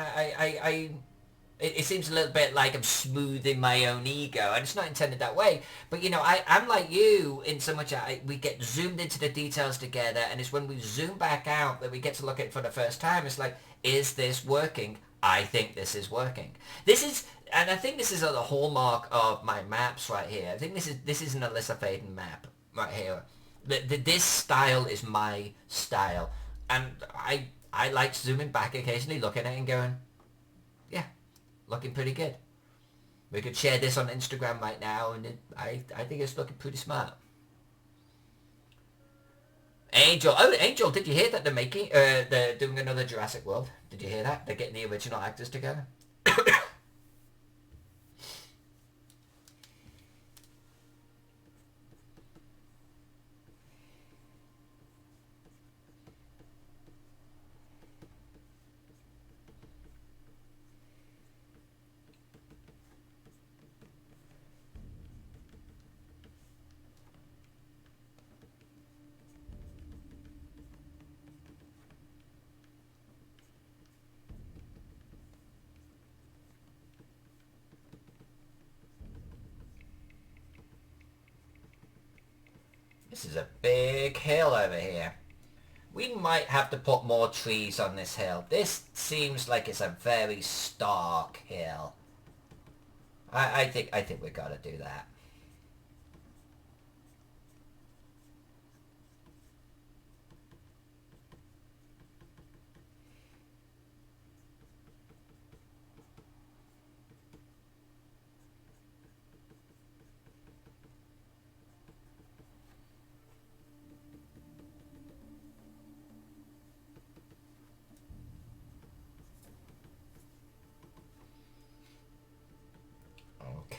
it seems a little bit like I'm smoothing my own ego, and it's not intended that way. But, you know, I'm like you in so much we get zoomed into the details together, and it's when we zoom back out that we get to look at it for the first time. It's like, is this working? I think this is working. This is, and I think this is the hallmark of my maps right here. I think this is an Alyssa Faden map right here. This style is my style, and I like zooming back occasionally, looking at it and going, yeah, looking pretty good. We could share this on Instagram right now, and I think it's looking pretty smart. Angel, oh Angel, did you hear that they're doing another Jurassic World? Did you hear that? They're getting the original actors together. This is a big hill over here. We might have to put more trees on this hill. This seems like it's a very stark hill. I think we gotta do that.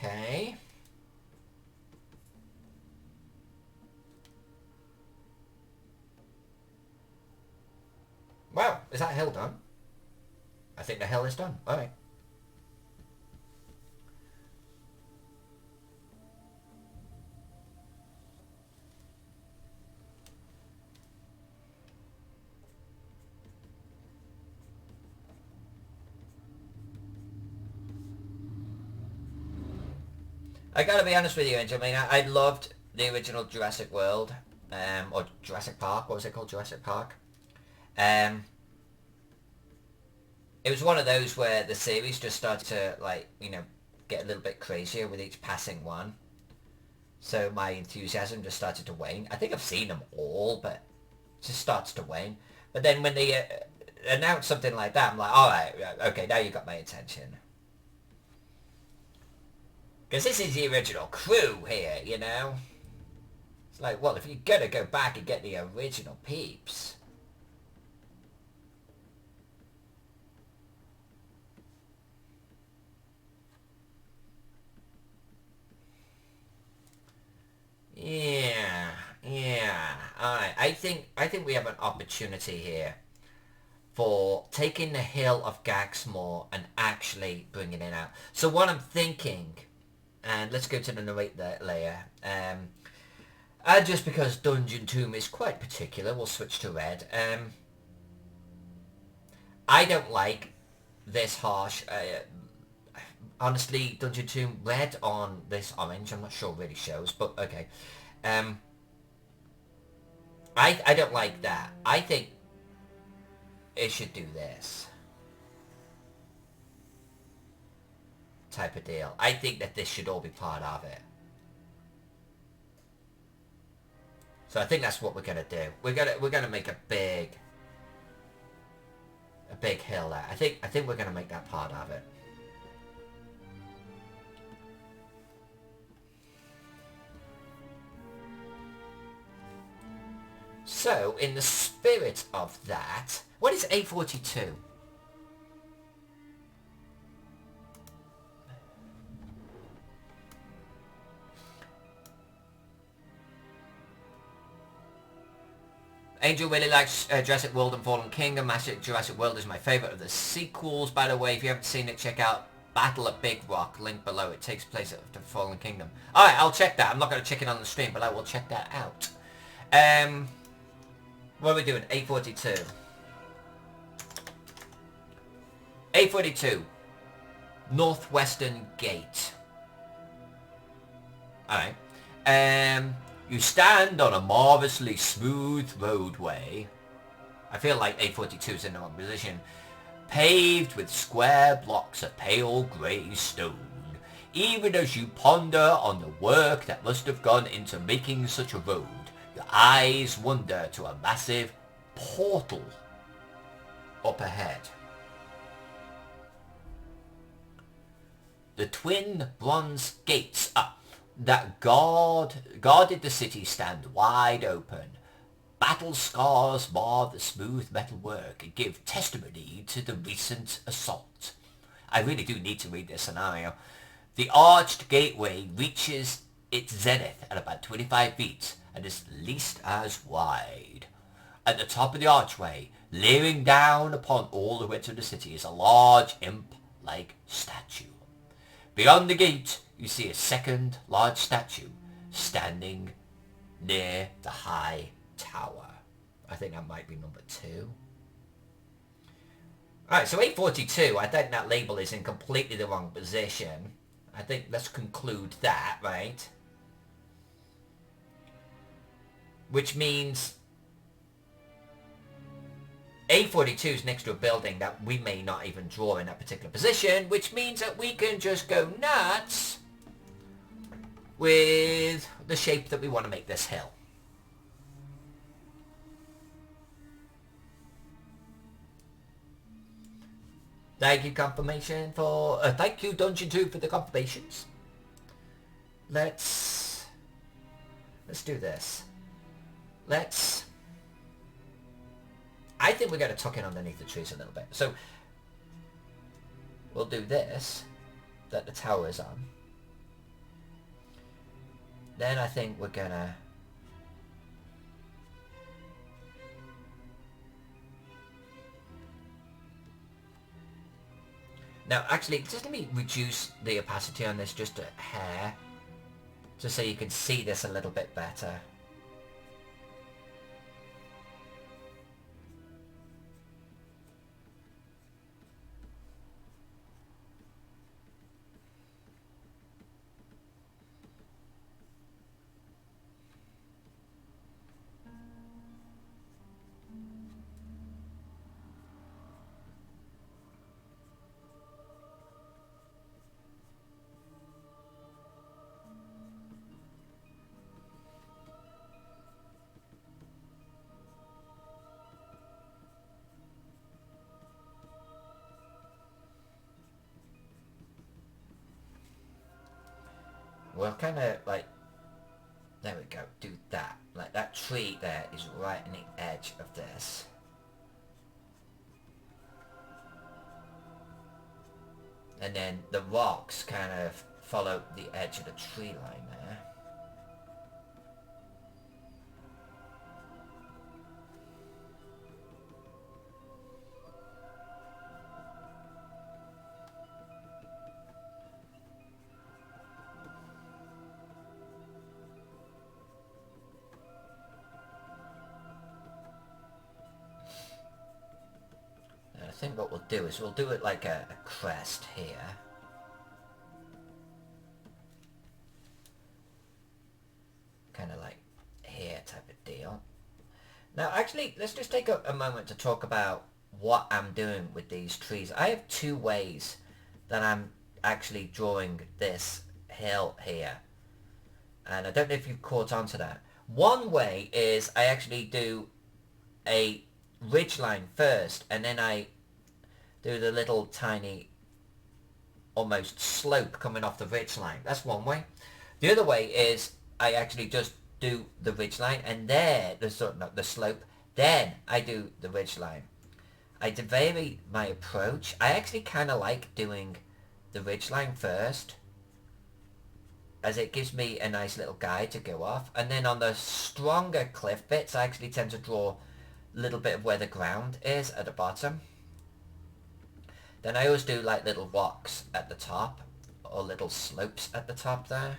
Okay. Well, is that hill done? I think the hill is done. Alright. I gotta be honest with you, Angel. I mean, I loved the original Jurassic World, or Jurassic Park. What was it called? Jurassic Park. Um, it was one of those where the series just started to, like, you know, get a little bit crazier with each passing one. So my enthusiasm just started to wane. I think I've seen them all, but it just starts to wane. But then when they announce something like that, I'm like, alright, okay, now you got my attention. Because this is the original crew here, you know? It's like, well, if you're gonna go back and get the original peeps... Yeah. Alright, I think we have an opportunity here for taking the hill of Gaxmoor and actually bringing it out. So what I'm thinking, and let's go to the narrate layer, just because Dungeon Tomb is quite particular, we'll switch to red. I don't like this harsh, honestly, Dungeon Tomb red on this orange, I'm not sure it really shows, but okay. I don't like that. I think it should do this type of deal. I think that this should all be part of it. So I think that's what we're gonna do. We're gonna make a big hill there. I think we're gonna make that part of it. So, in the spirit of that, what is A42? Angel really likes Jurassic World and Fallen Kingdom. Jurassic World is my favourite of the sequels. By the way, if you haven't seen it, check out Battle at Big Rock, link below. It takes place at the Fallen Kingdom. Alright, I'll check that. I'm not going to check it on the stream, but I will check that out. What are we doing? A42. A42. Northwestern Gate. Alright. You stand on a marvellously smooth roadway. I feel like A42 is in the wrong position. Paved with square blocks of pale grey stone. Even as you ponder on the work that must have gone into making such a road, your eyes wander to a massive portal up ahead. The twin bronze gates that guarded the city stand wide open. Battle scars mar the smooth metalwork and give testimony to the recent assault. I really do need to read this scenario. The arched gateway reaches its zenith at about 25 feet and is at least as wide. At the top of the archway, leering down upon all who enter the city, is a large imp-like statue. Beyond the gate, you see a second large statue standing near the high tower. I think that might be number 2. Alright, so A42, I think that label is in completely the wrong position. I think let's conclude that, right? Which means A42 is next to a building that we may not even draw in that particular position, which means that we can just go nuts with the shape that we want to make this hill. Thank you, confirmation for... thank you, Dungeon 2, for the confirmations. Let's do this. I think we're going to tuck in underneath the trees a little bit. So, we'll do this, that the tower is on. Then I think we're gonna... Now, actually, just let me reduce the opacity on this just a hair, just so you can see this a little bit better. We'll kind of like, there we go, do that. Like that tree there is right in the edge of this. And then the rocks kind of follow the edge of the tree line there. I think what we'll do is we'll do it like a crest here. Kind of like here type of deal. Now actually, let's just take a moment to talk about what I'm doing with these trees. I have two ways that I'm actually drawing this hill here. And I don't know if you've caught on to that. One way is I actually do a ridge line first, and then I do the little tiny almost slope coming off the ridge line. That's one way. The other way is I actually just do the ridge line and there the slope, then I do the ridge line. I vary my approach. I actually kind of like doing the ridge line first, as it gives me a nice little guide to go off, and then on the stronger cliff bits I actually tend to draw a little bit of where the ground is at the bottom. Then I always do like little rocks at the top, or little slopes at the top there.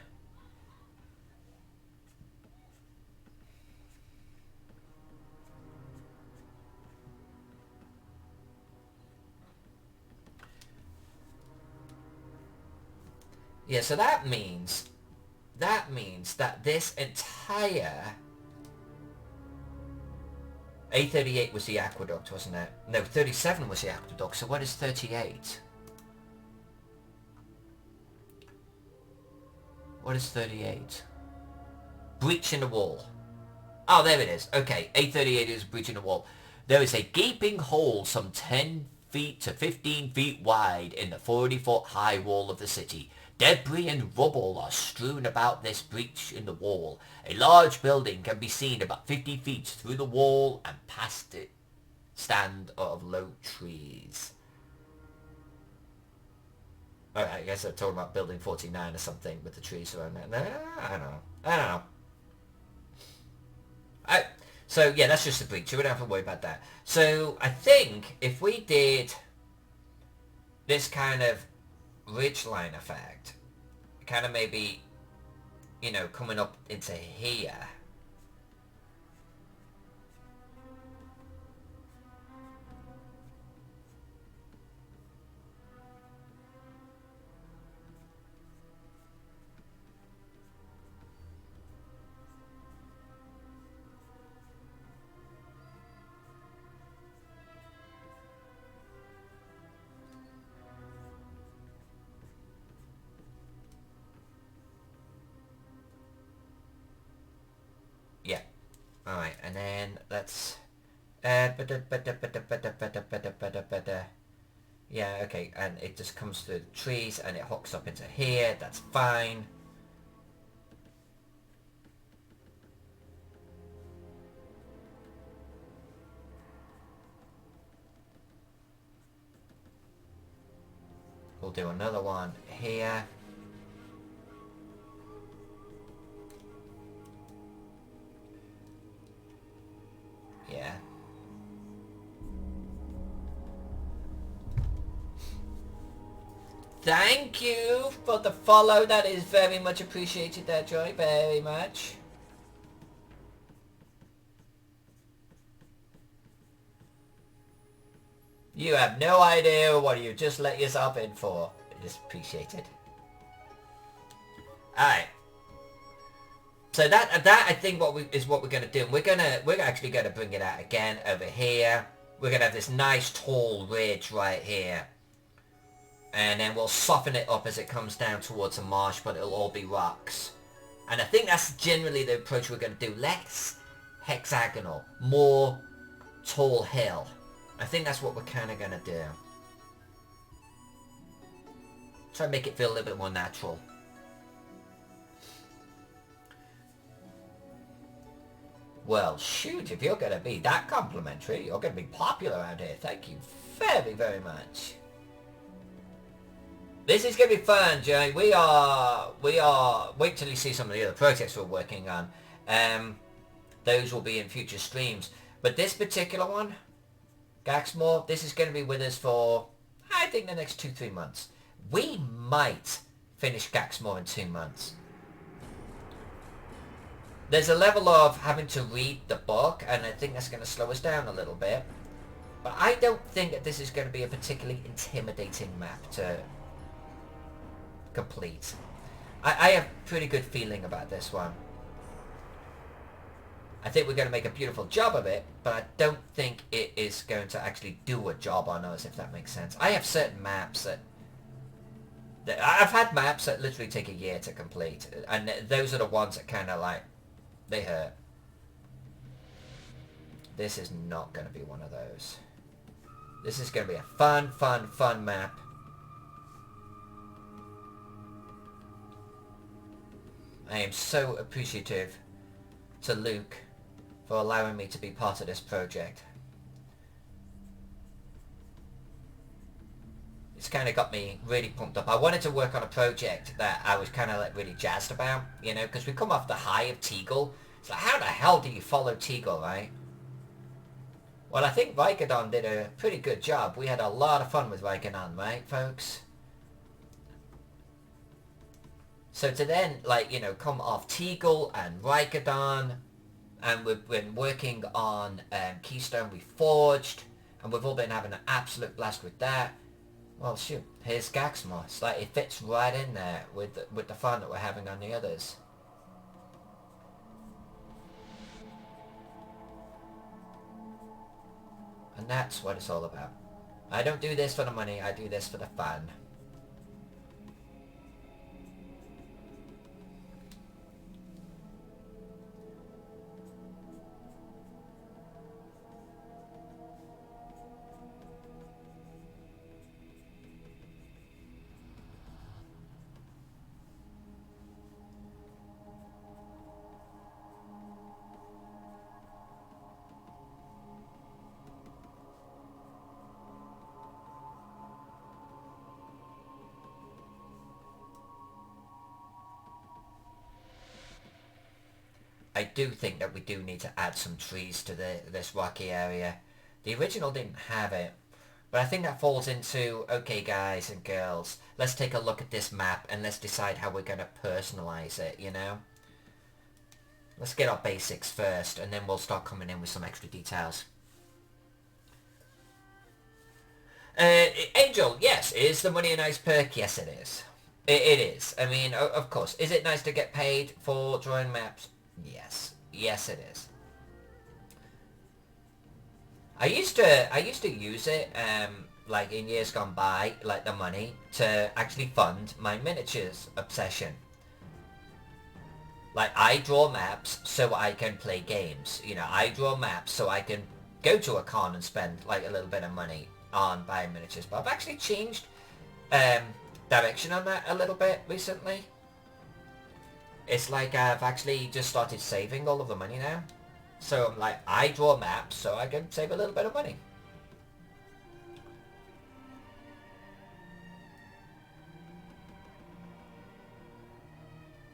Yeah, so that means that this entire A38 was the aqueduct, wasn't it? No, 37 was the aqueduct, so what is 38? What is 38? Breach in the wall. Oh, there it is. Okay, A38 is breach in the wall. There is a gaping hole some 10 feet to 15 feet wide in the 40-foot high wall of the city. Debris and rubble are strewn about this breach in the wall. A large building can be seen about 50 feet through the wall, and past it stand of low trees. Okay, I guess they're talking about building 49 or something with the trees around it. I don't know. So yeah, that's just the breach. You don't have to worry about that. So I think if we did this kind of ridgeline effect, kind of maybe, you know, coming up into here. Yeah. Alright, and then let's... Yeah, okay, and it just comes through the trees and it hooks up into here. That's fine. We'll do another one here. Thank you for the follow. That is very much appreciated there, Joy. Very much. You have no idea what you just let yourself in for. I just appreciate it. Alright. So that I think is what we're gonna do. We're actually gonna bring it out again over here. We're gonna have this nice tall ridge right here. And then we'll soften it up as it comes down towards a marsh, but it'll all be rocks. And I think that's generally the approach we're going to do. Less hexagonal, more tall hill. I think that's what we're kind of going to do. Try and make it feel a little bit more natural. Well, shoot, if you're going to be that complimentary, you're going to be popular around here. Thank you very, very much. This is going to be fun, Joey. We are, wait till you see some of the other projects we're working on. Those will be in future streams. But this particular one, Gaxmoor, this is going to be with us for, I think, the next 2-3 months. We might finish Gaxmoor in 2 months. There's a level of having to read the book, and I think that's going to slow us down a little bit. But I don't think that this is going to be a particularly intimidating map to complete. I have a pretty good feeling about this one. I think we're going to make a beautiful job of it, but I don't think it is going to actually do a job on us, if that makes sense. I have certain maps that I've had maps that literally take a year to complete, and those are the ones that kind of like, they hurt. This is not going to be one of those. This is going to be a fun map. I am so appreciative to Luke for allowing me to be part of this project. It's kind of got me really pumped up. I wanted to work on a project that I was kind of like really jazzed about, you know, because we come off the high of Teagle. It's like, how the hell do you follow Teagle, right? Well, I think Vicodon did a pretty good job. We had a lot of fun with Vicodon, right, folks? So to then, like, you know, come off Teagle and Vicodon, and we've been working on Keystone we forged, and we've all been having an absolute blast with that. Well, shoot, here's Gaxmoor. It's like, it fits right in there with the fun that we're having on the others. And that's what it's all about. I don't do this for the money, I do this for the fun. I do think that we do need to add some trees to this rocky area. The original didn't have it, but I think that falls into, okay guys and girls, let's take a look at this map and let's decide how we're going to personalize it, you know? Let's get our basics first, and then we'll start coming in with some extra details. Angel, yes. Is the money a nice perk? Yes, it is. It is. I mean, of course. Is it nice to get paid for drawing maps? Yes. Yes, it is. I used to use it, like in years gone by, like the money, to actually fund my miniatures obsession. Like, I draw maps so I can play games. You know, I draw maps so I can go to a con and spend, like, a little bit of money on buying miniatures. But I've actually changed direction on that a little bit recently. It's like I've actually just started saving all of the money now. So I'm like, I draw maps so I can save a little bit of money.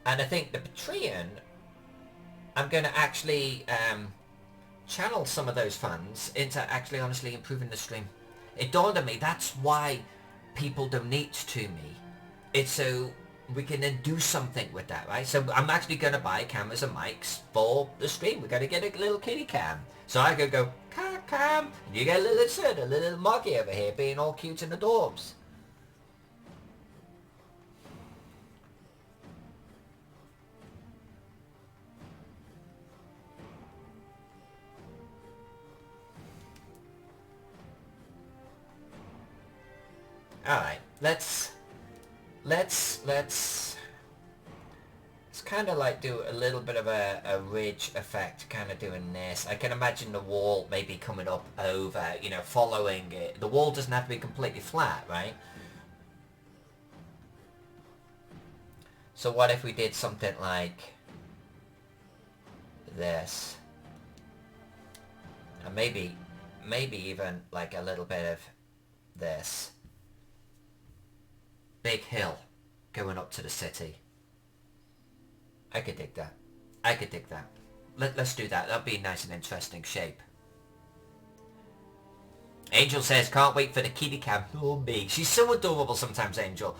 And I think the Patreon, I'm going to actually channel some of those funds into actually honestly improving the stream. It dawned on me, that's why people donate to me, it's so we can then do something with that, right? So I'm actually going to buy cameras and mics for the stream. We're going to get a little kitty cam. So I could go, cam, and you get a little insert, a little Moggy over here being all cute and adorbs. Alright, let's kind of like do a little bit of a ridge effect, kind of doing this. I can imagine the wall maybe coming up over, you know, following it. The wall doesn't have to be completely flat, right? So what if we did something like this? And maybe even like a little bit of this. Big hill going up to the city. I could dig that. I could dig that. Let's do that. That'll be a nice and interesting shape. Angel says, can't wait for the kitty cam. Oh, me. She's so adorable sometimes, Angel.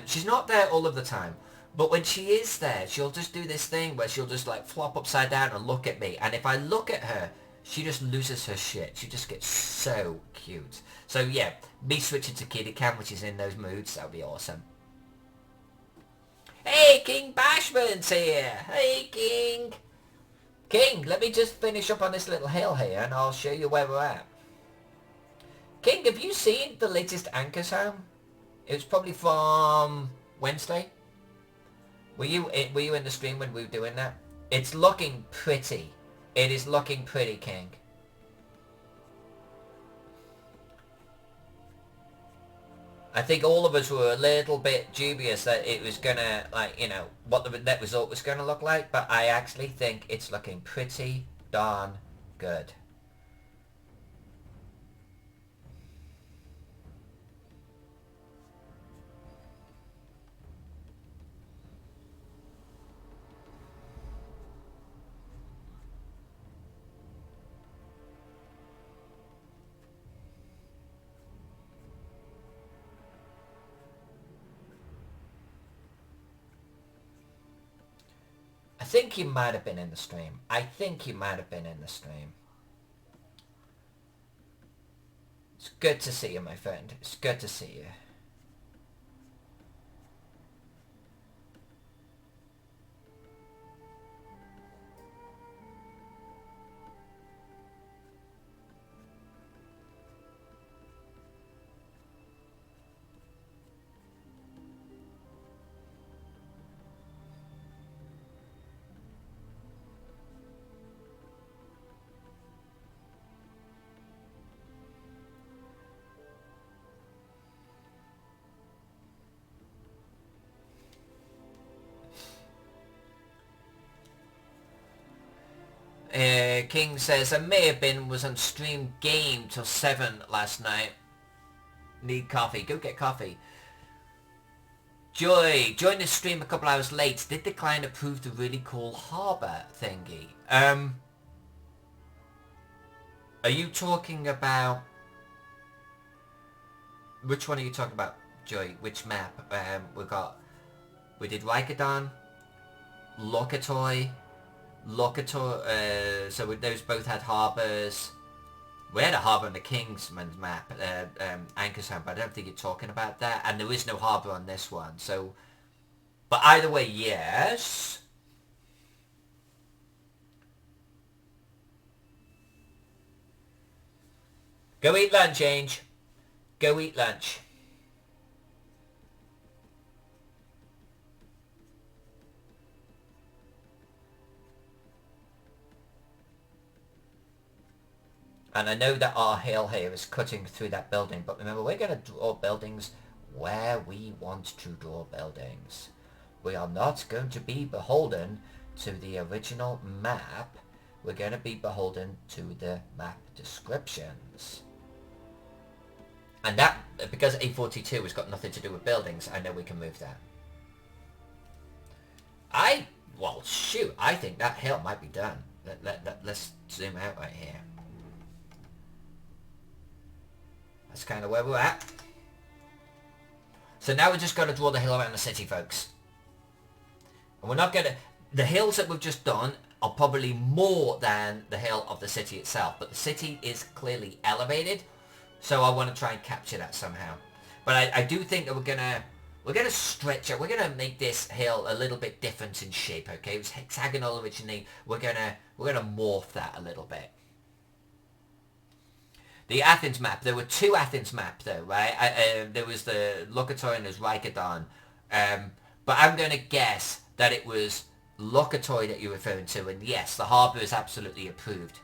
She's not there all of the time. But when she is there, she'll just do this thing where she'll just like flop upside down and look at me. And if I look at her, she just loses her shit. She just gets so cute. So yeah, me switching to kitty cam, which is in those moods, that would be awesome. Hey, King Bashman's here. Hey, King. King, let me just finish up on this little hill here and I'll show you where we're at. King, have you seen the latest anchor sound? It was probably from Wednesday. Were you in the stream when we were doing that? It's looking pretty. It is looking pretty, King. I think all of us were a little bit dubious that it was gonna, like, you know, what the net result was gonna look like, but I actually think it's looking pretty darn good. I think you might have been in the stream. I think you might have been in the stream. It's good to see you, my friend. It's good to see you. King says, I may have been, was on stream game till 7 last night. Need coffee. Go get coffee. Joy, joined the stream a couple hours late. Did the client approve the really cool harbour thingy? Are you talking about... Which one are you talking about, Joy? Which map? We did Rikadon, Lokatoy, so those both had harbours. We had a harbour on the Kingsman's map, Anchorstown, but I don't think you're talking about that. And there is no harbour on this one, so... But either way, yes. Go eat lunch, Ange. Go eat lunch. And I know that our hill here is cutting through that building, but remember, we're going to draw buildings where we want to draw buildings. We are not going to be beholden to the original map. We're going to be beholden to the map descriptions. And that, because A42 has got nothing to do with buildings, I know we can move that. Well, shoot, I think that hill might be done. Let's zoom out right here. That's kind of where we're at. So now we're just going to draw the hill around the city, folks. And we're not going to... The hills that we've just done are probably more than the hill of the city itself. But the city is clearly elevated. So I want to try and capture that somehow. But I do think that we're going to stretch it. We're going to make this hill a little bit different in shape, okay? It was hexagonal originally. We're going to morph that a little bit. The Athens map. There were two Athens maps though, right? There was the Locatoy and there's Rykadon. But I'm going to guess that it was Locatoy that you're referring to. And yes, the harbour is absolutely approved.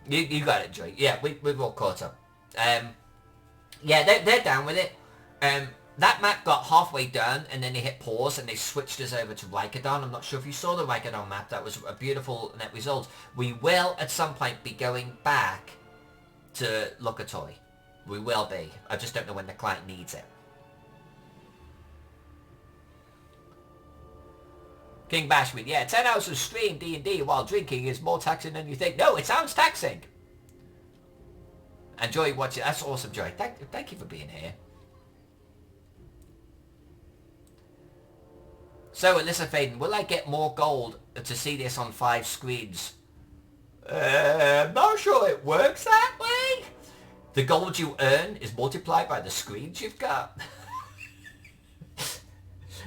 You got it, Joy. Yeah, we've all caught up. Yeah, they're down with it. That map got halfway done and then they hit pause and they switched us over to Rykadon. I'm not sure if you saw the Rykadon map. That was a beautiful net result. We will at some point be going back to Locatoy. We will be. I just don't know when the client needs it. King Bashman, yeah, 10 hours of stream D&D while drinking is more taxing than you think. No, it sounds taxing. And Joy watching. That's awesome, Joy. Thank you for being here. So, Alyssa Faden, will I get more gold to see this on 5 screens? I'm not sure it works that way. The gold you earn is multiplied by the screens you've got.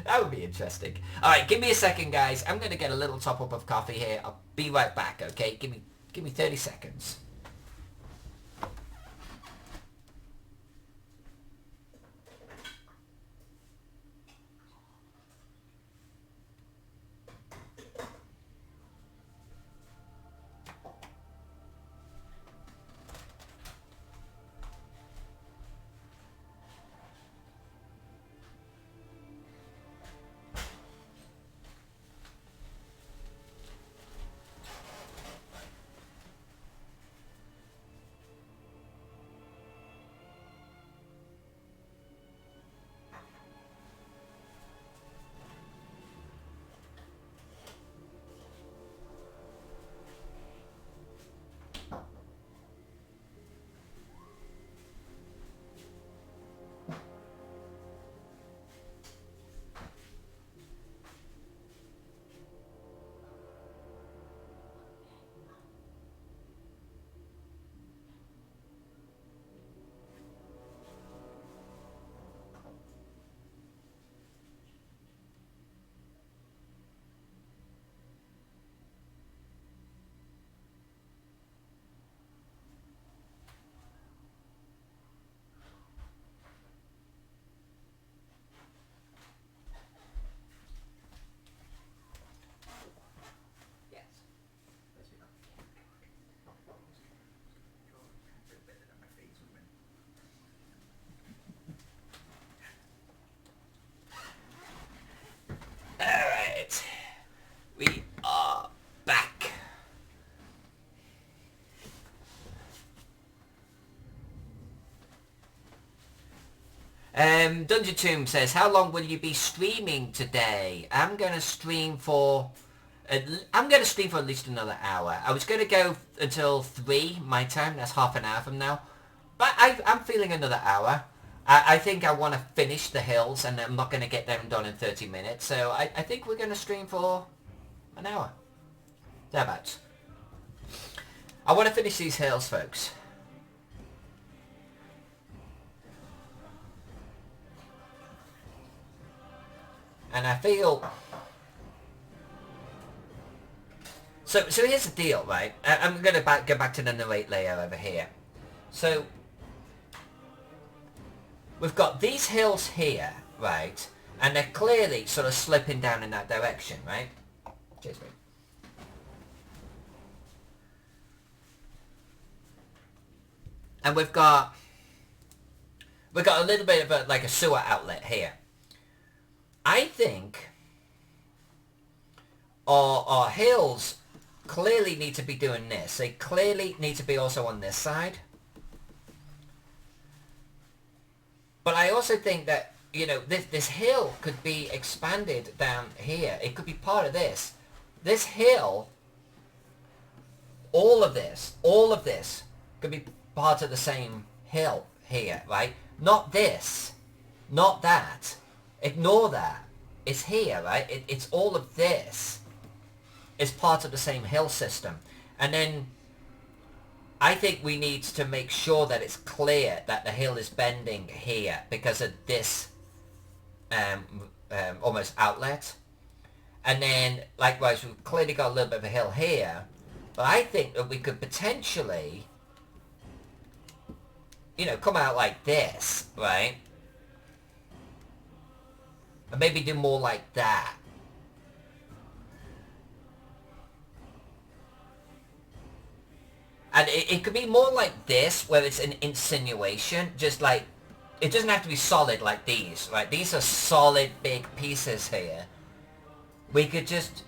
That would be interesting. Alright, give me a second, guys. I'm going to get a little top up of coffee here. I'll be right back, okay? Give me 30 seconds. We are back. Dungeon Tomb says, how long will you be streaming today? I'm going to stream for at least another hour. I was going to go until 3 my time. That's half an hour from now. But I'm feeling another hour. I think I want to finish the hills and I'm not going to get them done in 30 minutes. So I think we're going to stream for an hour. Thereabouts. I want to finish these hills, folks. And I feel... So here's the deal, right? I'm going to go back to the narrate layer over here. So, we've got these hills here, right? And they're clearly sort of slipping down in that direction, right? Cheers, mate. And we've got a little bit of like a sewer outlet here. I think our hills clearly need to be doing this. They clearly need to be also on this side. But I also think that, you know, this hill could be expanded down here. It could be part of this. This hill, all of this could be part of the same hill here, right? Not this. Not that. Ignore that. It's here, right? It's all of this. It's part of the same hill system. And then I think we need to make sure that it's clear that the hill is bending here because of this almost outlet. And then, likewise, we've clearly got a little bit of a hill here. But I think that we could potentially, you know, come out like this, right? And maybe do more like that. And it could be more like this, where it's an insinuation, just like, it doesn't have to be solid like these, right? These are solid big pieces here. We could just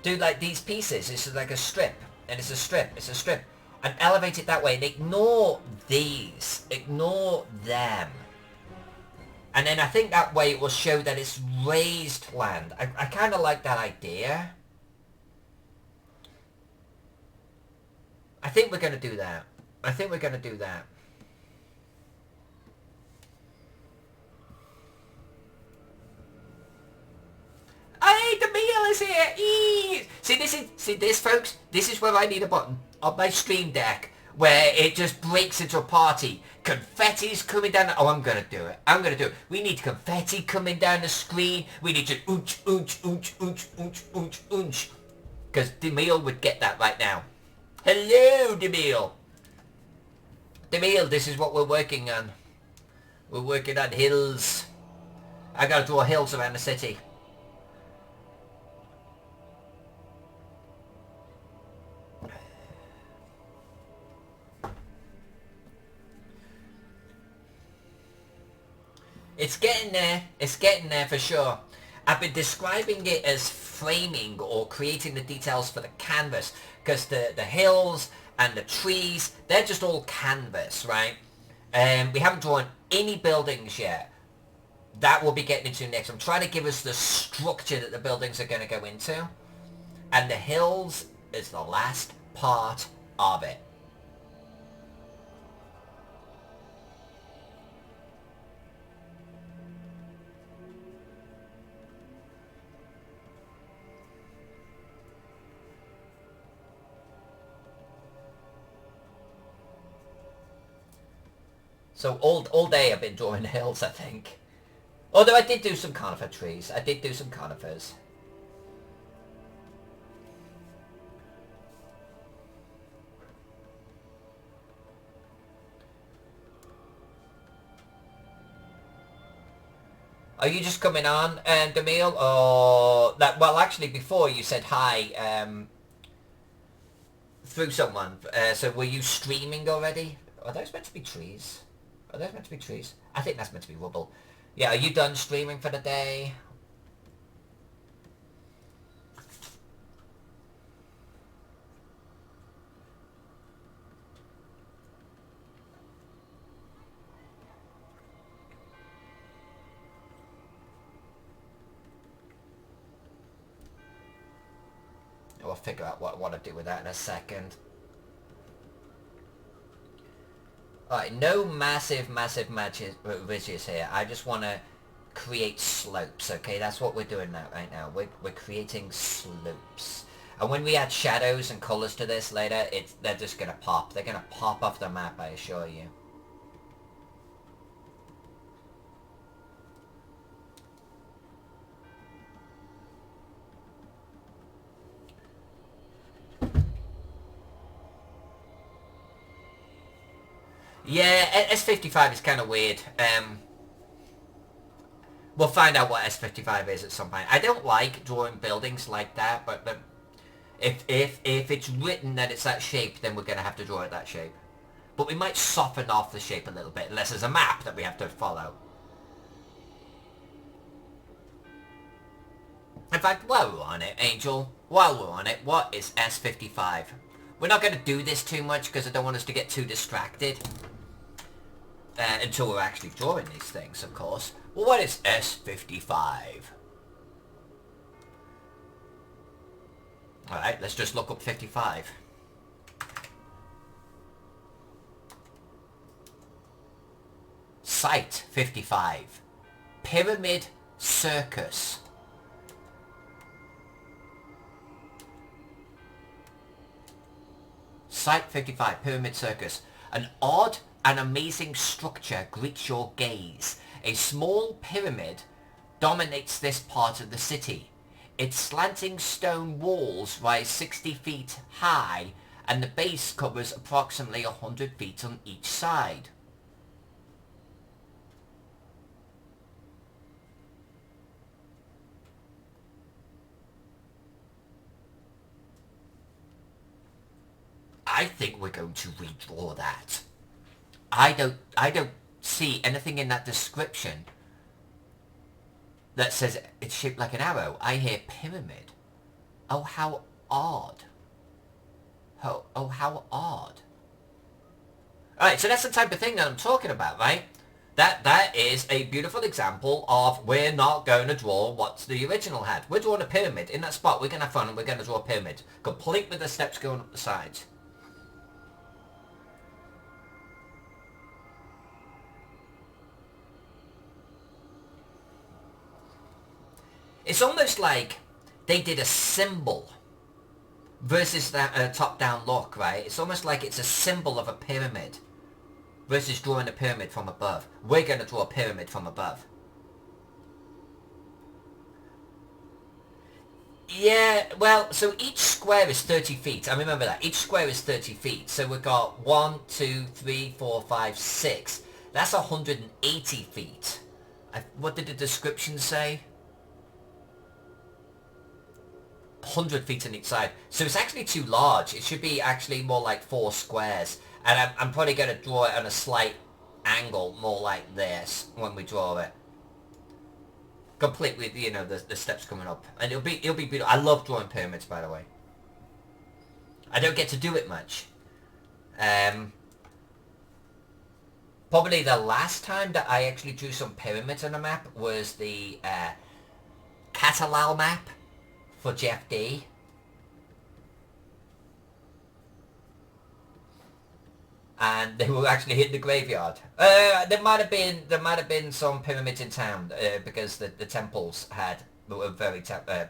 do like these pieces. This is like a strip, and it's a strip, it's a strip. And elevate it that way, and ignore these. Ignore them. And then I think that way it will show that it's raised land. I kind of like that idea. I think we're going to do that. I think we're going to do that. Hey, the meal is here! Eee! See this, folks? This is where I need a button on my stream deck where it just breaks into a party. Confetti's coming down. Oh, I'm going to do it. I'm going to do it. We need confetti coming down the screen. We need to oonch, oonch, oonch, oonch, oonch, oonch, oonch. Because Demille would get that right now. Hello, Demille. Demille, this is what we're working on. We're working on hills. I got to draw hills around the city. It's getting there. It's getting there for sure. I've been describing it as framing or creating the details for the canvas because the hills and the trees, they're just all canvas, right? We haven't drawn any buildings yet. That we'll be getting into next. I'm trying to give us the structure that the buildings are going to go into. And the hills is the last part of it. So all day I've been drawing hills, I think. Although I did do some conifer trees. I did do some conifers. Are you just coming on, Demille? Or that? Well, actually, before you said hi through someone. So were you streaming already? Are those meant to be trees? Are those meant to be trees? I think that's meant to be rubble. Yeah, are you done streaming for the day? I'll figure out what I want to do with that in a second. Alright, no massive ridges here. I just want to create slopes, okay? That's what we're doing right now. We're creating slopes. And when we add shadows and colours to this later, they're just going to pop. They're going to pop off the map, I assure you. Yeah, S55 is kind of weird. We'll find out what S55 is at some point. I don't like drawing buildings like that, but if it's written that it's that shape, then we're going to have to draw it that shape. But we might soften off the shape a little bit, unless there's a map that we have to follow. In fact, while we're on it, Angel, while we're on it, what is S55? We're not going to do this too much because I don't want us to get too distracted. Until we're actually drawing these things, of course. Well, what is S55? Alright, let's just look up 55. Site 55. Pyramid Circus. Site 55, Pyramid Circus. An odd and amazing structure greets your gaze. A small pyramid dominates this part of the city. Its slanting stone walls rise 60 feet high, and the base covers approximately 100 feet on each side. I think we're going to redraw that. I don't see anything in that description that says it's shaped like an arrow. I hear pyramid. Oh, how odd. Oh, how odd. Alright, so that's the type of thing that I'm talking about, right? That is a beautiful example of we're not going to draw what the original had. We're drawing a pyramid. In that spot, we're going to have fun and we're going to draw a pyramid. Complete with the steps going up the sides. It's almost like they did a symbol versus that top-down look, right? It's almost like it's a symbol of a pyramid versus drawing a pyramid from above. We're going to draw a pyramid from above. Yeah, well, so each square is 30 feet. I remember that. Each square is 30 feet. So we've got 1, 2, 3, 4, 5, 6. That's 180 feet. What did the description say? 100 feet on each side. So it's actually too large. It should be actually more like 4 squares. And I'm probably going to draw it on a slight angle, more like this, when we draw it. Complete with, you know, the steps coming up. And it'll be beautiful. I love drawing pyramids, by the way. I don't get to do it much. Probably the last time that I actually drew some pyramids on a map was the Catalal map for JFD. And they were actually hitting the graveyard. There might have been some pyramids in town because the temples were very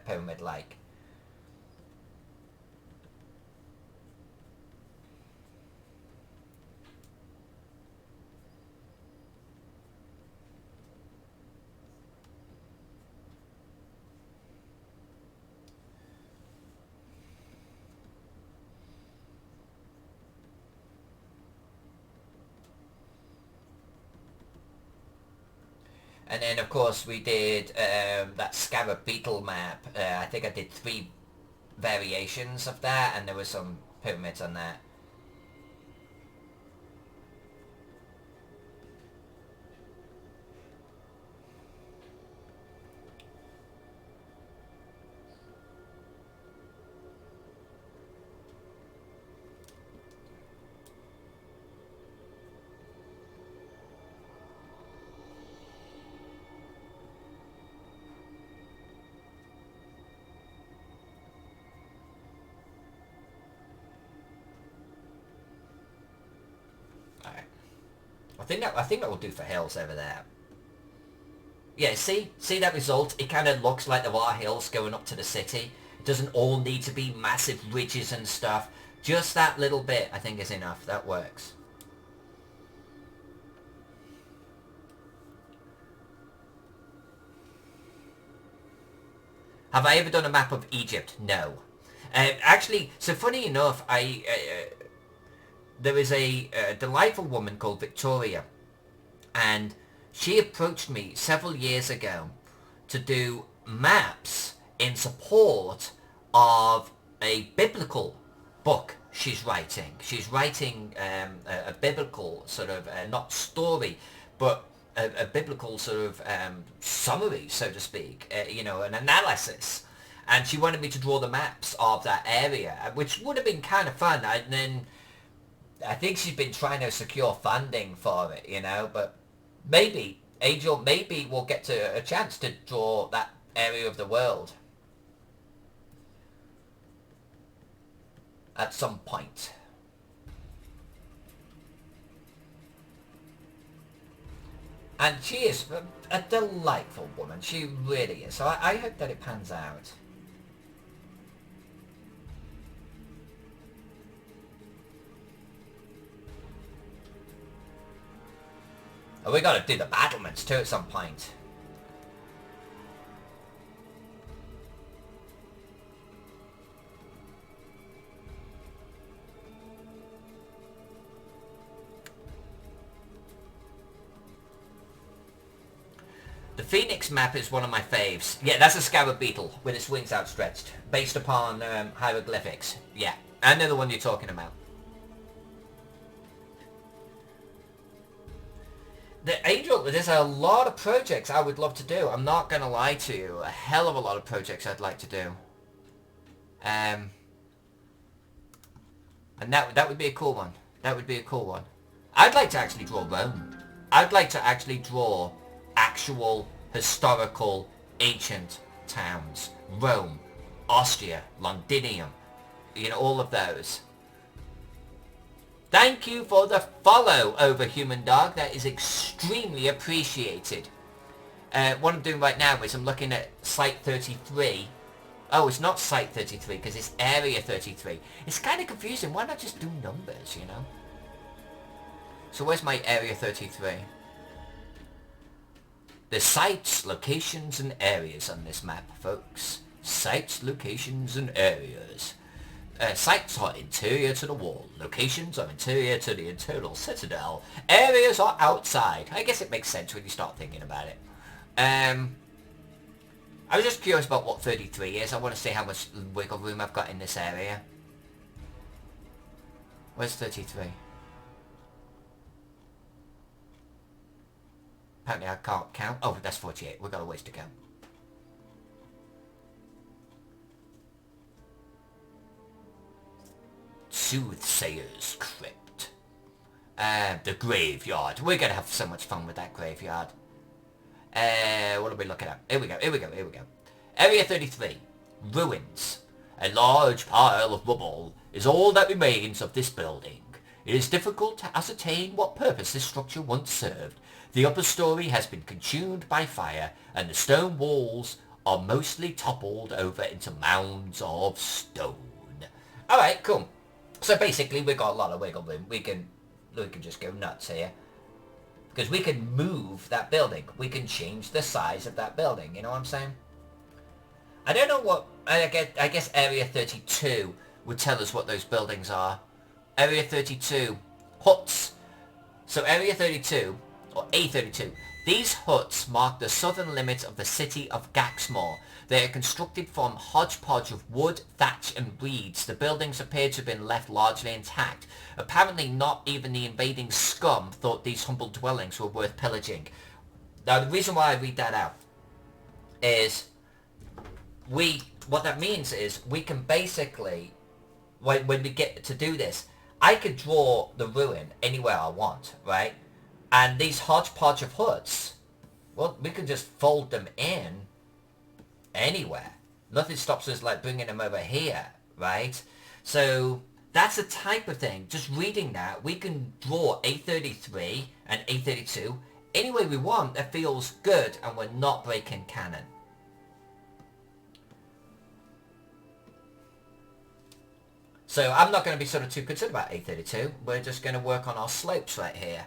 pyramid-like. And then, of course, we did that Scarab Beetle map. I think I did 3 variations of that, and there were some pyramids on that. I think that will do for hills over there. Yeah, see that result? It kind of looks like there are hills going up to the city. It doesn't all need to be massive ridges and stuff. Just that little bit, I think, is enough. That works. Have I ever done a map of Egypt? No. Actually, so funny enough, there is a delightful woman called Victoria, and she approached me several years ago to do maps in support of a biblical book she's writing. She's writing a biblical sort of, not story, but a biblical sort of summary, so to speak, you know, an analysis. And she wanted me to draw the maps of that area, which would have been kind of fun. And then I think she's been trying to secure funding for it, you know, but maybe, Angel, maybe we'll get to a chance to draw that area of the world at some point. And she is a delightful woman. She really is. So I hope that it pans out. Oh, we gotta do the battlements too at some point. The Phoenix map is one of my faves. Yeah, that's a scarab beetle with its wings outstretched, based upon hieroglyphics. Yeah, I know the one you're talking about. The Angel, there's a lot of projects I would love to do. I'm not going to lie to you. A hell of a lot of projects I'd like to do. And that would be a cool one. That would be a cool one. I'd like to actually draw Rome. I'd like to actually draw actual historical ancient towns. Rome, Ostia, Londinium, you know, all of those. Thank you for the follow over Human Dog. That is extremely appreciated. What I'm doing right now is I'm looking at Site 33. Oh, it's not Site 33 because it's Area 33. It's kind of confusing. Why not just do numbers, you know? So where's my Area 33? There's sites, locations, and areas on this map, folks. Sites, locations, and areas. Sites are interior to the wall. Locations are interior to the internal citadel. Areas are outside. I guess it makes sense when you start thinking about it. I was just curious about what 33 is. I want to see how much wiggle room I've got in this area. Where's 33? Apparently I can't count. Oh, that's 48. We've got a ways to go. Soothsayer's Crypt. The graveyard. We're going to have so much fun with that graveyard. What are we looking at? Here we go. Area 33. Ruins. A large pile of rubble is all that remains of this building. It is difficult to ascertain what purpose this structure once served. The upper story has been consumed by fire, and the stone walls are mostly toppled over into mounds of stone. Alright, cool. So basically we've got a lot of wiggle room. We can just go nuts here. Because we can move that building. We can change the size of that building. You know what I'm saying? I don't know what... I guess Area 32 would tell us what those buildings are. Area 32. Huts. So Area 32, or A32, these huts mark the southern limit of the city of Gaxmoor. They are constructed from hodgepodge of wood, thatch and reeds. The buildings appear to have been left largely intact. Apparently not even the invading scum thought these humble dwellings were worth pillaging. Now the reason why I read that out is what that means is we can basically, when we get to do this, I could draw the ruin anywhere I want, right? And these hodgepodge of huts, well, we can just fold them in anywhere. Nothing stops us like bringing them over here, right? So that's the type of thing. Just reading that, we can draw A33 and A32 any way we want that feels good and we're not breaking canon. So I'm not going to be sort of too concerned about A32. We're just going to work on our slopes right here.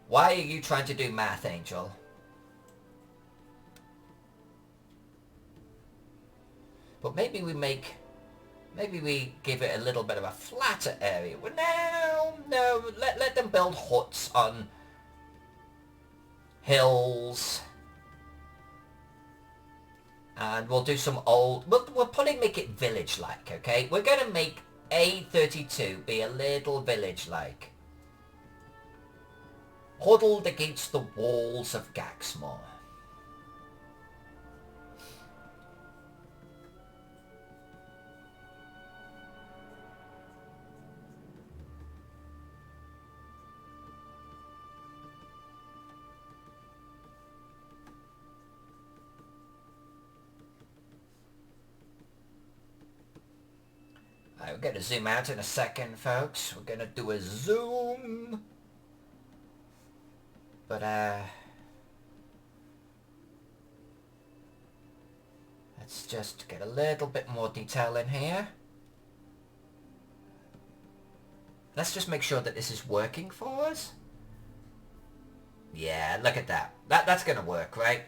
Why are you trying to do math, Angel? But maybe we give it a little bit of a flatter area. Well, no, let them build huts on hills. And we'll do some old... We'll probably make it village-like, okay? We're going to make A32 be a little village-like. Huddled against the walls of Gaxmoor. I'm going to zoom out in a second, folks. We're going to do a zoom. But, let's just get a little bit more detail in here. Let's just make sure that this is working for us. Yeah, look at that. That's going to work, right?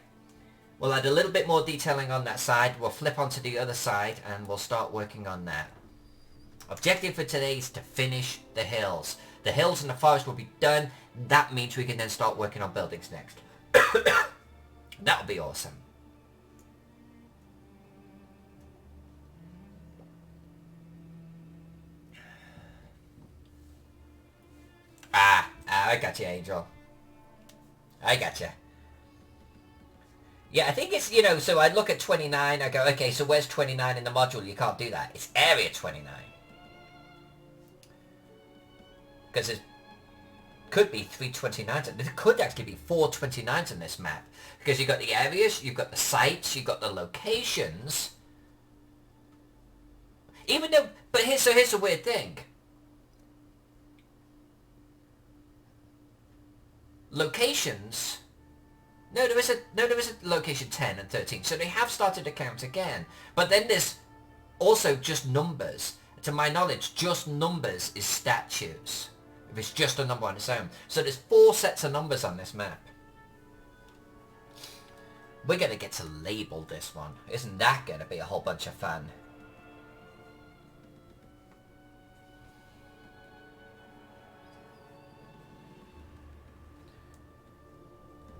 We'll add a little bit more detailing on that side. We'll flip onto the other side and we'll start working on that. Objective for today is to finish the hills. The hills and the forest will be done. That means we can then start working on buildings next. That would be awesome. I got you, Angel. I got you. Yeah, I think it's, you know, so I look at 29, I go, okay, so where's 29 in the module? You can't do that. It's area 29. Because it could be 3 29s. There could actually be 4 29s in this map. Because you've got the areas, you've got the sites, you've got the locations. Even though, but here's a weird thing. Locations... No, there is a location 10 and 13, so they have started to count again. But then there's also just numbers. To my knowledge, just numbers is statues. If it's just a number on its own. So there's 4 sets of numbers on this map. We're going to get to label this one. Isn't that going to be a whole bunch of fun?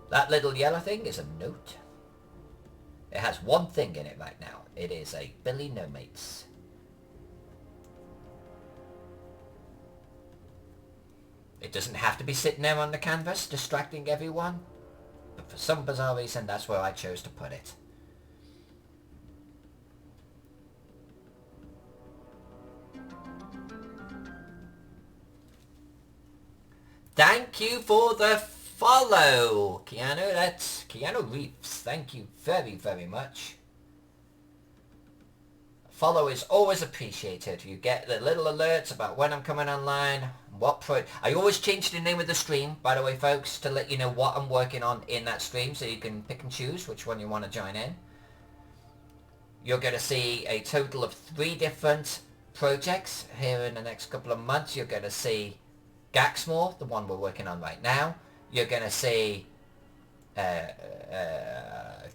That little yellow thing is a note. It has one thing in it right now. It is a Billy No Mates. It doesn't have to be sitting there on the canvas distracting everyone. But for some bizarre reason, that's where I chose to put it. Thank you for the follow, Keanu. That's Keanu Reeves. Thank you very, very much. Follow is always appreciated. You get the little alerts about when I'm coming online, I always change the name of the stream, by the way, folks, to let you know what I'm working on in that stream, so you can pick and choose which one you want to join in. You're going to see a total of 3 different projects here in the next couple of months. You're going to see Gaxmoor, the one we're working on right now. You're going to see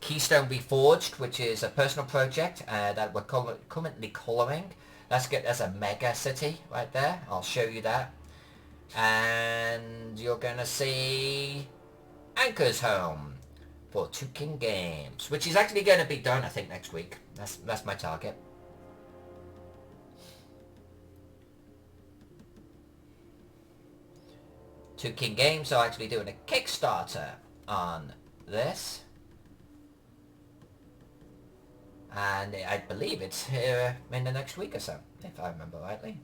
Keystone Reforged, which is a personal project that we're currently colouring. That's a mega city right there. I'll show you that. And you're going to see Anchor's Home for Two King Games, which is actually going to be done, I think, next week. That's my target. Two King Games are actually doing a Kickstarter on this. And I believe it's here in the next week or so, if I remember rightly.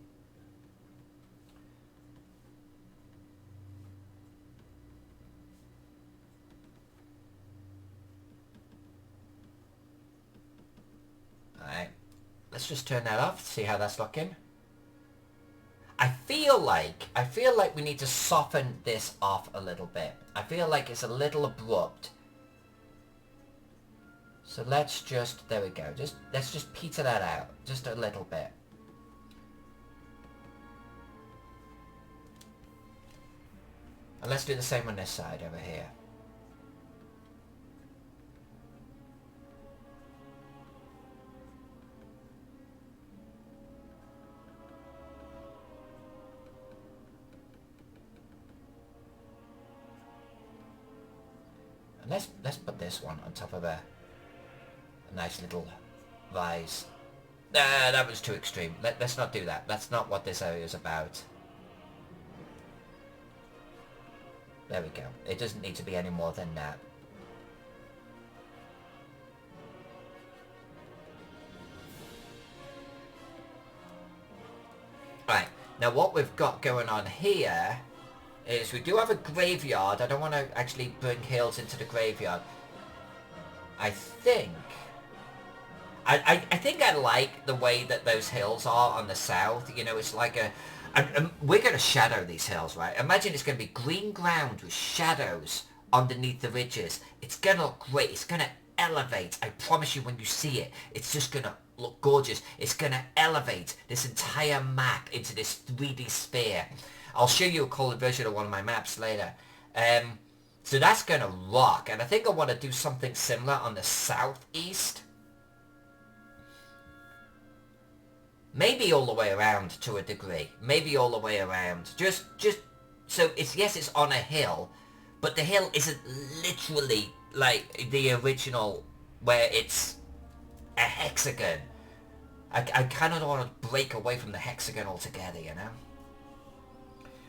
Alright, let's just turn that off, see how that's looking. I feel like we need to soften this off a little bit. I feel like it's a little abrupt. So let's just, there we go, let's just peter that out, just a little bit. And let's do the same on this side over here. And let's put this one on top of a nice little rise. That was too extreme. Let's not do that. That's not what this area is about. There we go. It doesn't need to be any more than that. Right, now what we've got going on here is we do have a graveyard. I don't want to actually bring hills into the graveyard. I think... I think I like the way that those hills are on the south. You know, it's like a... And we're going to shadow these hills, right? Imagine it's going to be green ground with shadows underneath the ridges. It's going to look great. It's going to elevate. I promise you, when you see it, it's just going to look gorgeous. It's going to elevate this entire map into this 3D sphere. I'll show you a colored version of one of my maps later. So that's going to rock. And I think I want to do something similar on the southeast. Maybe all the way around to a degree. Maybe all the way around. Just so it's, yes, it's on a hill, but the hill isn't literally like the original where it's a hexagon. I kind of don't want to break away from the hexagon altogether, you know?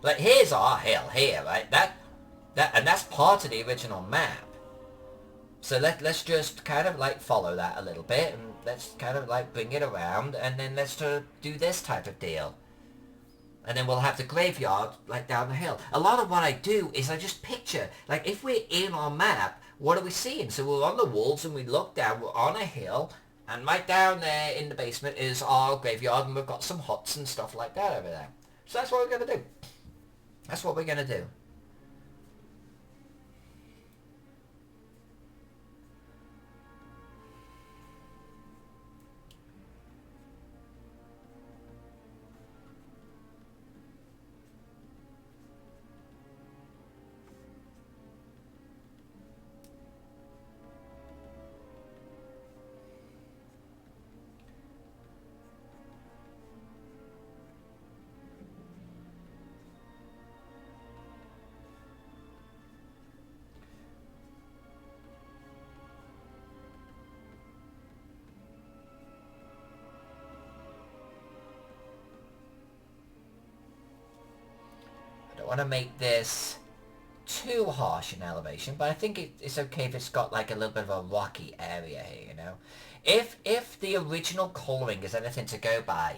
Like, here's our hill here, right? And that's part of the original map. So let's just kind of like follow that a little bit, and let's kind of like bring it around, and then let's do this type of deal. And then we'll have the graveyard like down the hill. A lot of what I do is I just picture, like if we're in our map, what are we seeing? So we're on the walls and we look down, we're on a hill, and right down there in the basement is our graveyard, and we've got some huts and stuff like that over there. So that's what we're going to do. That's what we're going to do. I want to make this too harsh in elevation, but I think it's okay if it's got like a little bit of a rocky area here, you know? If the original colouring is anything to go by,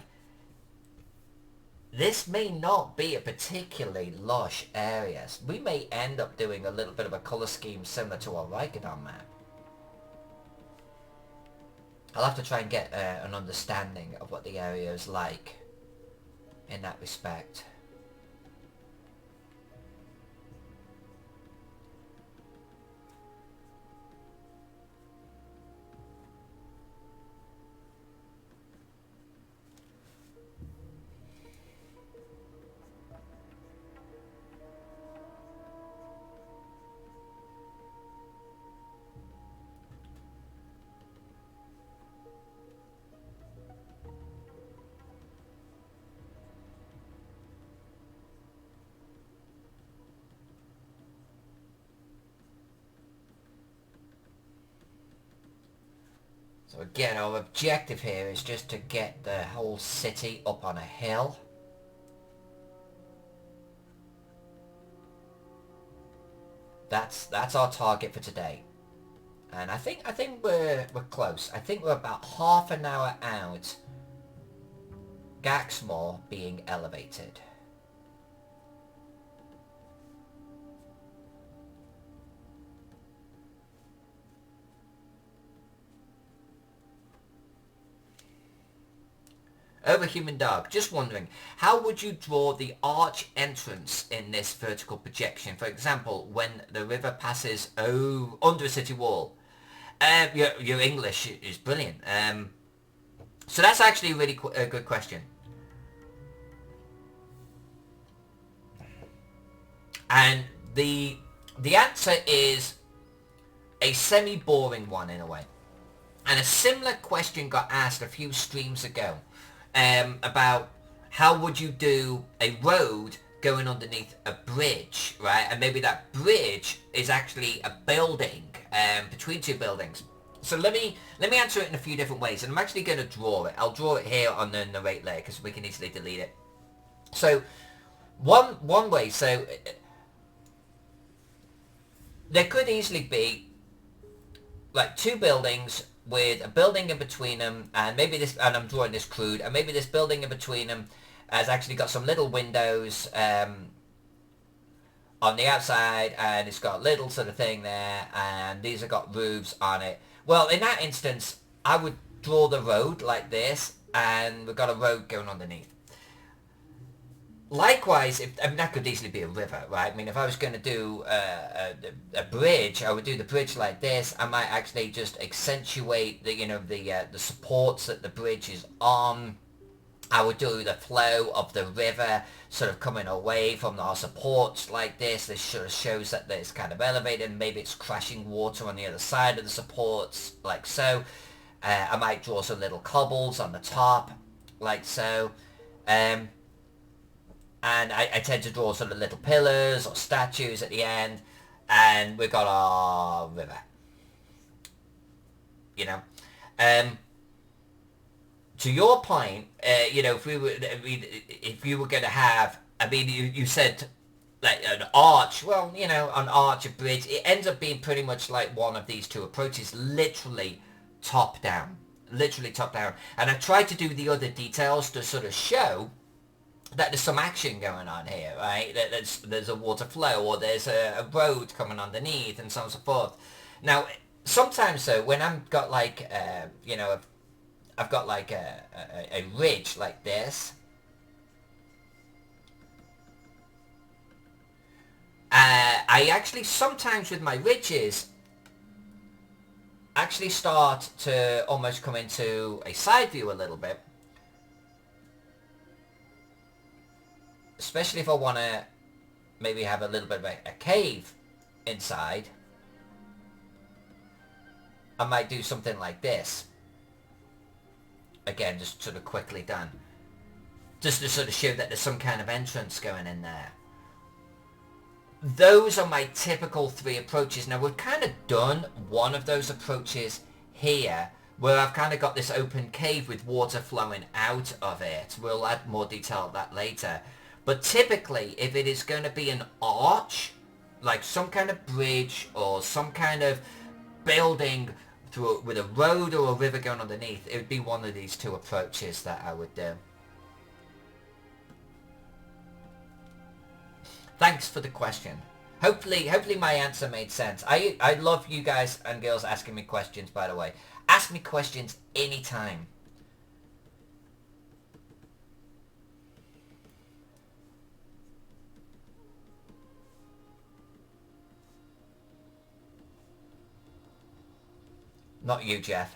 this may not be a particularly lush area. We may end up doing a little bit of a colour scheme similar to our Rikadon map. I'll have to try and get an understanding of what the area is like in that respect. So again, our objective here is just to get the whole city up on a hill. That's our target for today. And I think we're close. I think we're about half an hour out. Gaxmoor being elevated. Overhuman Dog, just wondering, how would you draw the arch entrance in this vertical projection? For example, when the river passes under a city wall. Your English is brilliant. So that's actually a really good question. And the answer is a semi-boring one in a way. And a similar question got asked a few streams ago. About how would you do a road going underneath a bridge, right? And maybe that bridge is actually a building between two buildings. So let me answer it in a few different ways, and I'm actually going to draw it. I'll draw it here on the narrate layer because we can easily delete it. So one way, so there could easily be like two buildings with a building in between them, and maybe this, and I'm drawing this crude, and maybe this building in between them has actually got some little windows on the outside, and it's got a little sort of thing there, and these have got roofs on it. Well, in that instance, I would draw the road like this, and we've got a road going underneath. Likewise, that could easily be a river, right? I mean, if I was going to do a bridge, I would do the bridge like this. I might actually just accentuate the supports that the bridge is on. I would do the flow of the river sort of coming away from our supports like this. This sort of shows that it's kind of elevated. Maybe it's crashing water on the other side of the supports, like so. I might draw some little cobbles on the top, like so. And I tend to draw sort of little pillars or statues at the end, and we've got our river. You know, to your point, if you were going to have, I mean, you said like an arch. Well, an arch, a bridge. It ends up being pretty much like one of these two approaches, literally top down, And I tried to do the other details to sort of show that there's some action going on here, right? That there's a water flow, or there's a road coming underneath, and so on and so forth. Now, sometimes though, when I've got like, I've got like a ridge like this, I actually sometimes with my ridges actually start to almost come into a side view a little bit. Especially if I want to maybe have a little bit of a cave inside. I might do something like this. Again, just sort of quickly done. Just to sort of show that there's some kind of entrance going in there. Those are my typical three approaches. Now, we've kind of done one of those approaches here, where I've kind of got this open cave with water flowing out of it. We'll add more detail of that later. But typically, if it is going to be an arch, like some kind of bridge or some kind of building with a road or a river going underneath, it would be one of these two approaches that I would do. Thanks for the question. Hopefully my answer made sense. I love you guys and girls asking me questions, by the way. Ask me questions anytime. Not you, Jeff.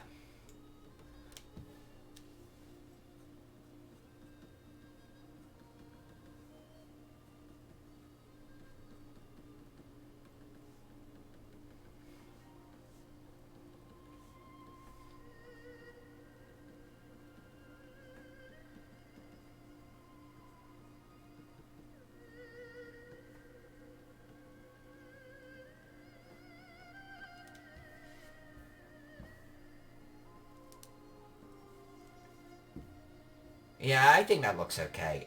Yeah, I think that looks okay.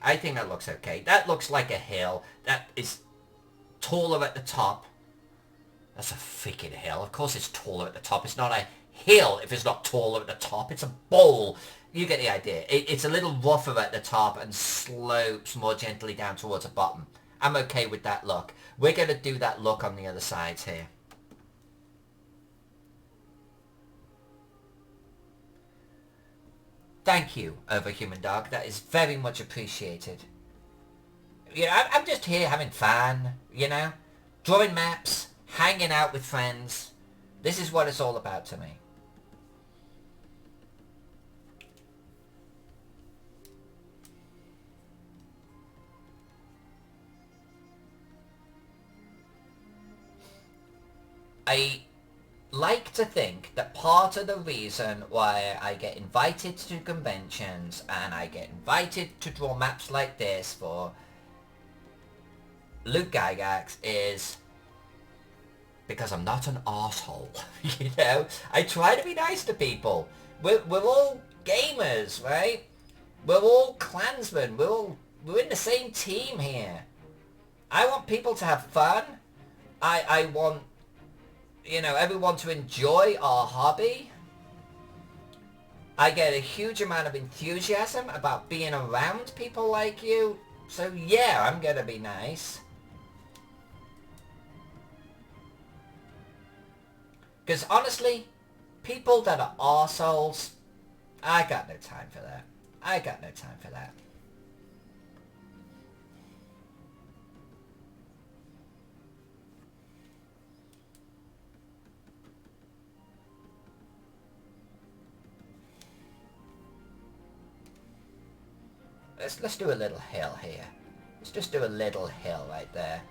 That looks like a hill. That is taller at the top. That's a freaking hill. Of course it's taller at the top. It's not a hill if it's not taller at the top. It's a bowl. You get the idea. It's a little rougher at the top and slopes more gently down towards the bottom. I'm okay with that look. We're going to do that look on the other sides here. Thank you, Overhuman Dog. That is very much appreciated. I'm just here having fun, Drawing maps, hanging out with friends. This is what it's all about to me. I like to think that part of the reason why I get invited to conventions and I get invited to draw maps like this for Luke Gygax is because I'm not an arsehole. I try to be nice to people. We're all gamers, right? We're all clansmen. We're in the same team here. I want people to have fun. I want everyone to enjoy our hobby. I get a huge amount of enthusiasm about being around people like you. So yeah, I'm gonna be nice. Because honestly, people that are arseholes, I got no time for that. I got no time for that. Let's do a little hill here. Let's just do a little hill right there.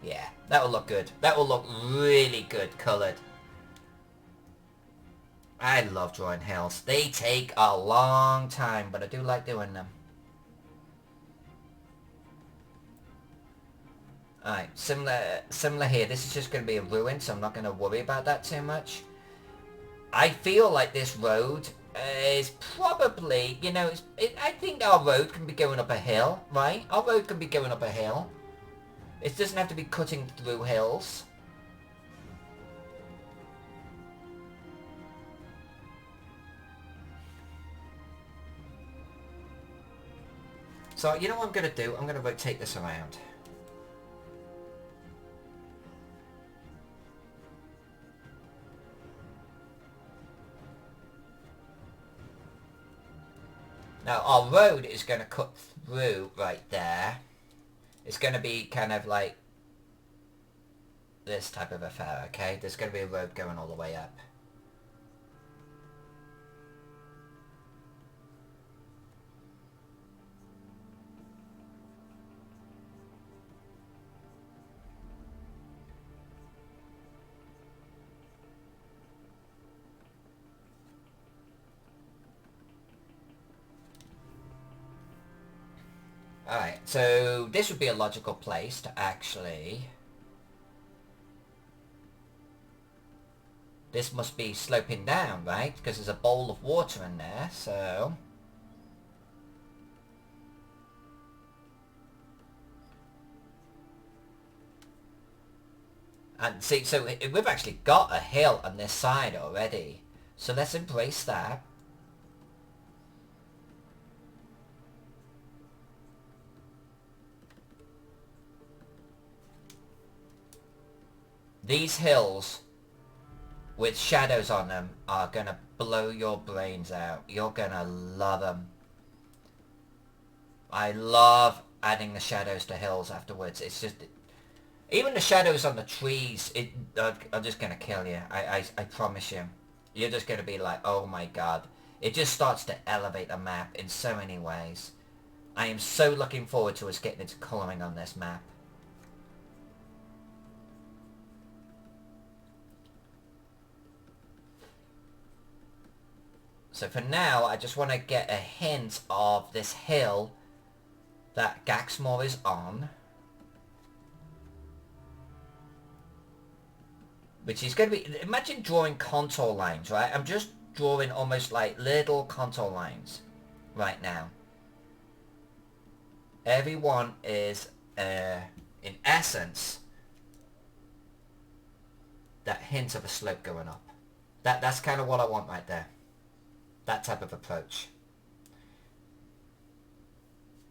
Yeah, that will look good. That will look really good coloured. I love drawing hills. They take a long time, but I do like doing them. Alright, similar here. This is just going to be a ruin, so I'm not going to worry about that too much. I feel like this road is probably, you know, I think our road can be going up a hill, right? Our road can be going up a hill. It doesn't have to be cutting through hills. So, you know what I'm going to do? I'm going to rotate this around. Now, our road is going to cut through right there. It's going to be kind of like this type of affair, okay? There's going to be a road going all the way up. Alright, so this would be a logical place to actually... This must be sloping down, right? Because there's a bowl of water in there, so... And see, so we've actually got a hill on this side already. So let's embrace that. These hills with shadows on them are gonna blow your brains out. You're gonna love them. I love adding the shadows to hills afterwards. It's just... Even the shadows on the trees are just gonna kill you. I promise you. You're just gonna be like, oh my god. It just starts to elevate the map in so many ways. I am so looking forward to us getting into colouring on this map. So for now, I just want to get a hint of this hill that Gaxmoor is on. Which is going to be... Imagine drawing contour lines, right? I'm just drawing almost like little contour lines right now. Everyone is, in essence, that hint of a slope going up. That's kind of what I want right there. That type of approach.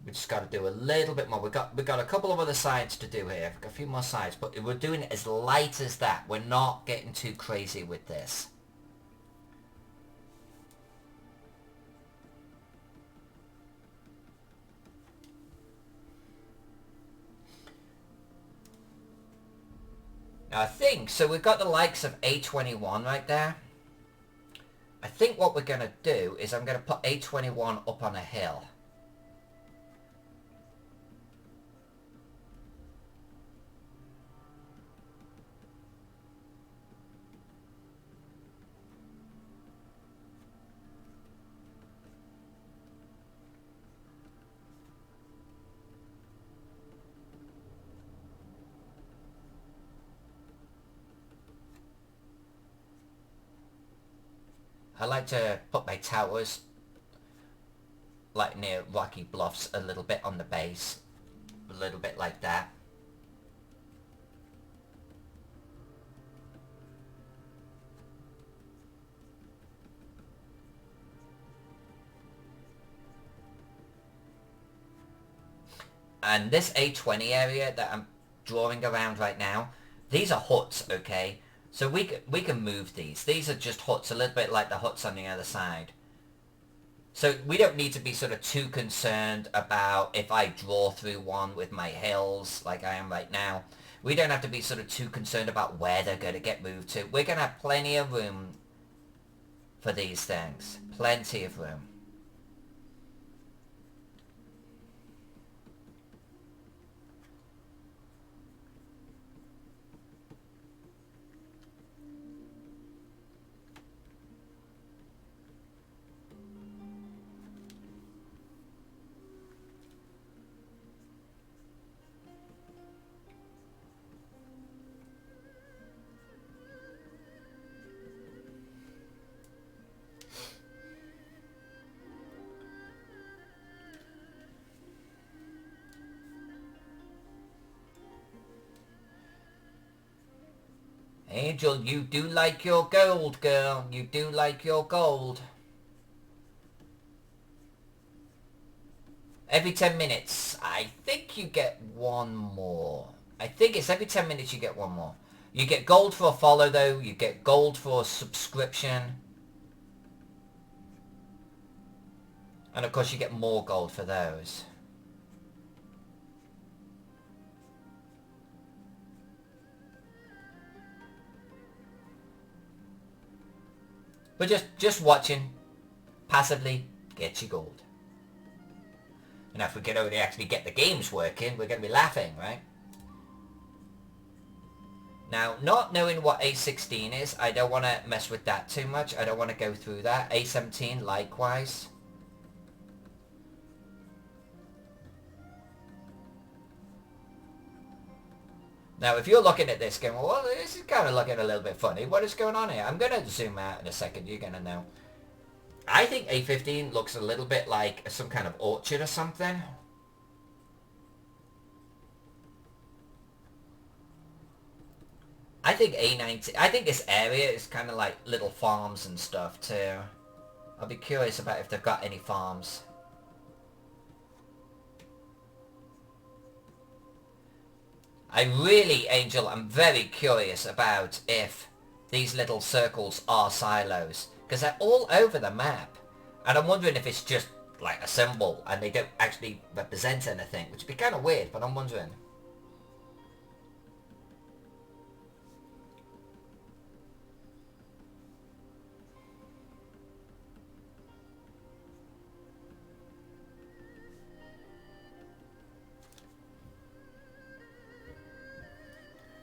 We just got to do a little bit more. We got a couple of other sides to do here. We've got a few more sides, but we're doing it as light as that. We're not getting too crazy with this. Now I think, so we've got the likes of A21 right there. I think what we're going to do is I'm going to put A21 up on a hill. I like to put my towers like near rocky bluffs a little bit on the base. A little bit like that. And this A20 area that I'm drawing around right now, these are huts, okay? So we can move these. These are just huts, a little bit like the huts on the other side. So we don't need to be sort of too concerned about if I draw through one with my hills like I am right now. We don't have to be sort of too concerned about where they're going to get moved to. We're going to have plenty of room for these things. Plenty of room. Angel, you do like your gold, girl. You do like your gold. Every 10 minutes, I think you get one more. I think it's every 10 minutes you get one more. You get gold for a follow, though. You get gold for a subscription. And of course you get more gold for those. But just watching passively gets you gold. And if we can only actually get the games working, we're going to be laughing, right? Now, not knowing what A16 is, I don't want to mess with that too much. I don't want to go through that. A17, likewise. Now, if you're looking at this going, well, this is kind of looking a little bit funny. What is going on here? I'm going to zoom out in a second. You're going to know. I think A15 looks a little bit like some kind of orchard or something. I think A19... I think this area is kind of like little farms and stuff too. I'll be curious about if they've got any farms. I really, Angel, I'm very curious about if these little circles are silos. Because they're all over the map. And I'm wondering if it's just like a symbol and they don't actually represent anything. Which would be kind of weird, but I'm wondering.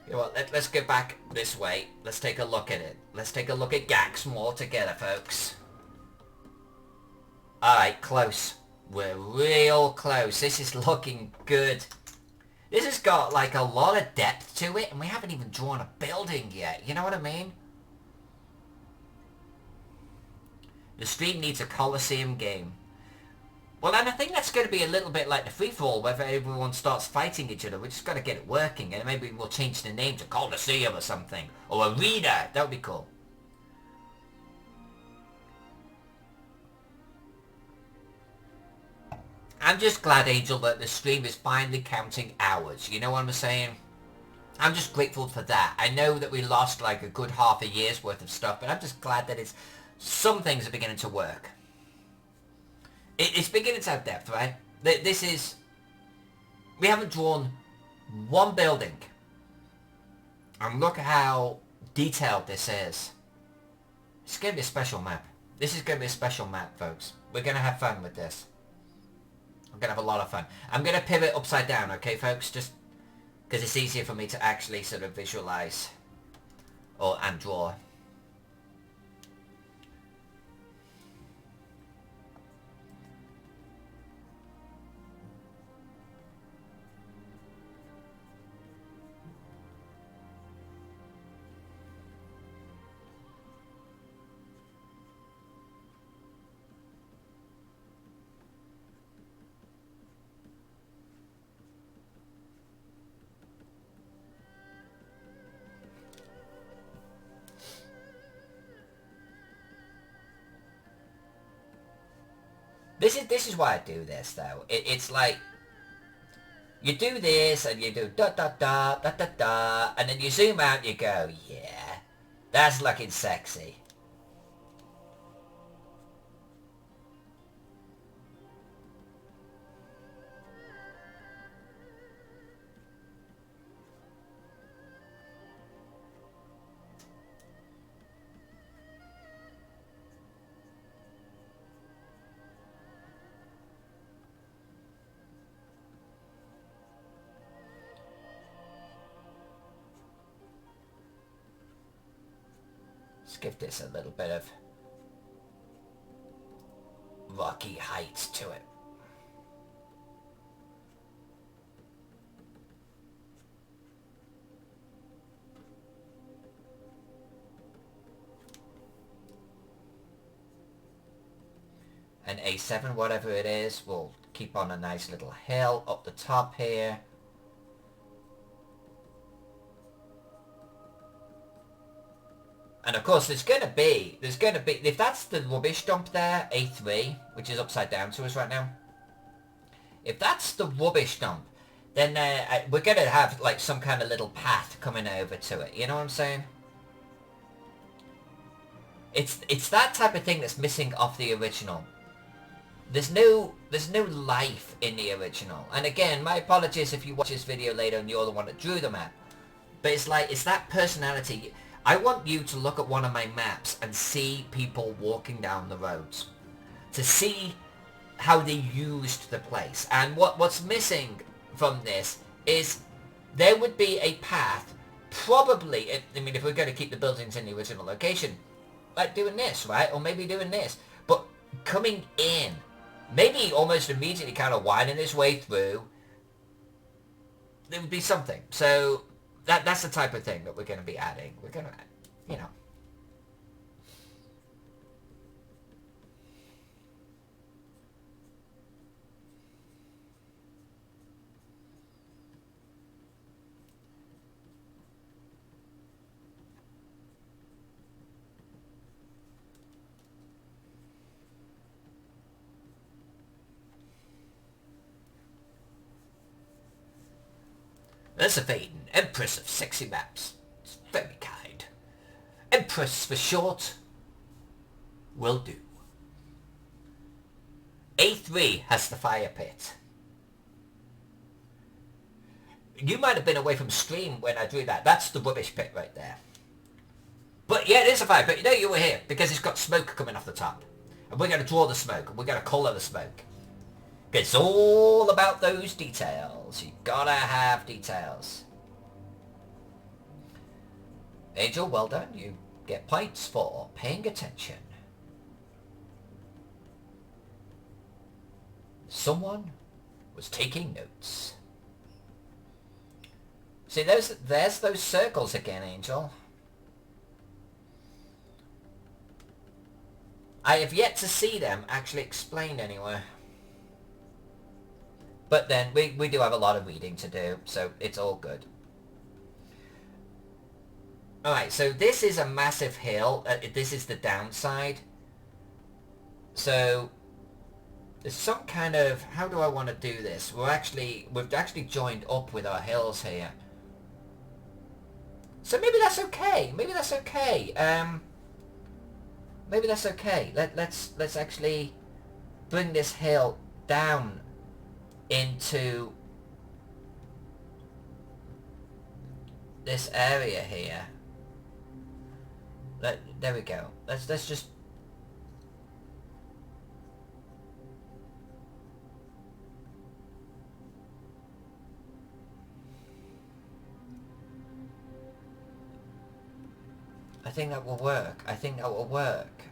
You know what, let's go back this way. Let's take a look at it. Let's take a look at Gaxmoor together, folks. Alright, close. We're real close. This is looking good. This has got like a lot of depth to it, and we haven't even drawn a building yet. You know what I mean? The stream needs a Colosseum game. Well, and I think that's going to be a little bit like the free-for-all, whether everyone starts fighting each other. We just got to get it working, and maybe we'll change the name to Colosseum or something. Or Arena. That would be cool. I'm just glad, Angel, that the stream is finally counting hours. You know what I'm saying? I'm just grateful for that. I know that we lost like a good half a year's worth of stuff, but I'm just glad that some things are beginning to work. It's beginning to have depth, right? This is... We haven't drawn one building. And look at how detailed this is. It's going to be a special map. This is going to be a special map, folks. We're going to have fun with this. I'm going to have a lot of fun. I'm going to pivot upside down, okay, folks? Just because it's easier for me to actually sort of visualize and draw. This is why I do this, though. It's like, You do this, and you do da da da da da da, and then you zoom out and you go, yeah, that's looking sexy. Let's give this a little bit of rocky heights to it. And A7, whatever it is, will keep on a nice little hill up the top here. And of course there's going to be, if that's the rubbish dump there, A3, which is upside down to us right now, if that's the rubbish dump, then we're going to have like some kind of little path coming over to it, you know what I'm saying? It's that type of thing that's missing off the original. There's no life in the original. And again, my apologies if you watch this video later and you're the one that drew the map. But it's like, it's that personality. I want you to look at one of my maps and see people walking down the roads. To see how they used the place. And what's missing from this is there would be a path, probably, I mean, if we're going to keep the buildings in the original location, like doing this, right? Or maybe doing this. But coming in, maybe almost immediately kind of winding his way through, there would be something. So that's the type of thing that we're going to be adding. We're going to, you know. Elizabeth, Empress of Sexy Maps. It's very kind. Empress for short will do. A3 has the fire pit. You might have been away from stream when I drew that. That's the rubbish pit right there. But yeah, it is a fire pit. You know you were here because it's got smoke coming off the top. And we're going to draw the smoke. And we're going to colour the smoke. It's all about those details. You gotta have details. Angel, well done. You get points for paying attention. Someone was taking notes. See, there's those circles again, Angel. I have yet to see them actually explained anywhere. But then, we do have a lot of reading to do, so it's all good. Alright, so this is a massive hill. This is the downside. So, there's some kind of... How do I want to do this? We've actually joined up with our hills here. So maybe that's okay. Maybe that's okay. Maybe that's okay. Let's actually bring this hill down into this area here. There we go. Let's just... I think that will work. I think that will work.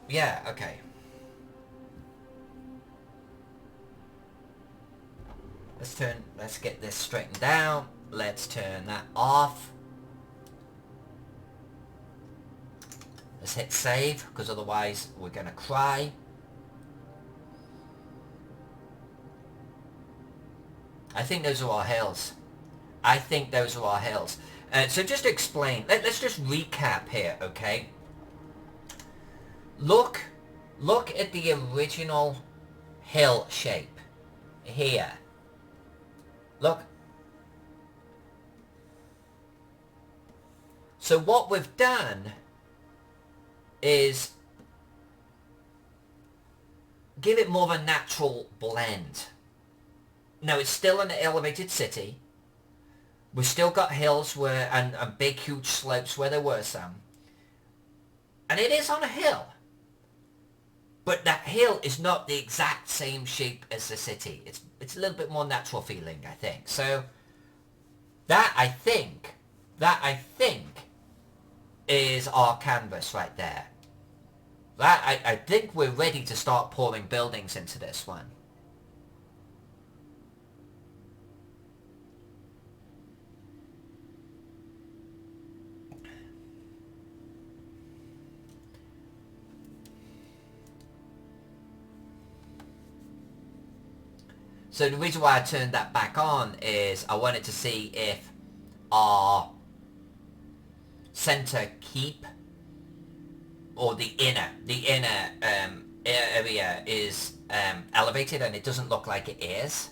Yeah, okay. Let's get this straightened out. Let's turn that off. Let's hit save, because otherwise we're going to cry. I think those are our hills. I think those are our hills. So just to explain, let's just recap here, okay? Look at the original hill shape. here. Look. So what we've done is give it more of a natural blend. Now it's still an elevated city. We've still got hills where and big huge slopes where there were some. And it is on a hill. But that hill is not the exact same shape as the city. It's a little bit more natural feeling, I think. So that I think is our canvas right there. That I think we're ready to start pouring buildings into this one. So the reason why I turned that back on is I wanted to see if our center keep or the inner area is elevated, and it doesn't look like it is.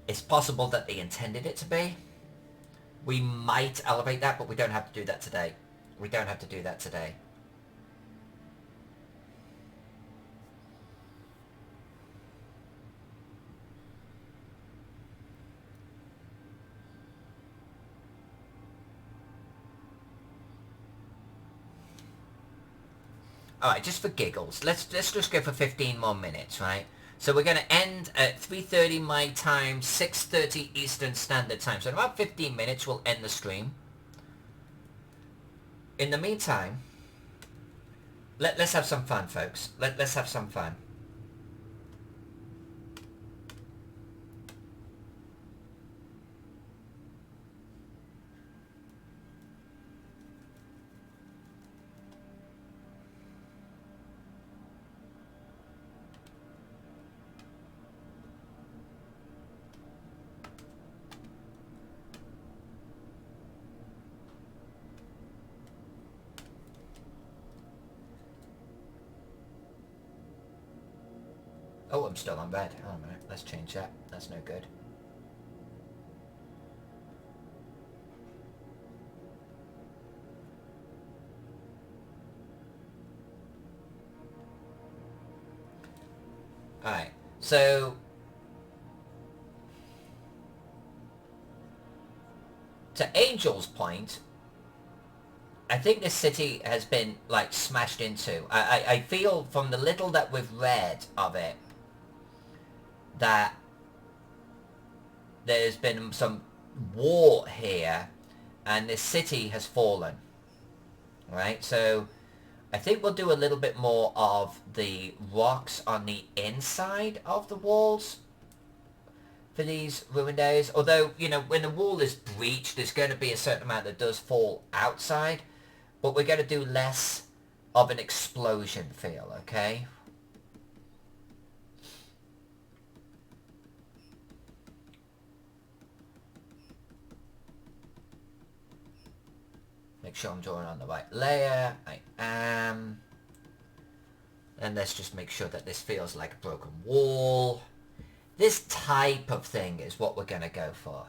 It's possible that they intended it to be. We might elevate that, but we don't have to do that today. We don't have to do that today. Alright, just for giggles, let's just go for 15 more minutes, right? So we're going to end at 3:30 my time, 6:30 Eastern Standard Time. So in about 15 minutes we'll end the stream. In the meantime, let's have some fun, folks. Let's have some fun. Oh, I'm still on red. Oh, no, let's change that. That's no good. Alright, so to Angel's point, I think this city has been like smashed into. I feel from the little that we've read of it that there's been some war here and this city has fallen. Right, so I think we'll do a little bit more of the rocks on the inside of the walls for these ruined areas. Although, you know, when the wall is breached, there's going to be a certain amount that does fall outside. But we're going to do less of an explosion feel, okay? Make sure I'm drawing on the right layer. I am. And let's just make sure that this feels like a broken wall. This type of thing is what we're going to go for.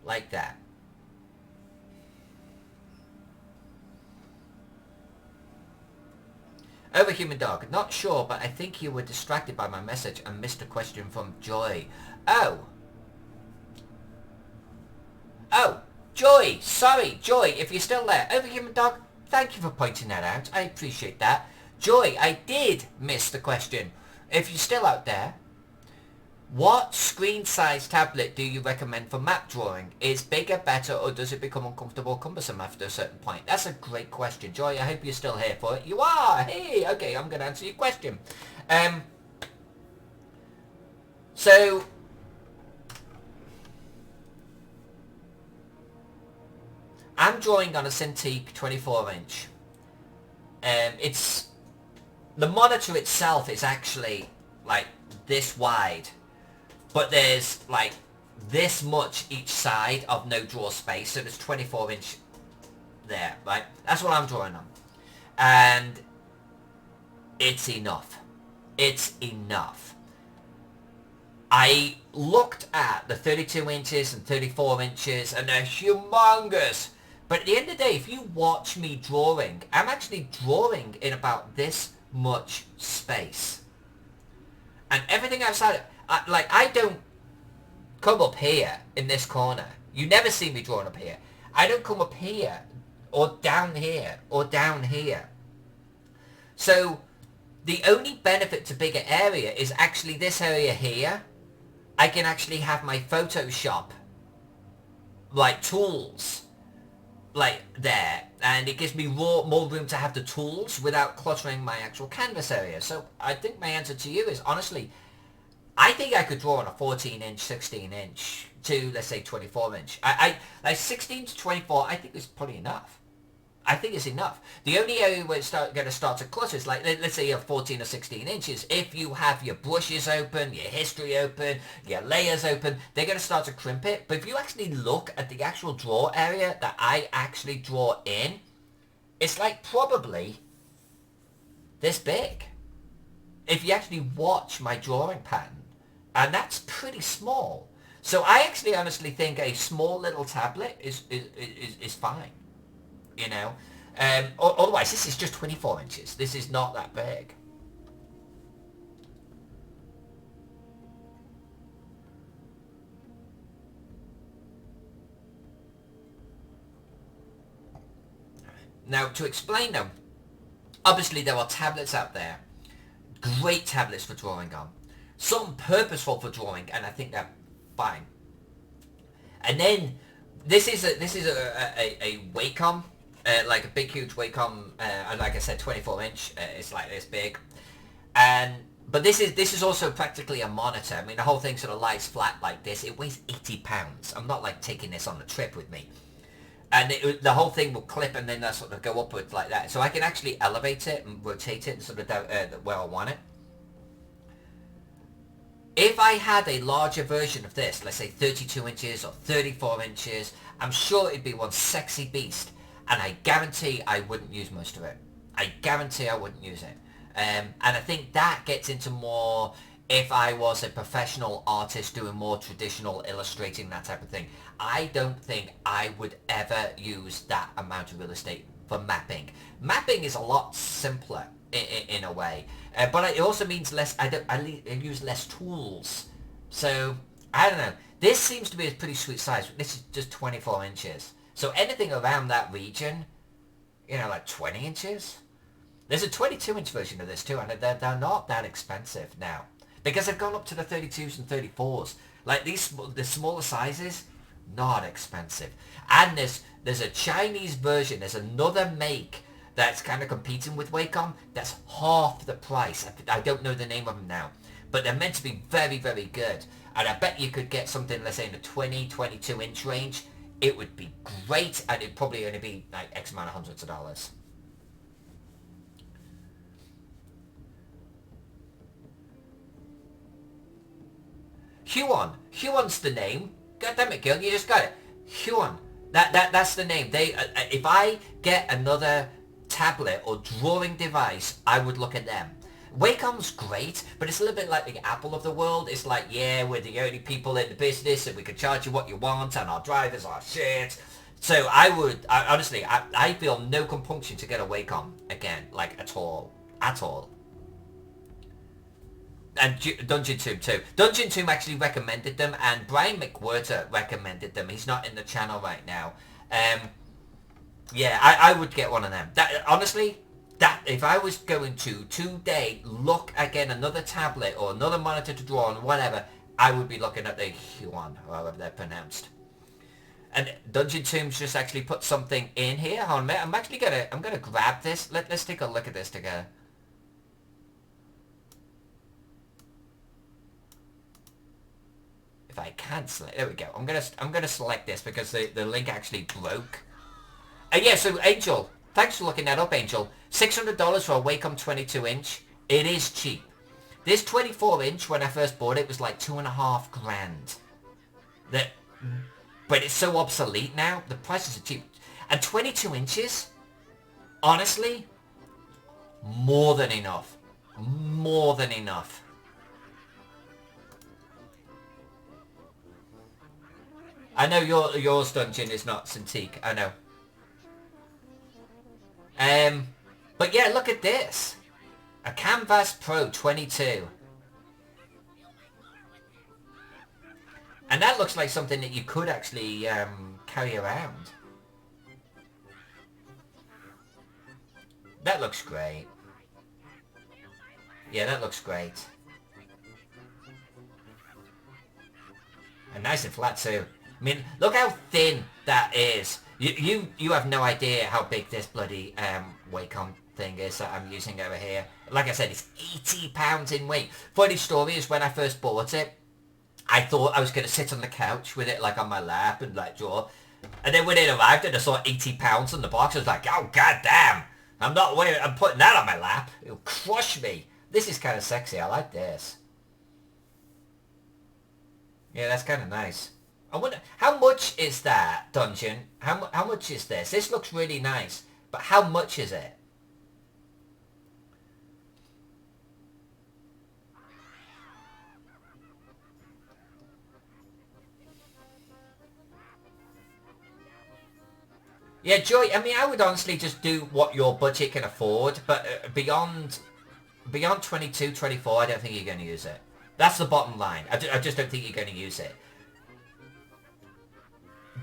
Like that. Overhuman dog. Not sure, but I think you were distracted by my message and missed a question from Joy. Oh. Oh. Joy. Sorry, Joy, if you're still there. Overhuman dog, thank you for pointing that out. I appreciate that. Joy, I did miss the question. If you're still out there, what screen size tablet do you recommend for map drawing? Is bigger better, or does it become uncomfortable, cumbersome after a certain point? That's a great question, Joy. I hope you're still here for it. You are! Hey! Okay, I'm going to answer your question. So I'm drawing on a Cintiq 24-inch. It's... The monitor itself is actually, like, this wide. But there's, like, this much each side of no draw space. So there's 24-inch there, right? That's what I'm drawing on. And it's enough. It's enough. I looked at the 32 inches and 34 inches and they're humongous. But at the end of the day, if you watch me drawing, I'm actually drawing in about this much space. And everything outside, I don't come up here in this corner. You never see me drawing up here. I don't come up here or down here or down here. So the only benefit to bigger area is actually this area here. I can actually have my Photoshop like tools like there, and it gives me more room to have the tools without cluttering my actual canvas area. So I think my answer to you is, honestly, I think I could draw on a 14-inch, 16-inch to, let's say, 24-inch. I like 16 to 24, I think is probably enough. I think it's enough. The only area where it's going to start to clutter is, like, let's say you have 14 or 16 inches. If you have your brushes open, your history open, your layers open, they're going to start to crimp it. But if you actually look at the actual draw area that I actually draw in, it's like probably this big. If you actually watch my drawing pattern, and that's pretty small. So I actually honestly think a small little tablet is fine. You know, otherwise this is just 24 inches. This is not that big. Now, to explain them, obviously there are tablets out there, great tablets for drawing on, some purposeful for drawing, and I think they're fine. And then this is a Wacom. Like a big huge Wacom, and like I said, 24-inch. It's like this big, but this is also practically a monitor. I mean, the whole thing sort of lies flat like this. It weighs 80 pounds. I'm not like taking this on the trip with me, and the whole thing will clip and then sort of go upwards like that. So I can actually elevate it and rotate it and sort of down where I want it. If I had a larger version of this, let's say 32 inches or 34 inches, I'm sure it'd be one sexy beast. And I guarantee I wouldn't use most of it. I guarantee I wouldn't use it. And I think that gets into more if I was a professional artist doing more traditional illustrating, that type of thing. I don't think I would ever use that amount of real estate for mapping. Mapping is a lot simpler in a way. But it also means less, I use less tools. So, I don't know. This seems to be a pretty sweet size. This is just 24 inches. So anything around that region, you know, like 20 inches. There's a 22-inch version of this too, and they're not that expensive now. Because they've gone up to the 32s and 34s. Like the smaller sizes, not expensive. And there's a Chinese version, there's another make that's kind of competing with Wacom that's half the price. I don't know the name of them now. But they're meant to be very, very good. And I bet you could get something, let's say, in the 20, 22-inch range. It would be great, and it'd probably only be like X amount of hundreds of dollars. Huon. Huon's the name. God damn it, Gil, you just got it. Huon. That's the name. If I get another tablet or drawing device, I would look at them. Wacom's great, but it's a little bit like the Apple of the world. It's like, yeah, we're the only people in the business and we can charge you what you want and our drivers are shit. So honestly, I feel no compunction to get a Wacom again, like at all. At all. And Dungeon Tomb too. Dungeon Tomb actually recommended them, and Brian McWhirter recommended them. He's not in the channel right now. Yeah, I would get one of them. Honestly, if I was going to today look again another tablet or another monitor to draw on, whatever, I would be looking at the Huon, however they're pronounced. And Dungeon Tombs just actually put something in here. Hold on a minute. I'm gonna grab this. Let's take a look at this together. If I can select, there we go. I'm gonna select this because the link actually broke. Yeah, so Angel, thanks for looking that up, Angel. $600 for a Wacom 22-inch. It is cheap. This 24-inch, when I first bought it, was like 2.5 grand. That, but it's so obsolete now. The prices are cheap. And 22 inches, honestly, more than enough. More than enough. I know yours dungeon is not Cintiq. I know. But yeah, look at this. A Canvas Pro 22. And that looks like something that you could actually carry around. That looks great. Yeah, that looks great. And nice and flat too. I mean, look how thin that is. You have no idea how big this bloody Wacom thing is that I'm using over here. Like I said, it's 80 pounds in weight. Funny story is when I first bought it, I thought I was going to sit on the couch with it like on my lap and like draw. And then when it arrived and I saw 80 pounds on the box, I was like, oh god damn. I'm putting that on my lap. It'll crush me. This is kind of sexy. I like this. Yeah, that's kind of nice. I wonder, how much is that, Dungeon? How much is this? This looks really nice. But how much is it? Yeah, Joy, I mean, I would honestly just do what your budget can afford, but beyond 22, 24, I don't think you're going to use it. That's the bottom line. I just don't think you're going to use it.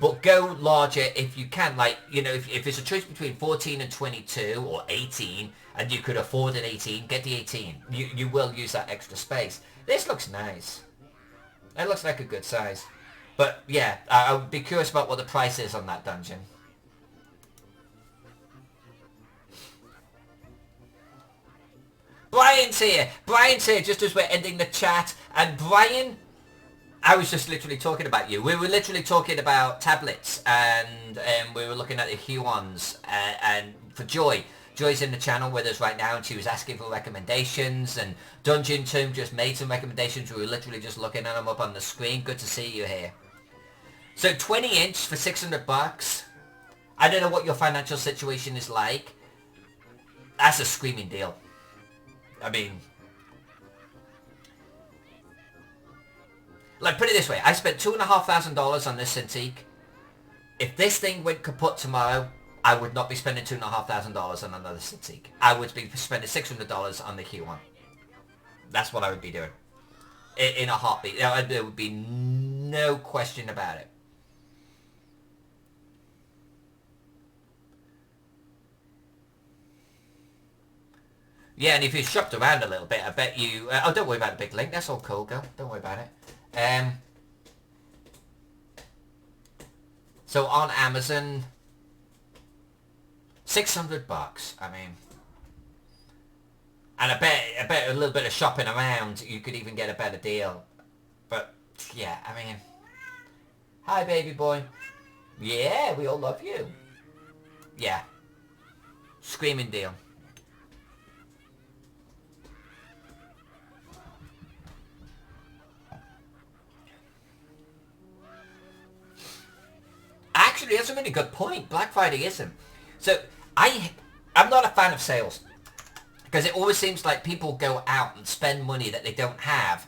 But go larger if you can. Like, you know, if it's a choice between 14 and 22 or 18, and you could afford an 18, get the 18. You will use that extra space. This looks nice. That looks like a good size. But yeah, I would be curious about what the price is on that dungeon. Brian's here. Brian's here just as we're ending the chat. And Brian, I was just literally talking about you. We were literally talking about tablets, and we were looking at the Huons. And for Joy, Joy's in the channel with us right now, and she was asking for recommendations. And Dungeon Tomb just made some recommendations. We were literally just looking at them up on the screen. Good to see you here. So 20-inch for 600 bucks. I don't know what your financial situation is like. That's a screaming deal. I mean, like, put it this way, I spent $2,500 on this Cintiq. If this thing went kaput tomorrow, I would not be spending $2,500 on another Cintiq. I would be spending $600 on the Q1. That's what I would be doing. In a heartbeat. There would be no question about it. Yeah, and if you shopped around a little bit, I bet you... oh, don't worry about the big link. That's all cool, girl. Don't worry about it. So on Amazon, 600 bucks. I mean... And I bet a little bit of shopping around, you could even get a better deal. But, yeah, I mean... Hi, baby boy. Yeah, we all love you. Yeah. Screaming deal. Actually, that's a really good point. Black Friday isn't. So, I'm not a fan of sales. Because it always seems like people go out and spend money that they don't have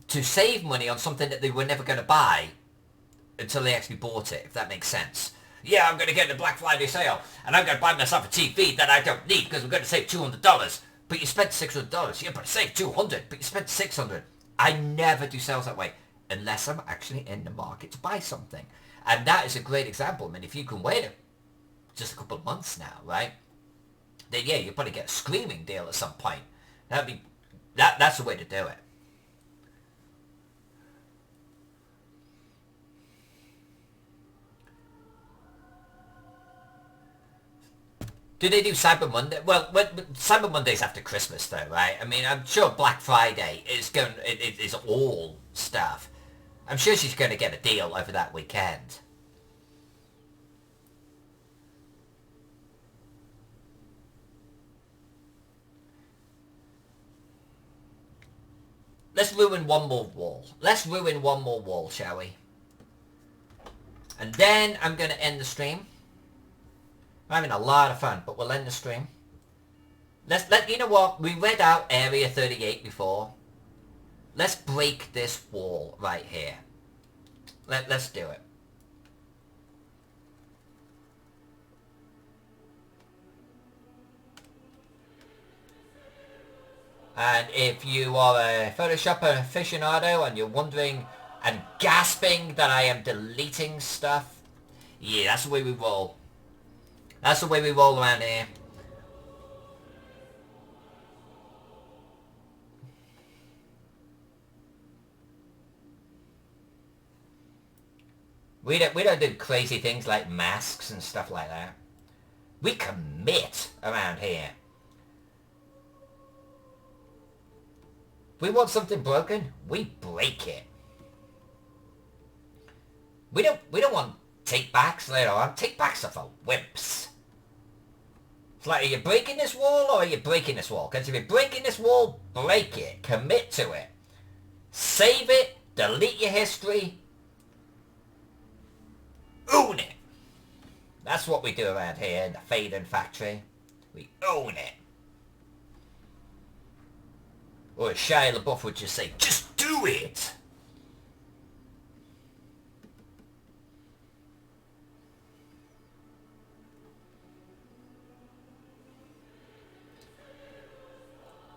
to save money on something that they were never going to buy until they actually bought it, if that makes sense. Yeah, I'm going to get the Black Friday sale, and I'm going to buy myself a TV that I don't need because I'm going to save $200. But you spent $600. Yeah, but I saved $200, but you spent $600. I never do sales that way, unless I'm actually in the market to buy something. And that is a great example. I mean, if you can wait just a couple of months now, right? Then yeah, you'll probably get a screaming deal at some point. That's the way to do it. Do they do Cyber Monday? Well, Cyber Monday's after Christmas, though, right? I mean, I'm sure Black Friday is all stuff. I'm sure she's going to get a deal over that weekend. let's ruin one more wall. Let's ruin one more wall, shall we? And then I'm going to end the stream. I'm having a lot of fun, but we'll end the stream. You know what? We read out Area 38 before. Let's break this wall right here. Let's do it. And if you are a Photoshop aficionado and you're wondering and gasping that I am deleting stuff, yeah, that's the way we roll. That's the way we roll around here. We don't do crazy things like masks and stuff like that. We commit around here. If we want something broken, we break it. We don't want take-backs later on. Take-backs are for wimps. It's like, are you breaking this wall or are you breaking this wall? Because if you're breaking this wall, break it. Commit to it. Save it. Delete your history. Own it. That's what we do around here in the Faden factory. We own it. Or as Shia LaBeouf would just say, just do it!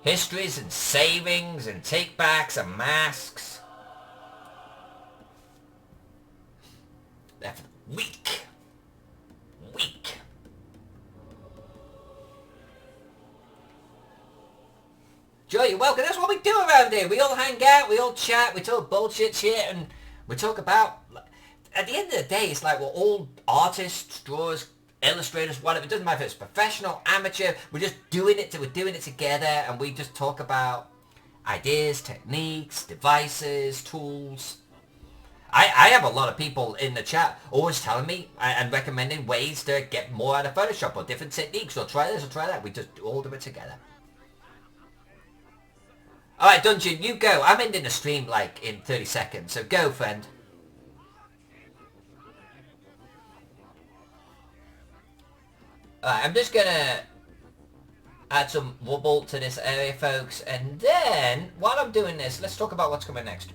Histories and savings and take-backs and masks. They're for the weak. Weak. Joe, you're welcome. That's what we do around here. We all hang out, we all chat, we talk bullshit shit, and we talk about... At the end of the day, it's like we're all artists, drawers, illustrators, whatever. It doesn't matter if it's professional, amateur. We're just doing it. We're doing it together, and we just talk about ideas, techniques, devices, tools. I have a lot of people in the chat always telling me and recommending ways to get more out of Photoshop or different techniques, or try this or try that. We just all do it together. Alright, Dungeon, you go. I'm ending the stream like in 30 seconds, so go, friend. Alright, I'm just gonna add some wobble to this area, folks, and then, while I'm doing this, let's talk about what's coming next.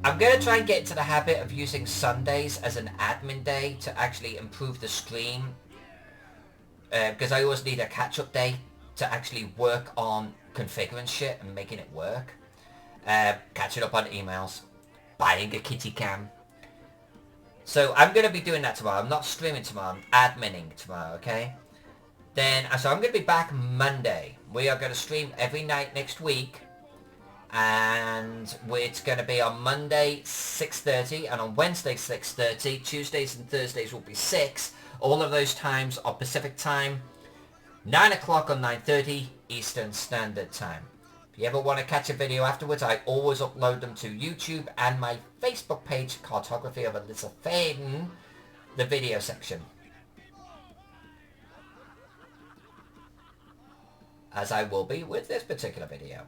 I'm gonna try and get into the habit of using Sundays as an admin day to actually improve the stream, because I always need a catch-up day to actually work on configuring shit and making it work. Catching up on emails, buying a kitty cam. So I'm going to be doing that tomorrow. I'm not streaming tomorrow, I'm adminning tomorrow, okay? Then, so I'm going to be back Monday. We are going to stream every night next week. And it's going to be on Monday 6:30 and on Wednesday 6:30. Tuesdays and Thursdays will be 6. All of those times are Pacific time. 9 o'clock or 9:30 Eastern Standard Time. If you ever want to catch a video afterwards, I always upload them to YouTube and my Facebook page, Cartography of Alyssa Faden, the video section. As I will be with this particular video.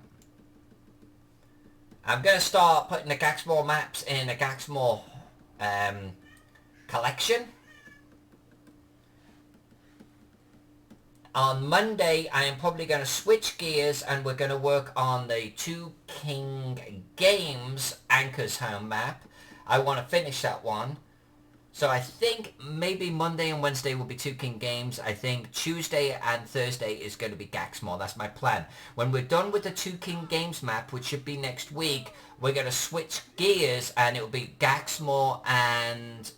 I'm going to start putting the Gaxmoor maps in a Gaxmoor collection. On Monday, I am probably going to switch gears and we're going to work on the Two King Games Anchor's Home map. I want to finish that one. So I think maybe Monday and Wednesday will be Two King Games. I think Tuesday and Thursday is going to be Gaxmoor. That's my plan. When we're done with the Two King Games map, which should be next week, we're going to switch gears and it will be Gaxmoor and...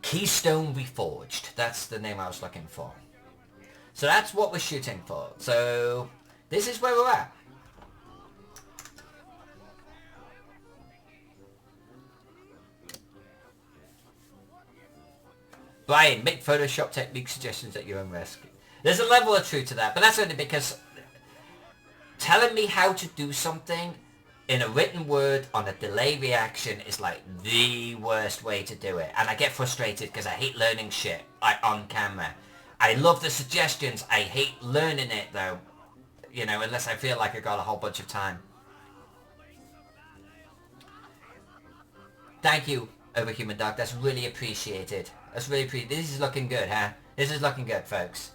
Keystone Reforged. That's the name I was looking for. So that's what we're shooting for. So this is where we're at. Brian, make Photoshop technique suggestions at your own risk. There's a level of truth to that, but that's only because telling me how to do something in a written word on a delay reaction is like the worst way to do it. And I get frustrated because I hate learning shit on camera. I love the suggestions. I hate learning it though. you know, unless I feel like I got a whole bunch of time. Thank you, Overhuman Duck. That's really appreciated. That's really appreciated. This is looking good, huh? This is looking good, folks.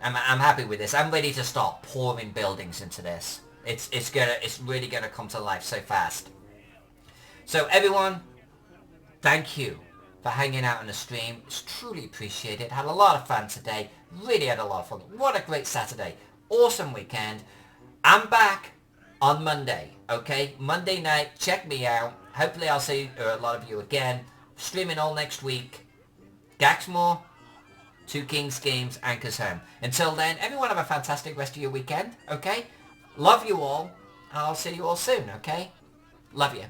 I'm happy with this. I'm ready to start pouring buildings into this. It's really gonna come to life so fast. So everyone, thank you for hanging out on the stream. It's truly appreciated. Had a lot of fun today. Really had a lot of fun. What a great Saturday. Awesome weekend. I'm back on Monday, okay? Monday night, check me out. Hopefully I'll see a lot of you again. Streaming all next week. Gaxmoor, Two Kings Games, Anchor's Home. Until then, everyone have a fantastic rest of your weekend, okay? Love you all. I'll see you all soon, okay? Love you.